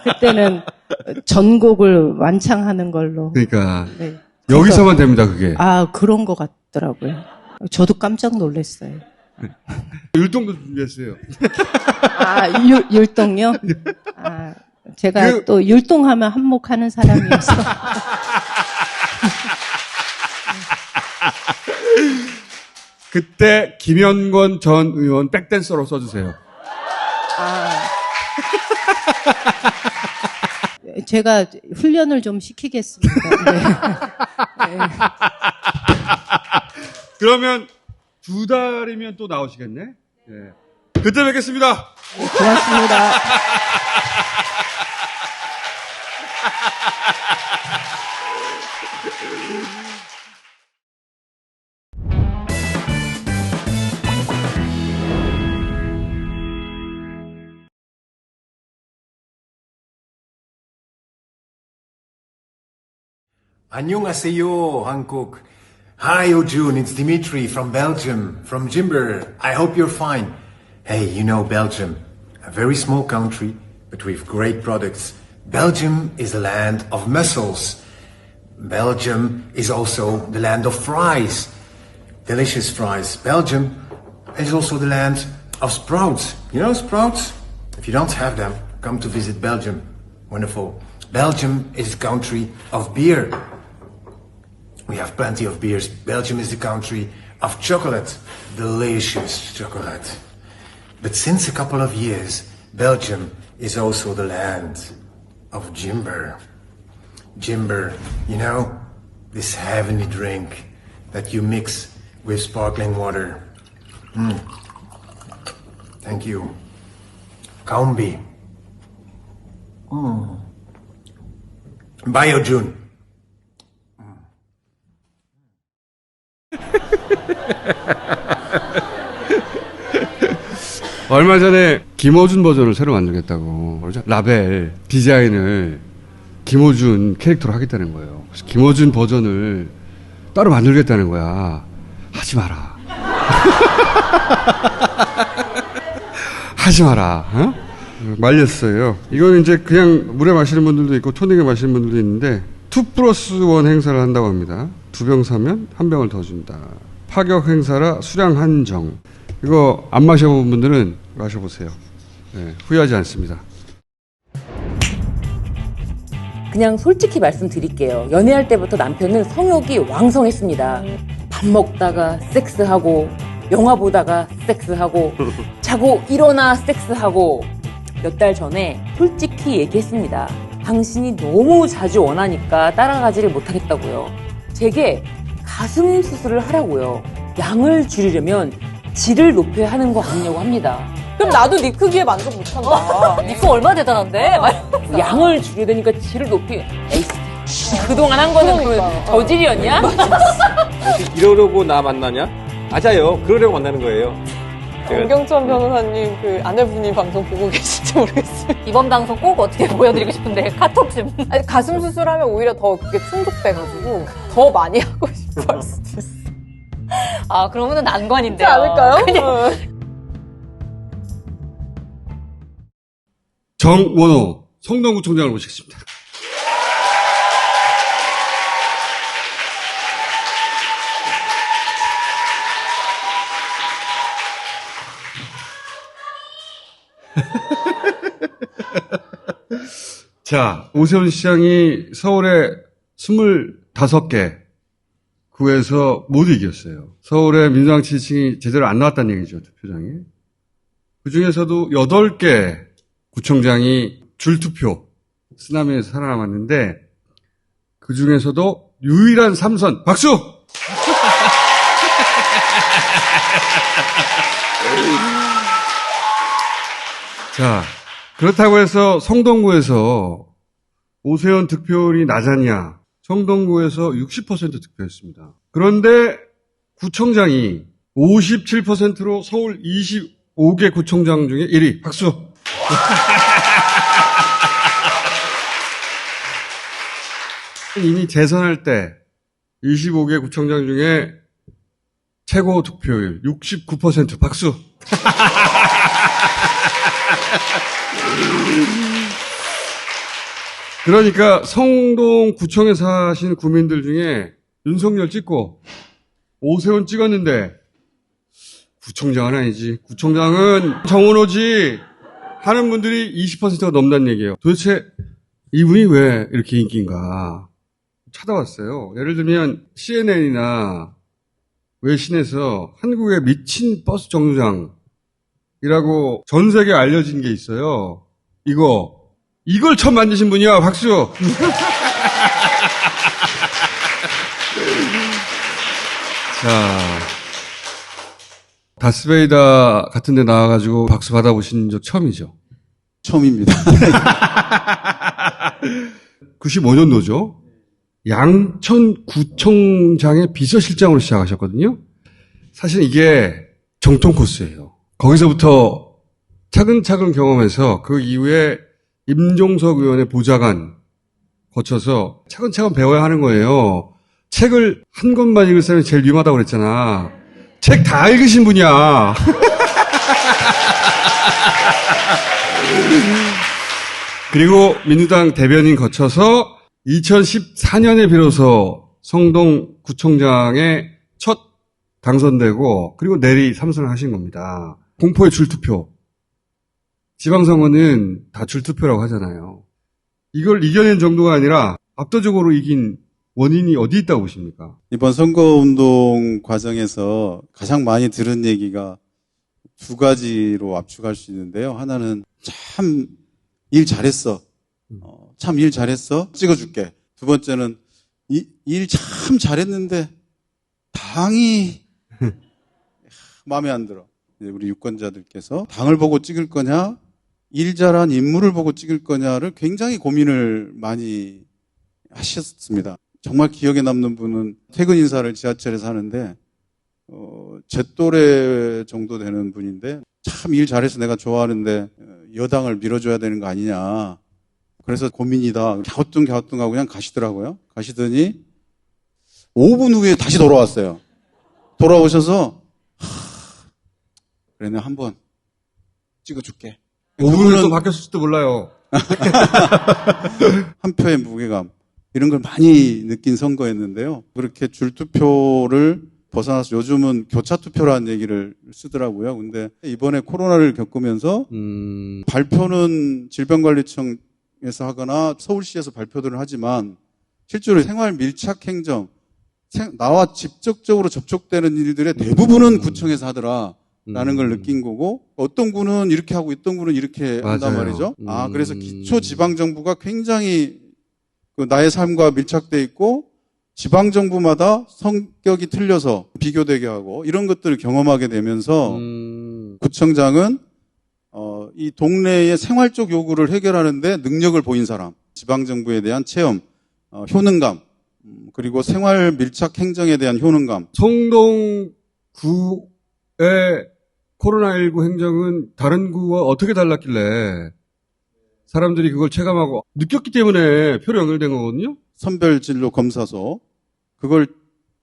그때는 전곡을 완창하는 걸로. 그러니까 네. 여기서만 됩니다, 그게. 아, 그런 것 같더라고요. 저도 깜짝 놀랐어요. 율동도 준비했어요. 아, 율동요? 아, 제가 또 율동하면 한몫하는 사람이어서. 그때 김현권 전 의원 백댄서로 써주세요. 아. 제가 훈련을 좀 시키겠습니다. 네. 네. 그러면 2달이면 또 나오시겠네? 네. 그때 뵙겠습니다. 네, 고맙습니다. 안녕하세요, 한국. Hi, Ojun, it's Dimitri from Belgium, from Jimber. I hope you're fine. Hey, you know Belgium, a very small country, but with great products. Belgium is a land of mussels. Belgium is also the land of fries, delicious fries. Belgium is also the land of sprouts. You know sprouts? If you don't have them, come to visit Belgium. Wonderful. Belgium is a country of beer. We have plenty of beers. Belgium is the country of chocolate. Delicious chocolate. But since a couple of years, Belgium is also the land of Jimber. Jimber, you know, this heavenly drink that you mix with sparkling water. Thank you. Kaumbi. Biojun. 얼마 전에 김어준 버전을 새로 만들겠다고 라벨 디자인을 김어준 캐릭터로 하겠다는 거예요. 그래서 김어준 버전을 따로 만들겠다는 거야. 하지 마라. 하지 마라. 어? 말렸어요. 이건 이제 그냥 물에 마시는 분들도 있고 토닉에 마시는 분들도 있는데 2+1 행사를 한다고 합니다. 2병 사면 1병을 더 준다. 파격 행사라 수량 한정. 이거 안 마셔본 분들은 마셔보세요. 네, 후회하지 않습니다. 그냥 솔직히 말씀드릴게요. 연애할 때부터 남편은 성욕이 왕성했습니다. 밥 먹다가 섹스하고, 영화 보다가 섹스하고, 자고 일어나 섹스하고. 몇 달 전에 솔직히 얘기했습니다. 당신이 너무 자주 원하니까 따라가지를 못하겠다고요. 제게 가슴 수술을 하라고요. 양을 줄이려면 질을 높여야 하는 거 아니냐고 합니다. 그럼 나도 네 크기에 만족 못한다. 네 거 얼마나 대단한데? 양을 줄여야 되니까 질을 높이. 에이씨, 그동안 한 거는 그러니까. 저질이었냐? 이러려고 나 만나냐? 맞아요. 그러려고 만나는 거예요. 엄경천 변호사님 그 아내분이 방송 보고 계시죠? 모르겠어요. 이번 방송 꼭 어떻게 보여드리고 싶은데 카톡 좀. 아니, 가슴 수술하면 오히려 더 그게 충족돼가지고 더 많이 하고 싶어 할 수도 있어. 아, 그러면은 난관인데요. 그렇지 않을까요? 그냥 정원호 성동구청장을 모시겠습니다. 자, 오세훈 시장이 서울에 25개 구에서 모두 이겼어요. 서울에 민주당 지지층이 제대로 안 나왔다는 얘기죠, 투표장에. 그 중에서도 8개 구청장이 줄투표, 쓰나미에서 살아남았는데, 그 중에서도 유일한 3선, 박수! 자, 그렇다고 해서 성동구에서 오세훈 득표율이 낮았냐? 성동구에서 60% 득표했습니다. 그런데 구청장이 57%로 서울 25개 구청장 중에 1위. 박수! 이미 재선할 때 25개 구청장 중에 최고 득표율 69%. 박수! 그러니까 성동구청에 사신 구민들 중에 윤석열 찍고 오세훈 찍었는데 구청장은 아니지. 구청장은 정원호지 하는 분들이 20%가 넘는다는 얘기예요. 도대체 이분이 왜 이렇게 인기인가 찾아봤어요. 예를 들면 CNN이나 외신에서 한국의 미친 버스 정류장이라고 전 세계에 알려진 게 있어요. 이걸 처음 만드신 분이야. 박수. 자, 다스베이다 같은 데 나와가지고 박수 받아보신 적 처음이죠? 처음입니다. 95년도죠. 양천구청장의 비서실장으로 시작하셨거든요. 사실 이게 정통 코스예요. 거기서부터 차근차근 경험해서 그 이후에 임종석 의원의 보좌관 거쳐서 차근차근 배워야 하는 거예요. 책을 한 권만 읽을 사람이 제일 위험하다고 그랬잖아. 책 다 읽으신 분이야. 그리고 민주당 대변인 거쳐서 2014년에 비로소 성동구청장에 첫 당선되고 그리고 내리 3선을 하신 겁니다. 공포의 줄투표. 지방선거는 다 줄투표라고 하잖아요. 이걸 이겨낸 정도가 아니라 압도적으로 이긴 원인이 어디 있다고 보십니까? 이번 선거운동 과정에서 가장 많이 들은 얘기가 두 가지로 압축할 수 있는데요. 하나는 참 일 잘했어. 참 일 잘했어. 찍어줄게. 두 번째는 일 참 잘했는데 당이 마음에 안 들어. 우리 유권자들께서 당을 보고 찍을 거냐, 일 잘한 인물을 보고 찍을 거냐를 굉장히 고민을 많이 하셨습니다. 정말 기억에 남는 분은 퇴근 인사를 지하철에서 하는데 제 또래 정도 되는 분인데 참 일 잘해서 내가 좋아하는데 여당을 밀어줘야 되는 거 아니냐. 그래서 고민이다. 갸우뚱하고 그냥 가시더라고요. 가시더니 5분 후에 다시 돌아왔어요. 돌아오셔서 그래 내가 한번 찍어줄게. 5분 후에 또 바뀌었을지도 몰라요. 한 표의 무게감 이런 걸 많이 느낀 선거였는데요. 그렇게 줄투표를 벗어나서 요즘은 교차투표라는 얘기를 쓰더라고요. 근데 이번에 코로나를 겪으면서 발표는 질병관리청에서 하거나 서울시에서 발표들을 하지만 실제로 생활 밀착 행정, 나와 직접적으로 접촉되는 일들의 대부분은 구청에서 하더라라는 걸 느낀 거고 어떤 구는 이렇게 하고 어떤 구는 이렇게 한단 말이죠. 그래서 기초지방정부가 굉장히 나의 삶과 밀착돼 있고 지방정부마다 성격이 틀려서 비교되게 하고 이런 것들을 경험하게 되면서 구청장은 이 동네의 생활적 요구를 해결하는데 능력을 보인 사람, 지방정부에 대한 체험, 효능감, 그리고 생활 밀착 행정에 대한 효능감. 성동구의 코로나19 행정은 다른 구와 어떻게 달랐길래 사람들이 그걸 체감하고 느꼈기 때문에 표로 연결된 거거든요. 선별진료 검사소 그걸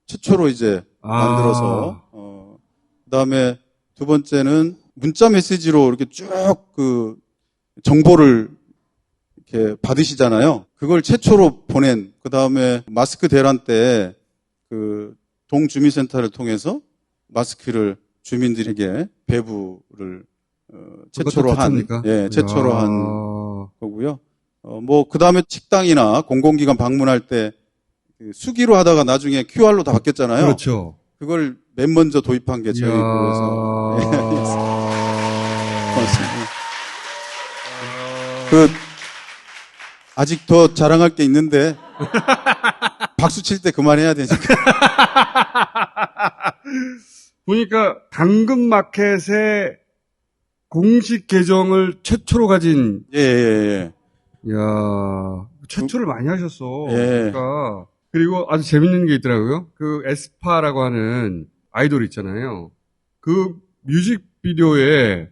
최초로 이제 만들어서 그다음에 두 번째는 문자 메시지로 이렇게 쭉 그 정보를 이렇게 받으시잖아요. 그걸 최초로 보낸 그다음에 마스크 대란 때 그 동주민센터를 통해서 마스크를 주민들에게 배부를 최초로 한 최초로 한 거고요. 뭐 그다음에 식당이나 공공기관 방문할 때 수기로 하다가 나중에 QR로 다 바뀌었잖아요. 그렇죠. 그걸 맨 먼저 도입한 게 저희 부에서. 고맙습니다. 아직 더 자랑할 게 있는데 박수 칠 때 그만해야 되니까. 보니까 당근마켓의 공식 계정을 최초로 가진. 예. 이야, 최초를 많이 하셨어. 예. 그러니까. 그리고 아주 재밌는 게 있더라고요. 그 에스파라고 하는 아이돌 있잖아요. 그 뮤직비디오에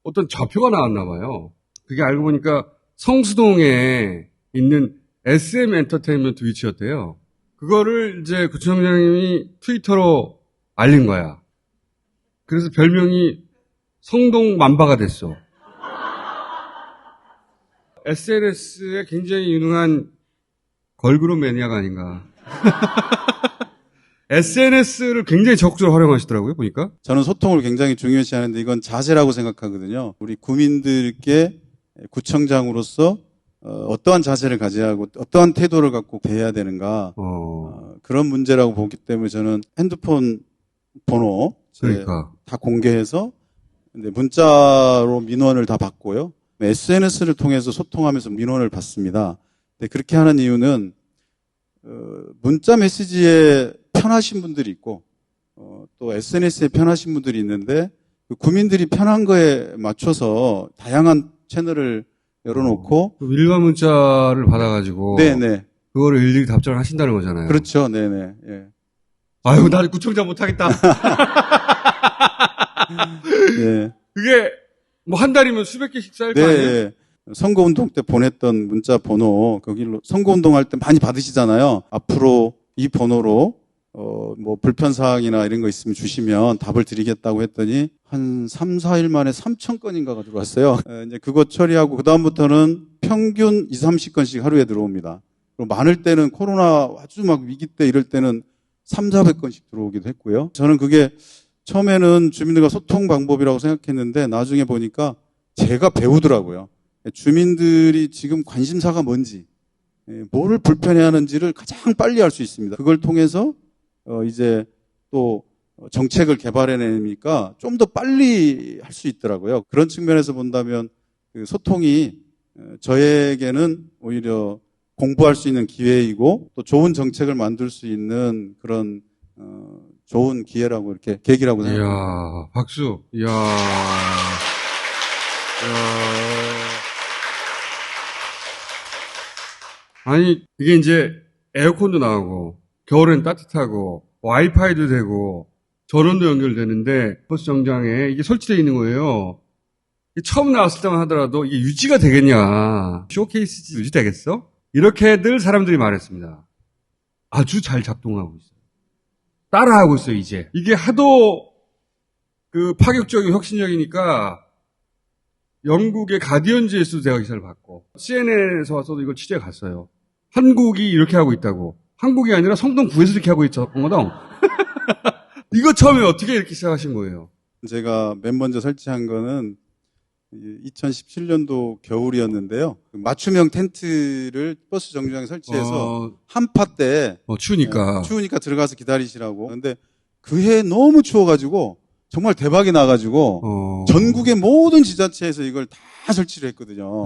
어떤 좌표가 나왔나 봐요. 그게 알고 보니까 성수동에 있는 SM 엔터테인먼트 위치였대요. 그거를 이제 구청장님이 트위터로 알린 거야. 그래서 별명이 성동 만바가 됐어. SNS에 굉장히 유능한 걸그룹 매니아가 아닌가. SNS를 굉장히 적극적으로 활용하시더라고요, 보니까. 저는 소통을 굉장히 중요시 하는데 이건 자세라고 생각하거든요. 우리 구민들께 구청장으로서 어떠한 자세를 가져야 하고 어떠한 태도를 갖고 대해야 되는가 그런 문제라고 보기 때문에 저는 핸드폰 번호 그러니까. 다 공개해서 문자로 민원을 다 받고요. SNS를 통해서 소통하면서 민원을 받습니다. 근데 그렇게 하는 이유는 문자 메시지에 편하신 분들이 있고 또 SNS에 편하신 분들이 있는데 구민들이 편한 거에 맞춰서 다양한 채널을 열어놓고 일반 문자를 받아가지고 네네 그거를 일일이 답장을 하신다는 거잖아요. 그렇죠, 네네. 예. 아유, 나 구청장 못하겠다. 예. 그게 뭐 한 달이면 수백 개씩 쌓일 거 아니에요? 네. 선거운동 때 보냈던 문자 번호 거기로 선거운동할 때 많이 받으시잖아요. 앞으로 이 번호로 뭐 불편사항이나 이런 거 있으면 주시면 답을 드리겠다고 했더니 한 3, 4일 만에 3,000건인가가 들어왔어요. 이제 그거 처리하고 그다음부터는 평균 2, 30건씩 하루에 들어옵니다. 그리고 많을 때는 코로나 아주 막 위기 때 이럴 때는 3, 400건씩 들어오기도 했고요. 저는 그게 처음에는 주민들과 소통 방법이라고 생각했는데 나중에 보니까 제가 배우더라고요. 주민들이 지금 관심사가 뭔지, 뭐를 불편해하는지를 가장 빨리 알 수 있습니다. 그걸 통해서 이제 또 정책을 개발해내니까 좀 더 빨리 할 수 있더라고요. 그런 측면에서 본다면 그 소통이 저에게는 오히려 공부할 수 있는 기회이고 또 좋은 정책을 만들 수 있는 그런 좋은 기회라고 이렇게 계기라고 생각합니다. 이야, 박수. 이야. 아니, 이게 이제 에어컨도 나오고, 겨울엔 따뜻하고, 와이파이도 되고, 전원도 연결되는데, 버스 정장에 이게 설치되어 있는 거예요. 처음 나왔을 때만 하더라도 이게 유지가 되겠냐. 쇼케이스 유지되겠어? 이렇게 늘 사람들이 말했습니다. 아주 잘 작동하고 있어요. 따라하고 있어요, 이제. 이게 하도 그 파격적이고 혁신적이니까 영국의 가디언즈에서도 제가 기사를 봤고 CNN에서 와서도 이걸 취재 갔어요. 한국이 이렇게 하고 있다고. 한국이 아니라 성동구에서 이렇게 하고 있었거든. 이거 처음에 어떻게 이렇게 시작하신 거예요? 제가 맨 먼저 설치한 거는 2017년도 겨울이었는데요. 맞춤형 텐트를 버스 정류장에 설치해서 한파 때 추우니까 들어가서 기다리시라고. 근데 그 해 너무 추워가지고 정말 대박이 나가지고 전국의 모든 지자체에서 이걸 다 설치를 했거든요.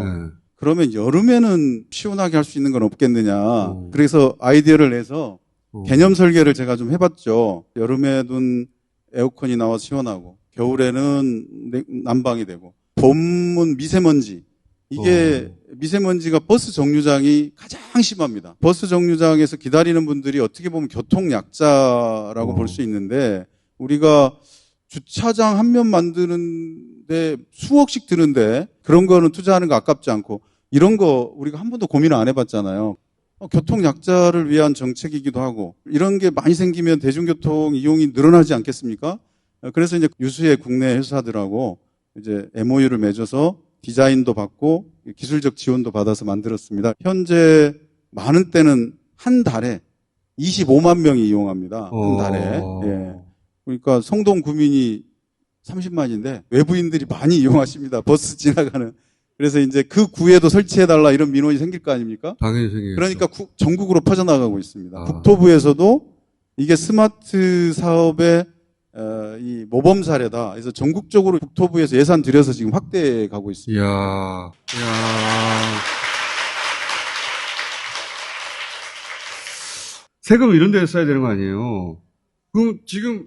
그러면 여름에는 시원하게 할 수 있는 건 없겠느냐. 그래서 아이디어를 내서 개념 설계를 제가 좀 해봤죠. 여름에는 에어컨이 나와서 시원하고 겨울에는 난방이 되고 봄은 미세먼지. 이게 미세먼지가 버스 정류장이 가장 심합니다. 버스 정류장에서 기다리는 분들이 어떻게 보면 교통 약자라고 볼 수 있는데 우리가 주차장 한 면 만드는데 내 수억씩 드는데 그런 거는 투자하는 거 아깝지 않고 이런 거 우리가 한 번도 고민을 안 해봤잖아요. 교통 약자를 위한 정책이기도 하고 이런 게 많이 생기면 대중교통 이용이 늘어나지 않겠습니까? 그래서 이제 유수의 국내 회사들하고 이제 MOU를 맺어서 디자인도 받고 기술적 지원도 받아서 만들었습니다. 현재 많은 때는 한 달에 25만 명이 이용합니다. 한 달에. 예. 그러니까 성동 구민이 30만인데 외부인들이 많이 이용하십니다. 버스 지나가는. 그래서 이제 그 구에도 설치해달라 이런 민원이 생길 거 아닙니까? 당연히 생기겠죠. 그러니까 전국으로 퍼져나가고 있습니다. 국토부에서도 이게 스마트 사업의 이 모범 사례다. 그래서 전국적으로 국토부에서 예산 들여서 지금 확대해 가고 있습니다. 이야. 세금 이런 데 써야 되는 거 아니에요? 그럼 지금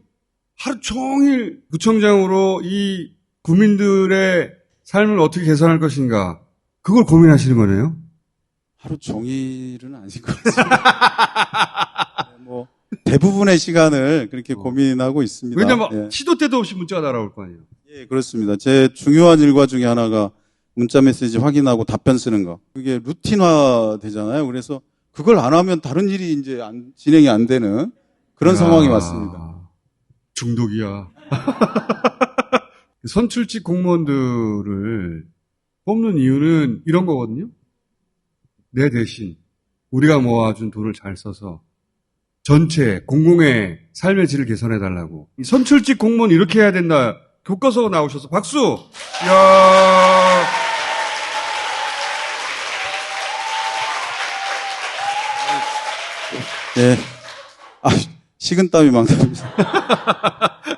하루 종일 구청장으로 이 구민들의 삶을 어떻게 개선할 것인가 그걸 고민하시는 거네요? 하루 종일은 아닌 것 같습니다. 뭐 대부분의 시간을 그렇게 고민하고 있습니다. 왜냐면 시도 때도 없이 문자가 날아올 거 아니에요? 예, 그렇습니다. 제 중요한 일과 중에 하나가 문자 메시지 확인하고 답변 쓰는 거. 그게 루틴화 되잖아요. 그래서 그걸 안 하면 다른 일이 이제 진행이 안 되는 그런 상황이 왔습니다. 중독이야. 선출직 공무원들을 뽑는 이유는 이런 거거든요. 내 대신 우리가 모아준 돈을 잘 써서 전체 공공의 삶의 질을 개선해달라고. 이 선출직 공무원 이렇게 해야 된다. 교과서 나오셔서 박수! 이야. 예. 식은땀이 망설입니다.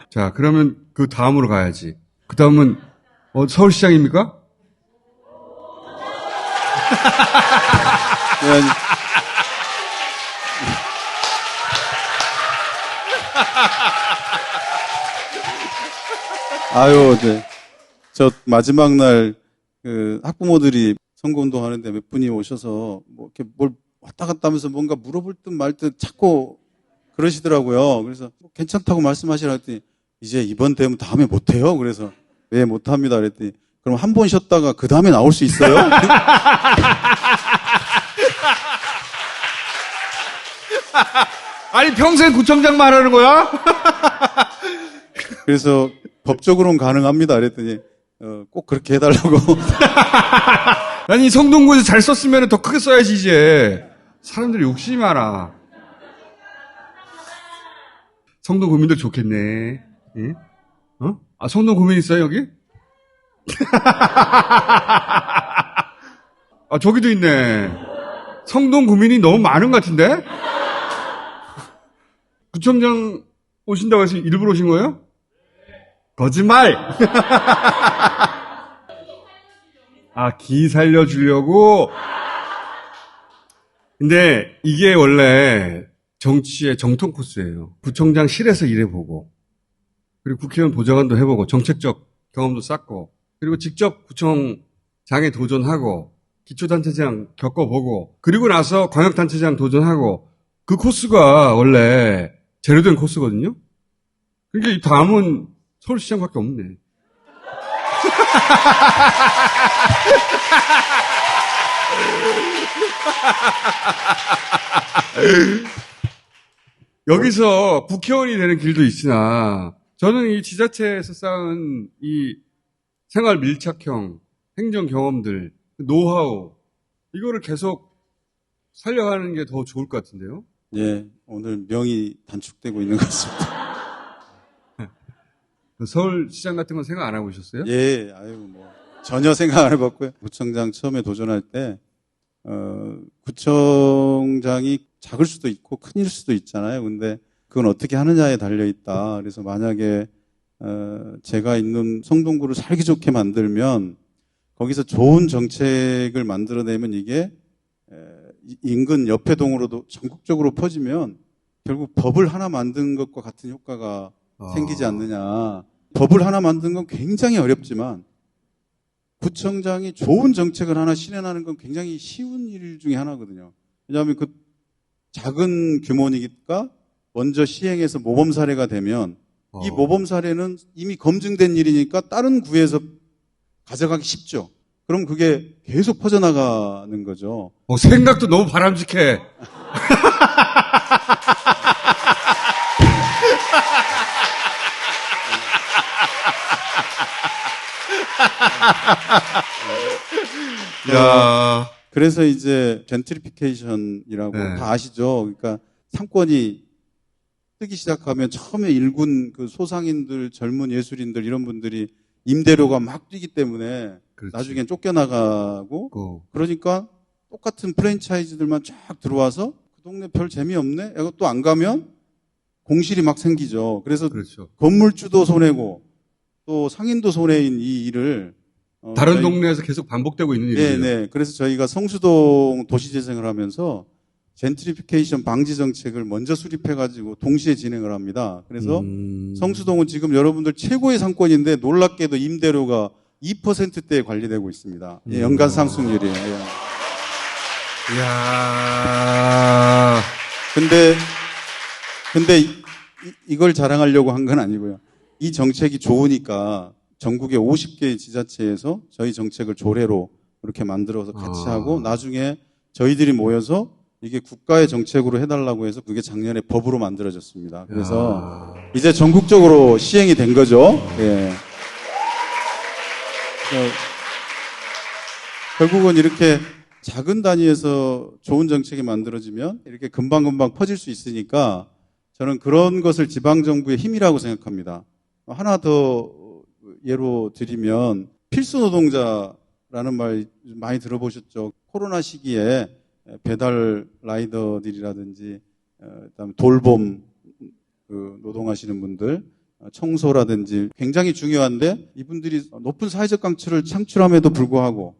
자, 그러면 그 다음으로 가야지. 그 다음은, 서울시장입니까? 예, 아유, 네. 저 마지막 날, 학부모들이 선거운동 하는데 몇 분이 오셔서, 뭐, 이렇게 뭘 왔다 갔다 하면서 뭔가 물어볼 듯 말 듯 자꾸 그러시더라고요. 그래서 괜찮다고 말씀하시라 했더니, 이제 이번 대면 다음에 못해요. 그래서, 왜 못합니다. 그랬더니, 그럼 한 번 쉬었다가 그 다음에 나올 수 있어요? 아니, 평생 구청장만 하는 거야? 그래서 법적으로는 가능합니다. 그랬더니, 꼭 그렇게 해달라고. 아니, 성동구에서 잘 썼으면 더 크게 써야지, 이제. 사람들이 욕심이 많아. 성동 구민들 좋겠네. 예? 성동 구민 있어요, 여기? 저기도 있네. 성동 구민이 너무 많은 것 같은데? 구청장 오신다고 해서 일부러 오신 거예요? 거짓말! 기 살려주려고? 근데 이게 원래 정치의 정통 코스예요. 구청장실에서 일해보고, 그리고 국회의원 보좌관도 해보고, 정책적 경험도 쌓고, 그리고 직접 구청장에 도전하고, 기초단체장 겪어보고, 그리고 나서 광역단체장 도전하고, 그 코스가 원래 제로된 코스거든요? 그러니까 이 다음은 서울시장밖에 없네. 여기서 국회의원이 되는 길도 있으나 저는 이 지자체에서 쌓은 이 생활 밀착형 행정 경험들, 노하우 이거를 계속 살려가는 게 더 좋을 것 같은데요. 예, 오늘 명이 단축되고 있는 것 같습니다. 서울시장 같은 건 생각 안 하고 오셨어요? 예, 전혀 생각 안 해봤고요. 구청장 처음에 도전할 때, 구청장이 작을 수도 있고 큰일 수도 있잖아요. 근데 그건 어떻게 하느냐에 달려있다. 그래서 만약에, 제가 있는 성동구를 살기 좋게 만들면 거기서 좋은 정책을 만들어내면 이게, 인근 옆에 동으로도 전국적으로 퍼지면 결국 법을 하나 만든 것과 같은 효과가 생기지 않느냐. 법을 하나 만든 건 굉장히 어렵지만 구청장이 좋은 정책을 하나 실현하는 건 굉장히 쉬운 일 중에 하나거든요. 왜냐하면 그 작은 규모니까 먼저 시행해서 모범 사례가 되면 이 모범 사례는 이미 검증된 일이니까 다른 구에서 가져가기 쉽죠. 그럼 그게 계속 퍼져나가는 거죠. 생각도 너무 바람직해. 야. 그래서 이제 젠트리피케이션이라고 네. 다 아시죠? 그러니까 상권이 뜨기 시작하면 처음에 일군 그 소상인들, 젊은 예술인들 이런 분들이 임대료가 막 뛰기 때문에 나중엔 쫓겨나가고 그러니까 똑같은 프랜차이즈들만 쫙 들어와서 그 동네 별 재미없네? 이거 또 안 가면 공실이 막 생기죠. 그래서 건물주도 손해고 또 상인도 손해인 이 일을 다른 동네에서 계속 반복되고 있는 일이에요. 네. 그래서 저희가 성수동 도시재생을 하면서 젠트리피케이션 방지 정책을 먼저 수립해가지고 동시에 진행을 합니다. 그래서 성수동은 지금 여러분들 최고의 상권인데 놀랍게도 임대료가 2%대에 관리되고 있습니다. 예, 연간 상승률이에요. 이야. 근데 이걸 자랑하려고 한 건 아니고요. 이 정책이 좋으니까 전국의 50개의 지자체에서 저희 정책을 조례로 이렇게 만들어서 같이 하고 나중에 저희들이 모여서 이게 국가의 정책으로 해달라고 해서 그게 작년에 법으로 만들어졌습니다. 그래서 이제 전국적으로 시행이 된 거죠. 예. 결국은 이렇게 작은 단위에서 좋은 정책이 만들어지면 이렇게 금방금방 퍼질 수 있으니까 저는 그런 것을 지방정부의 힘이라고 생각합니다. 하나 더 예로 드리면 필수 노동자라는 말 많이 들어보셨죠. 코로나 시기에 배달 라이더들이라든지 그다음에 돌봄 노동하시는 분들, 청소라든지 굉장히 중요한데 이분들이 높은 사회적 가치를 창출함에도 불구하고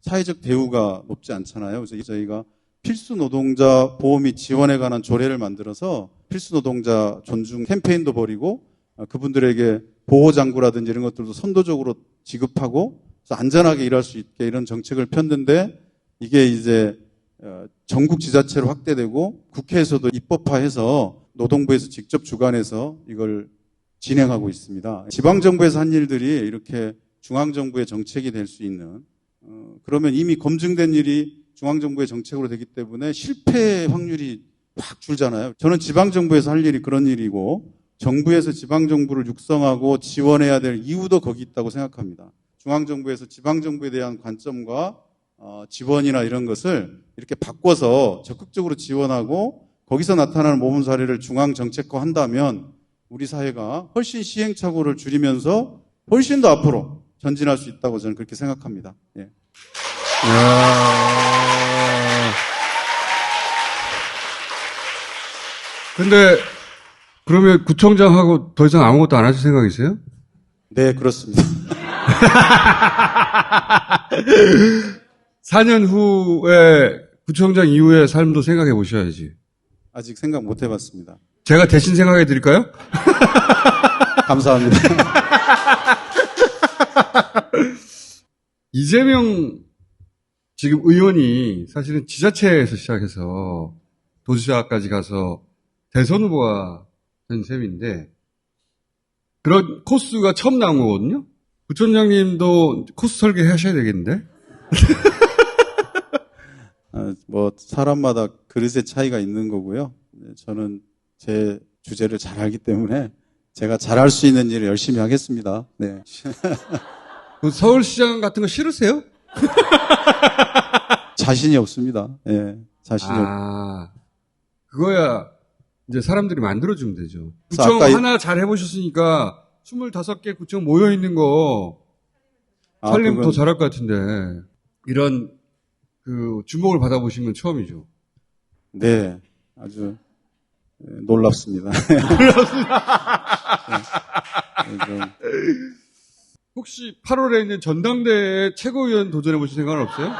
사회적 대우가 높지 않잖아요. 그래서 저희가 필수 노동자 보호 및 지원에 관한 조례를 만들어서 필수 노동자 존중 캠페인도 벌이고 그분들에게 보호장구라든지 이런 것들도 선도적으로 지급하고 그래서 안전하게 일할 수 있게 이런 정책을 폈는데 이게 이제 전국 지자체로 확대되고 국회에서도 입법화해서 노동부에서 직접 주관해서 이걸 진행하고 있습니다. 지방정부에서 한 일들이 이렇게 중앙정부의 정책이 될 수 있는 그러면 이미 검증된 일이 중앙정부의 정책으로 되기 때문에 실패 확률이 확 줄잖아요. 저는 지방정부에서 할 일이 그런 일이고 정부에서 지방정부를 육성하고 지원해야 될 이유도 거기 있다고 생각합니다. 중앙정부에서 지방정부에 대한 관점과 지원이나 이런 것을 이렇게 바꿔서 적극적으로 지원하고 거기서 나타나는 모범 사례를 중앙정책화 한다면 우리 사회가 훨씬 시행착오를 줄이면서 훨씬 더 앞으로 전진할 수 있다고 저는 그렇게 생각합니다. 예. 근데 그러면 구청장하고 더 이상 아무것도 안 하실 생각이세요? 네, 그렇습니다. 4년 후에 구청장 이후의 삶도 생각해 보셔야지. 아직 생각 못 해봤습니다. 제가 대신 생각해 드릴까요? 감사합니다. 이재명 지금 의원이 사실은 지자체에서 시작해서 도지사까지 가서 대선 후보가 된 셈인데 그런 코스가 처음 나온 거거든요. 부총장님도 코스 설계 하셔야 되겠는데? 뭐 사람마다 그릇의 차이가 있는 거고요. 저는 제 주제를 잘 알기 때문에 제가 잘할 수 있는 일을 열심히 하겠습니다. 네. 그 서울시장 같은 거 싫으세요? 자신이 없습니다. 예, 자신이 그거야 이제 사람들이 만들어주면 되죠. 구청 하나 잘 해보셨으니까 25개 구청 모여있는 거 살림 더 잘할 것 같은데 이런 그 주목을 받아보신 건 처음이죠. 네, 아주 놀랍습니다. 혹시 8월에 있는 전당대회 최고위원 도전해보실 생각은 없어요?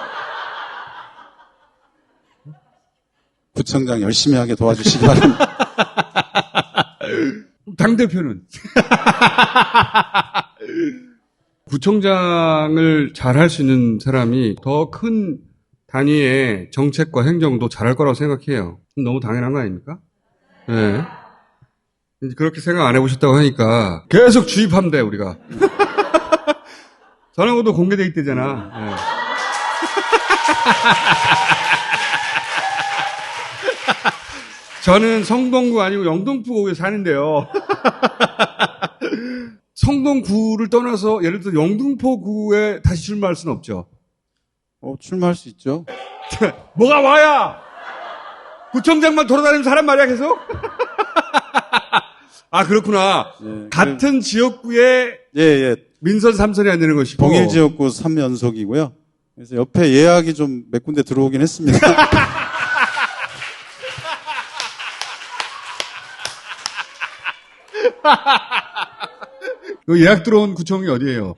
구청장 열심히 하게 도와주시기 바랍니다. 당대표는? 구청장을 잘할 수 있는 사람이 더 큰 단위의 정책과 행정도 잘할 거라고 생각해요. 너무 당연한 거 아닙니까? 네. 그렇게 생각 안 해보셨다고 하니까 계속 주입하면 돼, 우리가. 전화번호 공개돼 있대잖아. 네. 저는 성동구 아니고 영등포구에 사는데요. 성동구를 떠나서 예를 들어 영등포구에 다시 출마할 수는 없죠. 출마할 수 있죠. 뭐가 와야! 구청장만 돌아다니는 사람 말이야, 계속? 아, 그렇구나. 예, 같은 지역구에 민선 3선이 안 되는 것이고. 동일 지역구 3연속이고요. 그래서 옆에 예약이 좀 몇 군데 들어오긴 했습니다. 그 예약 들어온 구청이 어디예요?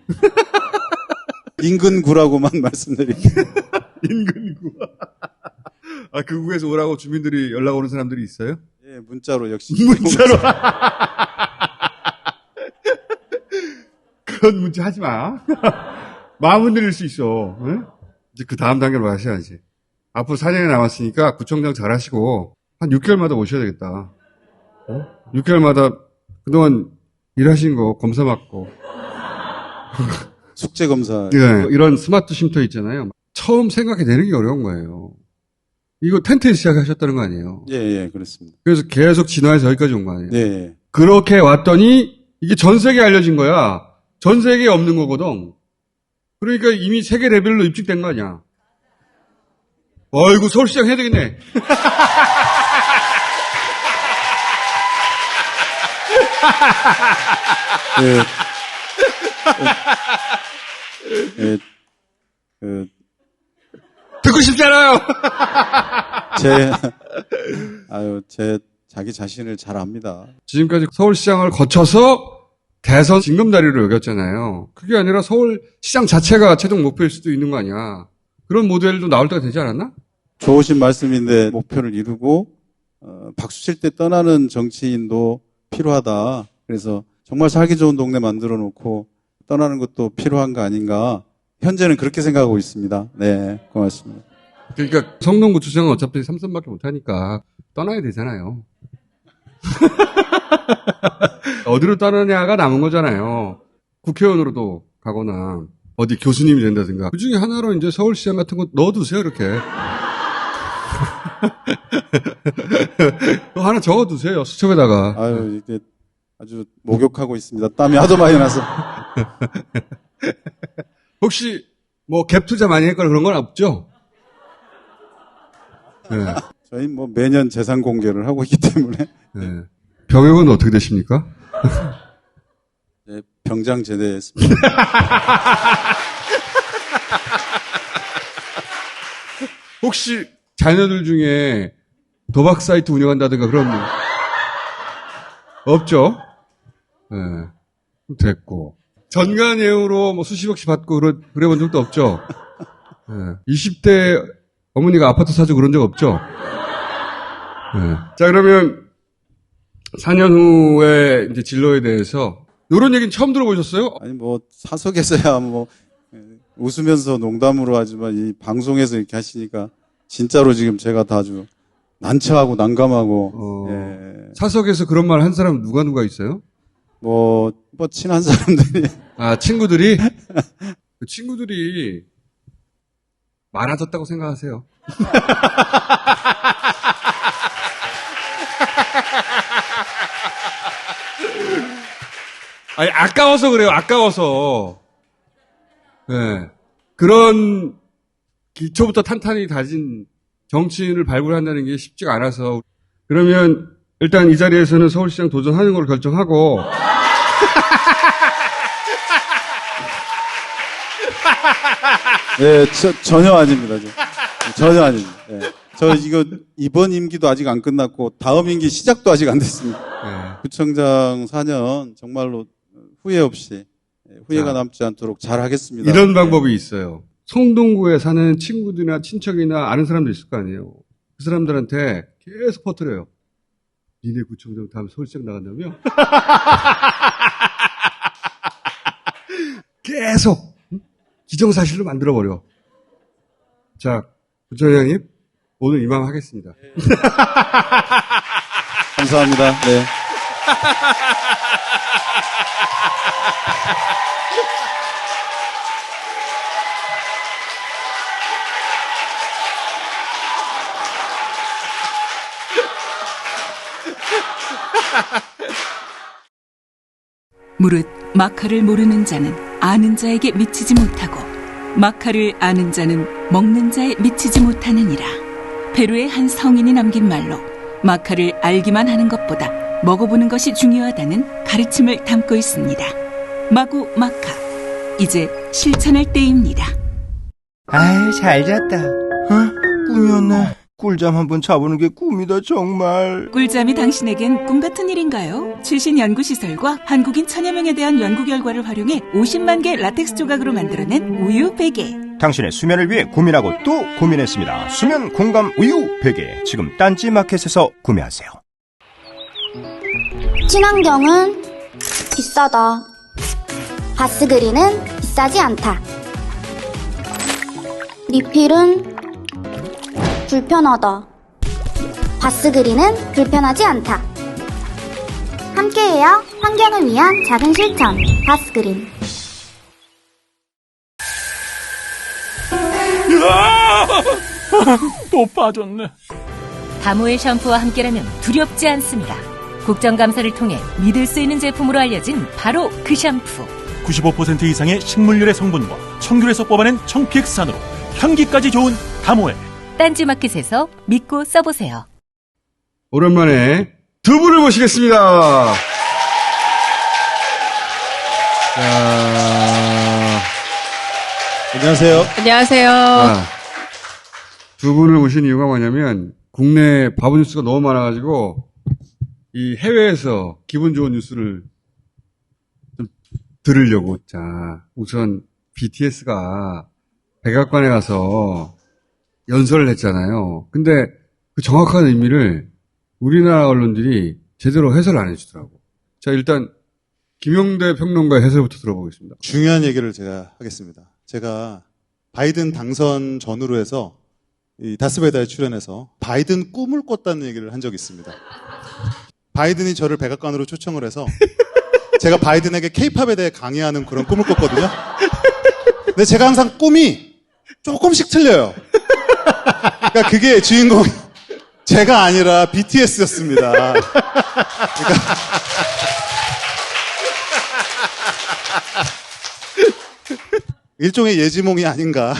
인근구라고만 말씀드릴게요. 인근구. 아, 그 구에서 오라고 주민들이 연락 오는 사람들이 있어요? 예, 문자로 역시. 문자로. 그런 문자 하지 마. 마음 흔들릴 수 있어. 응? 이제 그 다음 단계로 가셔야지. 앞으로 4년이 남았으니까 구청장 잘하시고 한 6개월마다 오셔야 되겠다. 6개월마다 그동안 일하신 거 검사 받고. 숙제 검사. 네, 이런 스마트 쉼터 있잖아요. 처음 생각해내는 게 어려운 거예요. 이거 텐트에 시작하셨다는 거 아니에요? 예, 그렇습니다. 그래서 계속 진화해서 여기까지 온 거 아니에요? 예. 그렇게 왔더니 이게 전 세계에 알려진 거야. 전 세계에 없는 거거든. 그러니까 이미 세계 레벨로 입증된 거 아니야. 어이구, 서울시장 해야 되겠네. 듣고 싶지 않아요. 제 자기 자신을 잘 압니다. 지금까지 서울시장을 거쳐서 대선 징검다리로 여겼잖아요. 그게 아니라 서울시장 자체가 최종 목표일 수도 있는 거 아니야. 그런 모델도 나올 때가 되지 않았나? 좋으신 말씀인데 목표를 이루고 박수 칠 때 떠나는 정치인도 필요하다. 그래서 정말 살기 좋은 동네 만들어 놓고 떠나는 것도 필요한 거 아닌가. 현재는 그렇게 생각하고 있습니다. 네, 고맙습니다. 그러니까 성동구청장은 어차피 3선밖에 못하니까 떠나야 되잖아요. 어디로 떠나냐가 남은 거잖아요. 국회의원으로도 가거나 어디 교수님이 된다든가. 그 중에 하나로 이제 서울시장 같은 거 넣어두세요, 이렇게. 또 하나 적어두세요, 수첩에다가. 아유, 이게 아주 목욕하고 있습니다. 땀이 하도 많이 나서. 혹시 뭐 갭 투자 많이 했거나 그런 건 없죠? 네. 저희 뭐 매년 재산 공개를 하고 있기 때문에. 네. 병역은 어떻게 되십니까? 네, 병장 제대했습니다. 혹시 자녀들 중에 도박 사이트 운영한다든가 그런 분 없죠? 네. 됐고. 전관예우로 뭐 수십억씩 받고 그래 본 적도 없죠? 네. 20대 어머니가 아파트 사주고 그런 적 없죠? 네. 자, 그러면 4년 후에 이제 진로에 대해서 이런 얘기는 처음 들어보셨어요? 아니 뭐 사석에서야 뭐 웃으면서 농담으로 하지만 이 방송에서 이렇게 하시니까 진짜로 지금 제가 다 아주 난처하고 난감하고. 예. 사석에서 그런 말 한 사람 누가 있어요? 뭐 친한 사람들이. 아, 친구들이? 그 친구들이 많아졌다고 생각하세요. 아니, 아까워서 그래요, 아까워서. 네. 그런 기초부터 탄탄히 다진 정치인을 발굴한다는 게 쉽지가 않아서. 그러면 일단 이 자리에서는 서울시장 도전하는 걸로 결정하고. 네, 전혀 아닙니다. 전혀 아닙니다. 네. 저 이거 이번 임기도 아직 안 끝났고 다음 임기 시작도 아직 안 됐습니다. 네. 구청장 4년 정말로 후회 없이 후회가 남지 않도록 잘 하겠습니다. 이런 방법이 있어요. 성동구에 사는 친구들이나 친척이나 아는 사람도 있을 거 아니에요. 그 사람들한테 계속 퍼뜨려요. 니네 구청장 다음에 서울시장 나간다며? 계속 기정사실로 만들어버려. 자, 구청장님 오늘 이만 하겠습니다. 감사합니다. 네. 무릇 마카를 모르는 자는 아는 자에게 미치지 못하고 마카를 아는 자는 먹는 자에 미치지 못하느니라. 페루의 한 성인이 남긴 말로 마카를 알기만 하는 것보다 먹어보는 것이 중요하다는 가르침을 담고 있습니다. 마구 마카, 이제 실천할 때입니다. 아유, 잘 잤다. 꿈이었네. 꿀잠 한번 자보는 게 꿈이다, 정말. 꿀잠이 당신에겐 꿈 같은 일인가요? 최신 연구시설과 한국인 천여 명에 대한 연구 결과를 활용해 50만 개 라텍스 조각으로 만들어낸 우유 베개. 당신의 수면을 위해 고민하고 또 고민했습니다. 수면 공감 우유 베개. 지금 딴지 마켓에서 구매하세요. 친환경은 비싸다. 바스그린은 비싸지 않다. 리필은 불편하다. 바스그린은 불편하지 않다. 함께해요. 환경을 위한 작은 실천. 바스그린. 또 빠졌네. 다모의 샴푸와 함께라면 두렵지 않습니다. 국정감사를 통해 믿을 수 있는 제품으로 알려진 바로 그 샴푸. 95% 이상의 식물유래 성분과 청귤에서 뽑아낸 청피엑산으로 향기까지 좋은 다모에. 딴지마켓에서 믿고 써보세요. 오랜만에 두 분을 모시겠습니다. 자, 안녕하세요. 안녕하세요. 두 분을 모신 이유가 뭐냐면 국내 바보 뉴스가 너무 많아가지고 이 해외에서 기분 좋은 뉴스를 좀 들으려고. 자, 우선 BTS가 백악관에 가서 연설을 했잖아요. 근데 그 정확한 의미를 우리나라 언론들이 제대로 해설을 안 해주더라고. 자, 일단 김용대 평론가의 해설부터 들어보겠습니다. 중요한 얘기를 제가 하겠습니다. 제가 바이든 당선 전후로 해서 이 다스베다에 출연해서 바이든 꿈을 꿨다는 얘기를 한 적이 있습니다. 바이든이 저를 백악관으로 초청을 해서 제가 바이든에게 케이팝에 대해 강의하는 그런 꿈을 꿨거든요. 근데 제가 항상 꿈이 조금씩 틀려요. 그러니까 그게 주인공 제가 아니라 BTS였습니다. 그러니까 일종의 예지몽이 아닌가.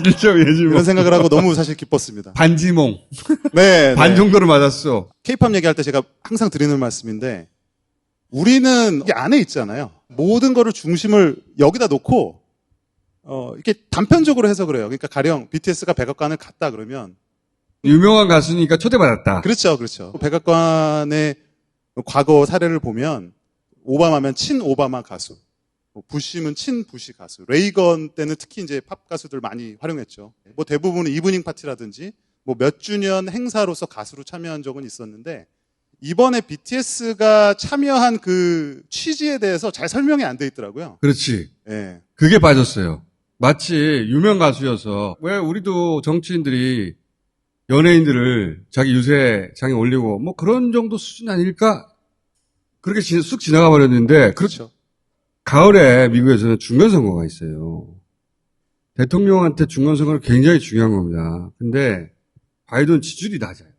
일종의 예지몽. 이런 생각을 하고 너무 사실 기뻤습니다. 반지몽. 네. 반 정도로 맞았어. 케이팝 얘기할 때 제가 항상 드리는 말씀인데 우리는 이 안에 있잖아요. 모든 거를 중심을 여기다 놓고 이렇게 단편적으로 해석을 해요. 그러니까 가령 BTS가 백악관을 갔다 그러면 유명한 가수니까 초대받았다. 그렇죠, 그렇죠. 백악관의 과거 사례를 보면 오바마면 친 오바마 가수, 부시면 친 부시 가수, 레이건 때는 특히 이제 팝 가수들 많이 활용했죠. 뭐 대부분은 이브닝 파티라든지 뭐 몇 주년 행사로서 가수로 참여한 적은 있었는데 이번에 BTS가 참여한 그 취지에 대해서 잘 설명이 안 돼 있더라고요. 그렇지. 예. 그게 빠졌어요. 마치 유명 가수여서 왜 우리도 정치인들이 연예인들을 자기 유세장에 올리고 뭐 그런 정도 수준 아닐까? 그렇게 쑥 지나가 버렸는데 그렇죠. 가을에 미국에서는 중간선거가 있어요. 대통령한테 중간선거는 굉장히 중요한 겁니다. 근데 바이든 지지율이 낮아요.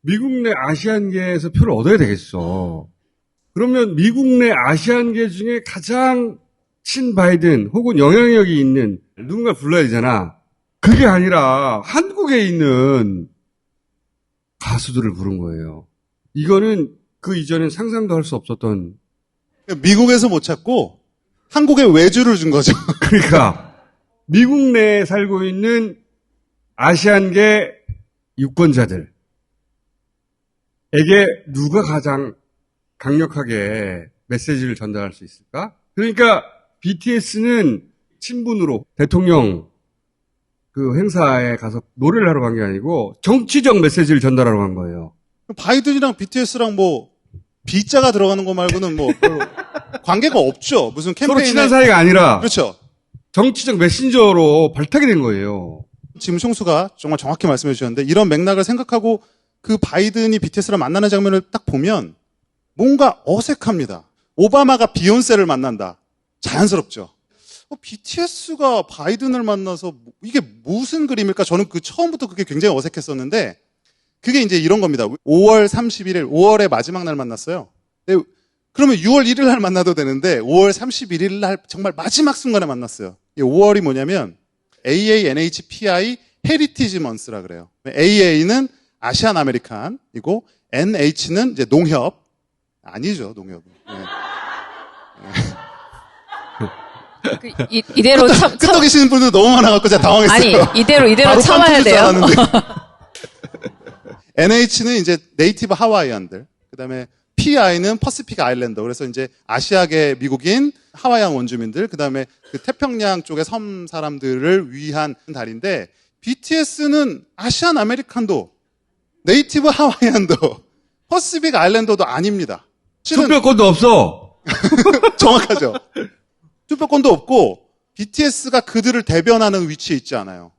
미국 내 아시안계에서 표를 얻어야 되겠어. 그러면 미국 내 아시안계 중에 가장 친 바이든 혹은 영향력이 있는 누군가를 불러야 되잖아. 그게 아니라 한국에 있는 가수들을 부른 거예요. 이거는 그 이전엔 상상도 할 수 없었던. 미국에서 못 찾고 한국에 외주를 준 거죠. 그러니까 미국 내에 살고 있는 아시안계 유권자들에게 누가 가장 강력하게 메시지를 전달할 수 있을까? 그러니까 BTS는 친분으로 대통령 그 행사에 가서 노래를 하러 간 게 아니고 정치적 메시지를 전달하러 간 거예요. 바이든이랑 BTS랑 뭐 B자가 들어가는 거 말고는 뭐 별로 관계가 없죠. 무슨 캠페인에 서로 친한 사이가 아니라 그렇죠. 정치적 메신저로 발탁이 된 거예요. 지금 총수가 정말 정확히 말씀해 주셨는데 이런 맥락을 생각하고 그 바이든이 BTS랑 만나는 장면을 딱 보면 뭔가 어색합니다. 오바마가 비욘세를 만난다. 자연스럽죠. BTS가 바이든을 만나서 이게 무슨 그림일까? 저는 처음부터 그게 굉장히 어색했었는데 그게 이제 이런 겁니다. 5월 31일, 5월의 마지막 날 만났어요. 네, 그러면 6월 1일 날 만나도 되는데 5월 31일 날 정말 마지막 순간에 만났어요. 5월이 뭐냐면 AANHPI 헤리티지 먼스라 그래요. AA는 아시안 아메리칸이고 NH는 이제 농협. 아니죠, 농협은. 네. 이대로 끄떡이시는 분들 너무 많아갖고 제가 당황했어요. 아니, 이대로 참아야 돼요. NH는 이제 네이티브 하와이안들. 그 다음에 PI는 퍼시픽 아일랜더. 그래서 이제 아시아계 미국인 하와이안 원주민들. 그 다음에 그 태평양 쪽의 섬 사람들을 위한 달인데, BTS는 아시안 아메리칸도, 네이티브 하와이안도, 퍼시픽 아일랜더도 아닙니다. 투표권도 없어. 정확하죠. 투표권도 없고, BTS가 그들을 대변하는 위치에 있지 않아요.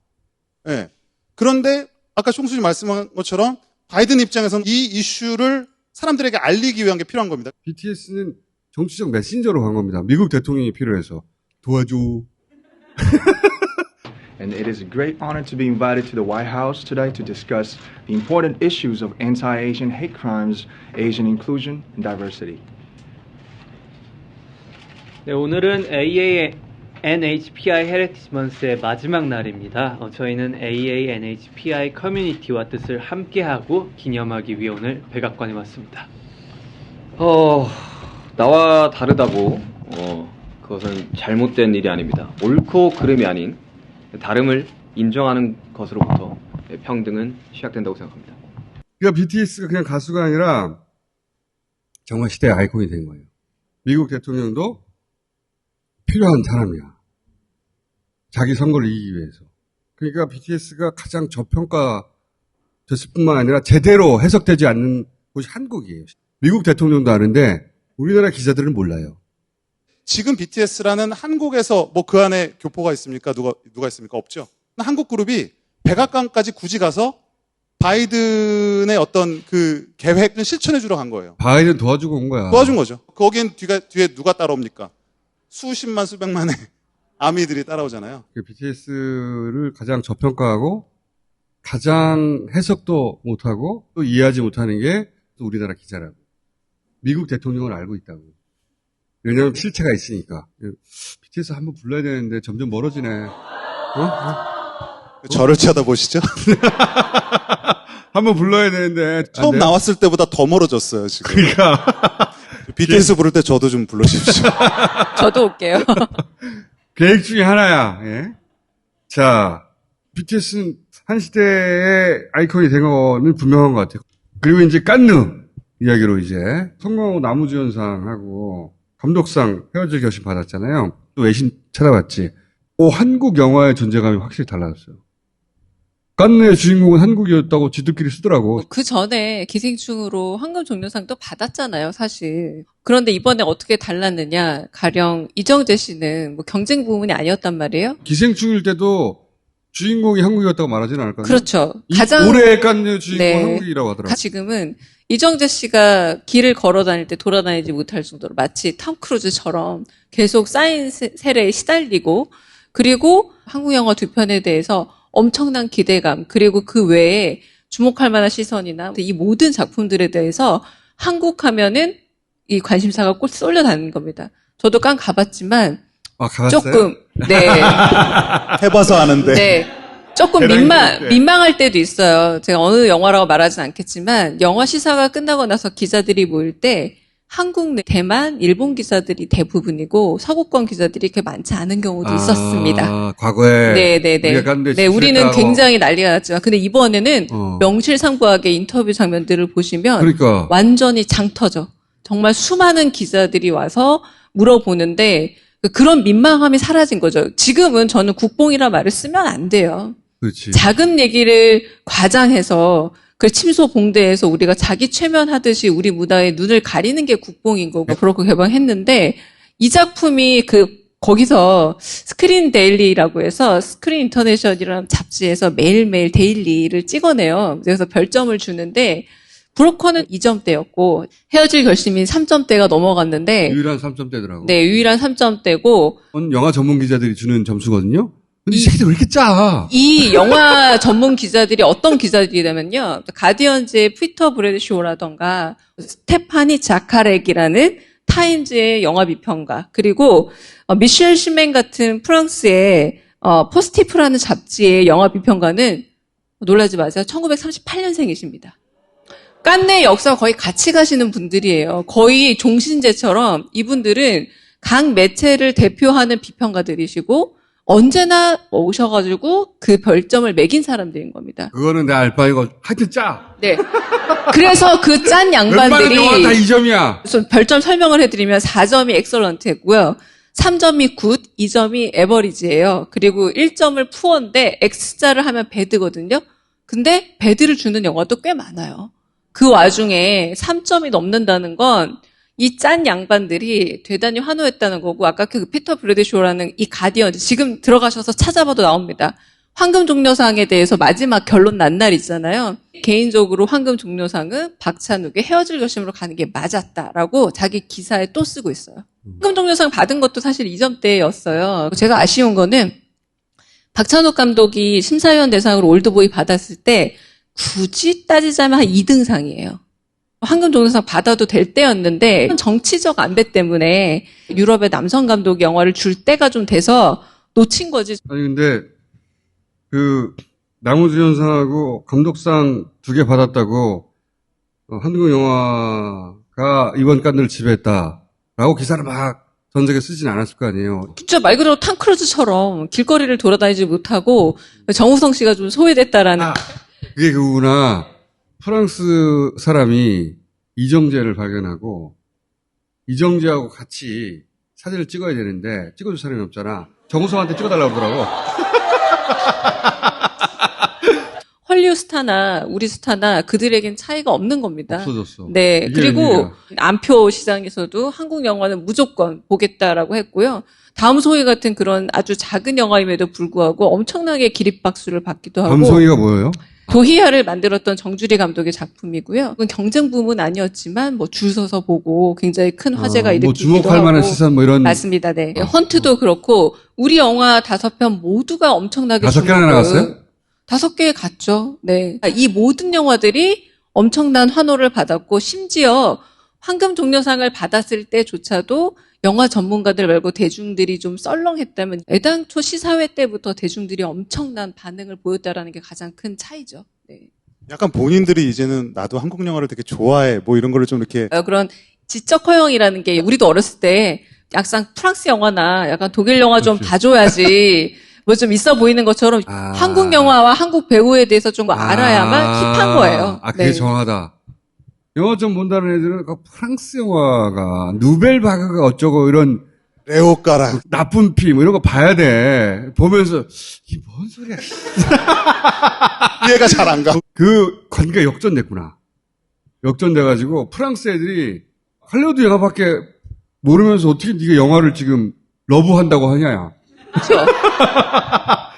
네. 그런데, 아까 총수님 말씀한 것처럼, 바이든 입장에서는 이 이슈를 사람들에게 알리기 위한 게 필요한 겁니다. BTS는 정치적 메신저로 간 겁니다. 미국 대통령이 필요해서. 도와줘. And it is a great honor to be invited to the White House today to discuss the important issues of anti-Asian hate crimes, Asian inclusion, and diversity. 네, 오늘은 AANHPI 헤리티지 먼스의 마지막 날입니다. 저희는 AANHPI 커뮤니티와 뜻을 함께하고 기념하기 위해 오늘 백악관에 왔습니다. 나와 다르다고 그것은 잘못된 일이 아닙니다. 옳고 그름이 아닌 다름을 인정하는 것으로부터 평등은 시작된다고 생각합니다. 그러니까 BTS가 그냥 가수가 아니라 정말 시대의 아이콘이 된 거예요. 미국 대통령도 필요한 사람이야. 자기 선거를 이기기 위해서. 그러니까 BTS가 가장 저평가됐을 뿐만 아니라 제대로 해석되지 않는 곳이 한국이에요. 미국 대통령도 아는데 우리나라 기자들은 몰라요. 지금 BTS라는 한국에서 뭐 그 안에 교포가 있습니까? 누가 있습니까? 없죠. 한국 그룹이 백악관까지 굳이 가서 바이든의 어떤 그 계획을 실천해 주러 간 거예요. 바이든 도와주고 온 거야. 도와준 거죠. 거기엔 뒤에 누가 따라옵니까? 수십만 수백만의 아미들이 따라오잖아요. BTS를 가장 저평가하고 가장 해석도 못하고 또 이해하지 못하는 게 또 우리나라 기자라고. 미국 대통령을 알고 있다고. 왜냐하면 실체가 있으니까. BTS 한번 불러야 되는데 점점 멀어지네. 저를 쳐다보시죠? 한번 불러야 되는데. 처음 나왔을 때보다 더 멀어졌어요, 지금. 그러니까. BTS 부를 때 저도 좀 불러주십시오. 저도 올게요. 계획 중에 하나야. 예? 자, BTS는 한 시대의 아이콘이 된 거는 분명한 것 같아요. 그리고 이제 깐느 이야기로 이제 성공하고 나무주연상하고 감독상 헤어질 결심 받았잖아요. 또 외신 찾아봤지. 한국 영화의 존재감이 확실히 달라졌어요. 깐느의 주인공은 한국이었다고 지들끼리 쓰더라고. 그 전에 기생충으로 황금종려상도 받았잖아요, 사실. 그런데 이번에 어떻게 달랐느냐. 가령 이정재 씨는 뭐 경쟁 부문이 아니었단 말이에요. 기생충일 때도 주인공이 한국이었다고 말하지는 않을 거예요. 그렇죠. 올해의 깐느 주인공은 한국이라고 하더라고요. 지금은 이정재 씨가 길을 걸어 다닐 때 돌아다니지 못할 정도로 마치 톰 크루즈처럼 계속 쌓인 세례에 시달리고, 그리고 한국 영화 두 편에 대해서 엄청난 기대감, 그리고 그 외에 주목할 만한 시선이나 이 모든 작품들에 대해서 한국 하면은 이 관심사가 꼭 쏠려다니는 겁니다. 저도 깐 가봤지만 조금 해봐서 아는데. 네. 조금 민망할 때도 있어요. 제가 어느 영화라고 말하진 않겠지만 영화 시사가 끝나고 나서 기자들이 모일 때 한국, 대만, 일본 기자들이 대부분이고 서구권 기자들이 그렇게 많지 않은 경우도 있었습니다. 과거에. 네, 우리는 굉장히 난리가 났지만, 근데 이번에는 명실상부하게 인터뷰 장면들을 보시면 그러니까. 완전히 장 터져. 정말 수많은 기자들이 와서 물어보는데 그런 민망함이 사라진 거죠. 지금은 저는 국뽕이라 말을 쓰면 안 돼요. 그렇지. 작은 얘기를 과장해서 그 침소봉대에서 우리가 자기 최면하듯이 우리 문화에 눈을 가리는 게 국뽕인 거고 그렇게 개방했는데 이 작품이 거기서 스크린 데일리라고 해서 스크린 인터내셔널이라는 잡지에서 매일매일 데일리를 찍어내요. 그래서 별점을 주는데 브로커는 2점대였고 헤어질 결심이 3점대가 넘어갔는데 유일한 3점대더라고. 네, 유일한 3점대고 영화 전문 기자들이 주는 점수거든요. 근데 이 새끼들 왜 이렇게 짜? 이 영화 전문 기자들이 어떤 기자들이냐면요. 가디언즈의 피터 브래드쇼라던가 스테파니 자카렉이라는 타임즈의 영화 비평가, 그리고 미셸 시멘 같은 프랑스의 포스티프라는 잡지의 영화 비평가는 놀라지 마세요. 1938년생이십니다. 깐네 역사 거의 같이 가시는 분들이에요. 거의 종신제처럼 이분들은 각 매체를 대표하는 비평가들이시고 언제나 오셔가지고 그 별점을 매긴 사람들인 겁니다. 그거는 내 알바이고 하여튼 짜. 네. 그래서 그 짠 양반들이 웬만한 영화 다 2점이야. 그래서 별점 설명을 해드리면 4점이 엑설런트였고요. 3점이 굿, 2점이 에버리지예요. 그리고 1점을 푸어인데 X자를 하면 배드거든요. 근데 배드를 주는 영화도 꽤 많아요. 그 와중에 3점이 넘는다는 건 이 짠 양반들이 대단히 환호했다는 거고, 아까 그 피터 브래드쇼라는 이 가디언, 지금 들어가셔서 찾아봐도 나옵니다. 황금 종려상에 대해서 마지막 결론 난 날 있잖아요. 개인적으로 황금 종려상은 박찬욱의 헤어질 결심으로 가는 게 맞았다라고 자기 기사에 또 쓰고 있어요. 황금 종려상 받은 것도 사실 2점대였어요. 제가 아쉬운 거는 박찬욱 감독이 심사위원 대상으로 올드보이 받았을 때 굳이 따지자면 한 2등상이에요. 황금 종려상 받아도 될 때였는데 정치적 안배 때문에 유럽의 남성 감독 영화를 줄 때가 좀 돼서 놓친 거지. 아니 근데 그 남우주연상하고 감독상 2개 받았다고 한국 영화가 이번 깐을 지배했다라고 기사를 막 전세계 쓰진 않았을 거 아니에요. 진짜 말 그대로 탐 크루즈처럼 길거리를 돌아다니지 못하고 정우성 씨가 좀 소외됐다라는. 그게 그거구나. 프랑스 사람이 이정재를 발견하고 이정재하고 같이 사진을 찍어야 되는데 찍어줄 사람이 없잖아. 정우성한테 찍어달라고 그러더라고. 헐리우드 스타나 우리 스타나 그들에겐 차이가 없는 겁니다. 없어졌어. 네. 그리고 의미가. 안표 시장에서도 한국 영화는 무조건 보겠다라고 했고요. 다음 소위 같은 그런 아주 작은 영화임에도 불구하고 엄청나게 기립박수를 받기도 하고. 다음 소위가 뭐예요? 도희아를 만들었던 정주리 감독의 작품이고요. 그건 경쟁 부문 아니었지만 뭐 줄 서서 보고 굉장히 큰 화제가 일으키기도 뭐 주목할 만한 시선 뭐 이런. 맞습니다. 네. 헌트도 그렇고 우리 영화 5편 모두가 엄청나게 5개나 나갔어요? 5개 갔죠. 네. 이 모든 영화들이 엄청난 환호를 받았고 심지어 황금 종려상을 받았을 때조차도 영화 전문가들 말고 대중들이 좀 썰렁했다면 애당초 시사회 때부터 대중들이 엄청난 반응을 보였다라는 게 가장 큰 차이죠. 네. 약간 본인들이 이제는 나도 한국 영화를 되게 좋아해 뭐 이런 거를 좀 이렇게 그런 지적 허용이라는 게 우리도 어렸을 때 약간 프랑스 영화나 약간 독일 영화 좀 봐줘야지 뭐 좀 있어 보이는 것처럼 한국 영화와 한국 배우에 대해서 좀 알아야만 힙한 거예요. 그게 네. 정하다. 영화 좀 본다는 애들은 프랑스 영화가 누벨바그가 어쩌고 이런 레오까라 나쁜 피 뭐 이런 거 봐야 돼. 보면서 이게 뭔 소리야. 이해가 잘 안 가. 그 관계가 역전됐구나. 역전돼가지고 프랑스 애들이 할리우드 영화밖에 모르면서 어떻게 네가 영화를 지금 러브한다고 하냐. 그렇죠.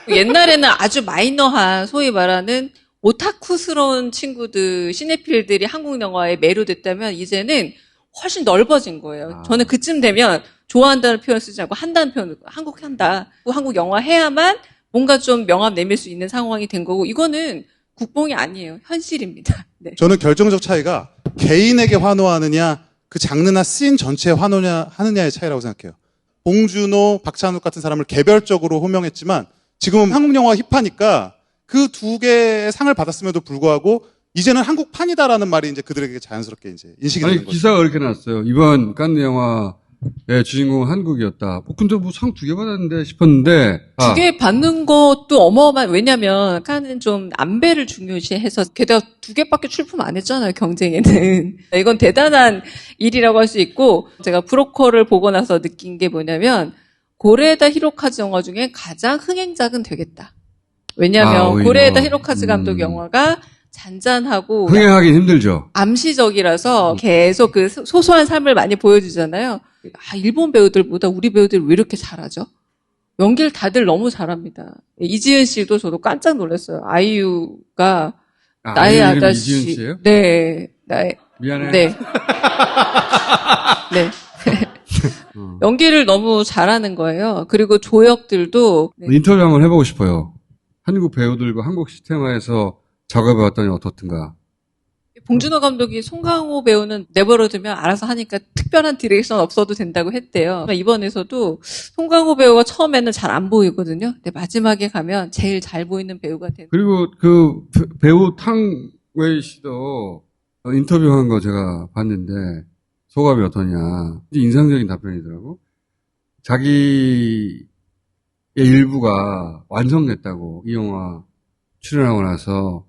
옛날에는 아주 마이너한 소위 말하는 오타쿠스러운 친구들, 시네필들이 한국 영화에 매료됐다면 이제는 훨씬 넓어진 거예요. 저는 그쯤 되면 좋아한다는 표현 쓰지 않고 한다는 표현, 한국 한다. 한국 영화 해야만 뭔가 좀 명함 내밀 수 있는 상황이 된 거고 이거는 국뽕이 아니에요. 현실입니다. 네. 저는 결정적 차이가 개인에게 환호하느냐 그 장르나 씬 전체에 하느냐의 차이라고 생각해요. 봉준호, 박찬욱 같은 사람을 개별적으로 호명했지만 지금은 한국 영화가 힙하니까 그 2개의 상을 받았음에도 불구하고 이제는 한국판이다라는 말이 이제 그들에게 자연스럽게 이제 인식이 되는 거죠. 기사가 그렇게 나왔어요. 이번 칸느 영화의 주인공은 한국이었다. 근데 뭐 상 2개 받았는데 싶었는데. 2개 받는 것도 어마어마한, 왜냐면 칸은 좀 안배를 중요시해서 게다가 2개밖에 출품 안 했잖아요, 경쟁에는. 이건 대단한 일이라고 할 수 있고 제가 브로커를 보고 나서 느낀 게 뭐냐면 고레에다 히로카즈 영화 중에 가장 흥행작은 되겠다. 왜냐하면 고레에다 히로카즈 감독 영화가 잔잔하고 흥행하기 힘들죠. 암시적이라서 계속 그 소소한 삶을 많이 보여주잖아요. 일본 배우들보다 우리 배우들이 왜 이렇게 잘하죠? 연기를 다들 너무 잘합니다. 이지은 씨도 저도 깜짝 놀랐어요. 아이유가 나의 아저씨. 이지은 씨예요? 네. 미안해. 네. 네. 연기를 너무 잘하는 거예요. 그리고 조역들도 인터뷰 한번 해보고 싶어요. 한국 배우들과 한국 시스템화에서 작업해봤더니 어떻든가. 봉준호 감독이 송강호 배우는 내버려두면 알아서 하니까 특별한 디렉션 없어도 된다고 했대요. 이번에서도 송강호 배우가 처음에는 잘 안 보이거든요. 근데 마지막에 가면 제일 잘 보이는 배우가 되는. 그리고 그 배우 탕웨이 씨도 인터뷰한 거 제가 봤는데 소감이 어떠냐. 인상적인 답변이더라고. 자기의 일부가 완성됐다고 이 영화 출연하고 나서.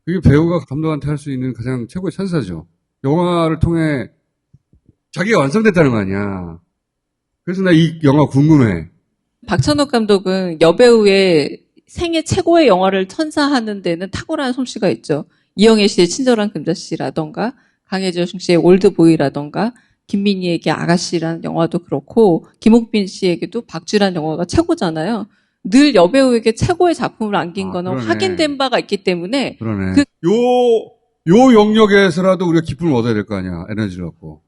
그게 배우가 감독한테 할 수 있는 가장 최고의 찬사죠. 영화를 통해 자기가 완성됐다는 거 아니야. 그래서 나 이 영화 궁금해. 박찬욱 감독은 여배우의 생애 최고의 영화를 천사하는 데는 탁월한 솜씨가 있죠. 이영애 씨의 친절한 금자씨라던가 강혜정 씨의 올드보이라던가 김민희에게 아가씨라는 영화도 그렇고 김옥빈 씨에게도 박쥐라는 영화가 최고잖아요. 늘 여배우에게 최고의 작품을 안긴 거는 그러네. 확인된 바가 있기 때문에 그러네. 요 영역에서라도 우리가 기쁨을 얻어야 될 거 아니야. 에너지를 얻고.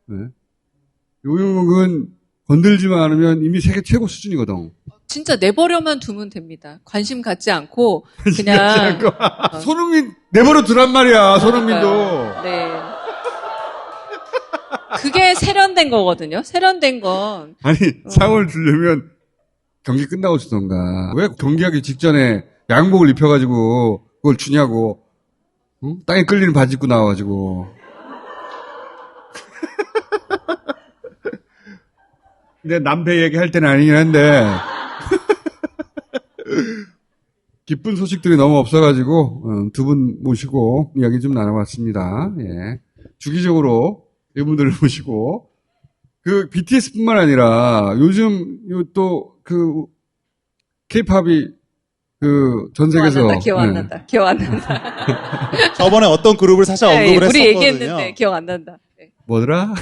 네? 요 영역은 건들지만 않으면 이미 세계 최고 수준이거든. 진짜 내버려만 두면 됩니다. 관심 갖지 않고 그냥 손흥민 내버려 두란 말이야. 손흥민도. 네. 그게 세련된 거거든요. 세련된 건 아니 상을 주려면 경기 끝나고 주던가. 왜 경기하기 직전에 양복을 입혀가지고 그걸 주냐고. 응? 땅에 끌리는 바지 입고 나와가지고. 근데 남배 얘기할 때는 아니긴 한데 기쁜 소식들이 너무 없어가지고 두 분 모시고 이야기 좀 나눠봤습니다. 예. 주기적으로 이분들을 모시고 그 BTS뿐만 아니라 요즘 또 그 K-팝이 그 전 세계에서 기억 안 난다. 기억 안 난다. 저번에 어떤 그룹을 살짝 언급을 우리 했었거든요. 얘기했는데 기억 안 난다. 네. 뭐더라?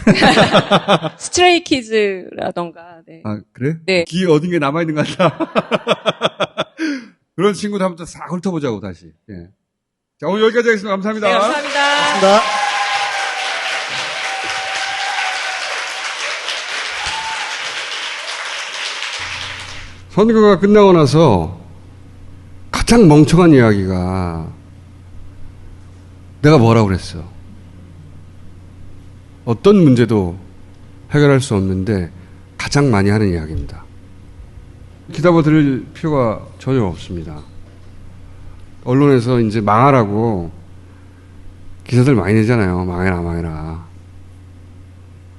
스트레이키즈라던가. 네. 아 그래? 네. 귀에 어딘가 남아있는 것 같다. 그런 친구들 한번 싹 훑어보자고 다시. 예. 자 오늘 여기까지 하겠습니다. 감사합니다. 네, 감사합니다. 감사합니다. 선거가 끝나고 나서 가장 멍청한 이야기가 내가 뭐라고 그랬어. 어떤 문제도 해결할 수 없는데 가장 많이 하는 이야기입니다. 기다려 드릴 필요가 전혀 없습니다. 언론에서 이제 망하라고 기사들 많이 내잖아요. 망해라, 망해라.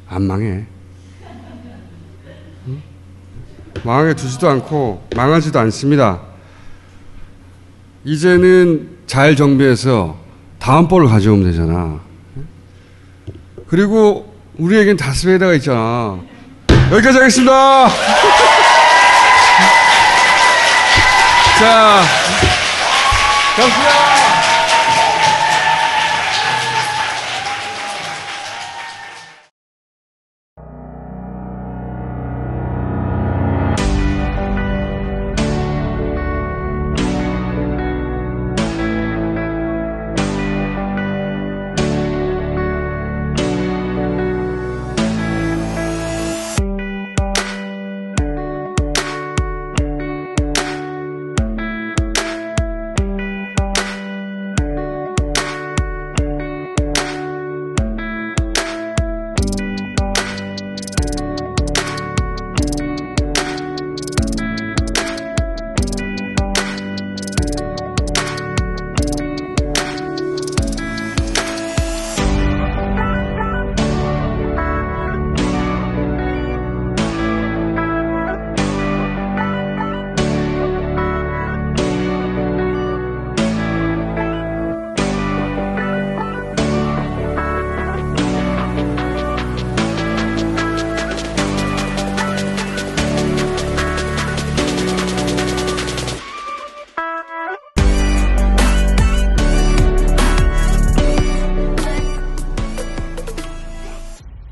안 망해. 망하게 두지도 않고 망하지도 않습니다. 이제는 잘 정비해서 다음 볼을 가져오면 되잖아. 그리고 우리에겐 다스베이더가 있잖아. 여기까지 하겠습니다. 자, 감사합니다.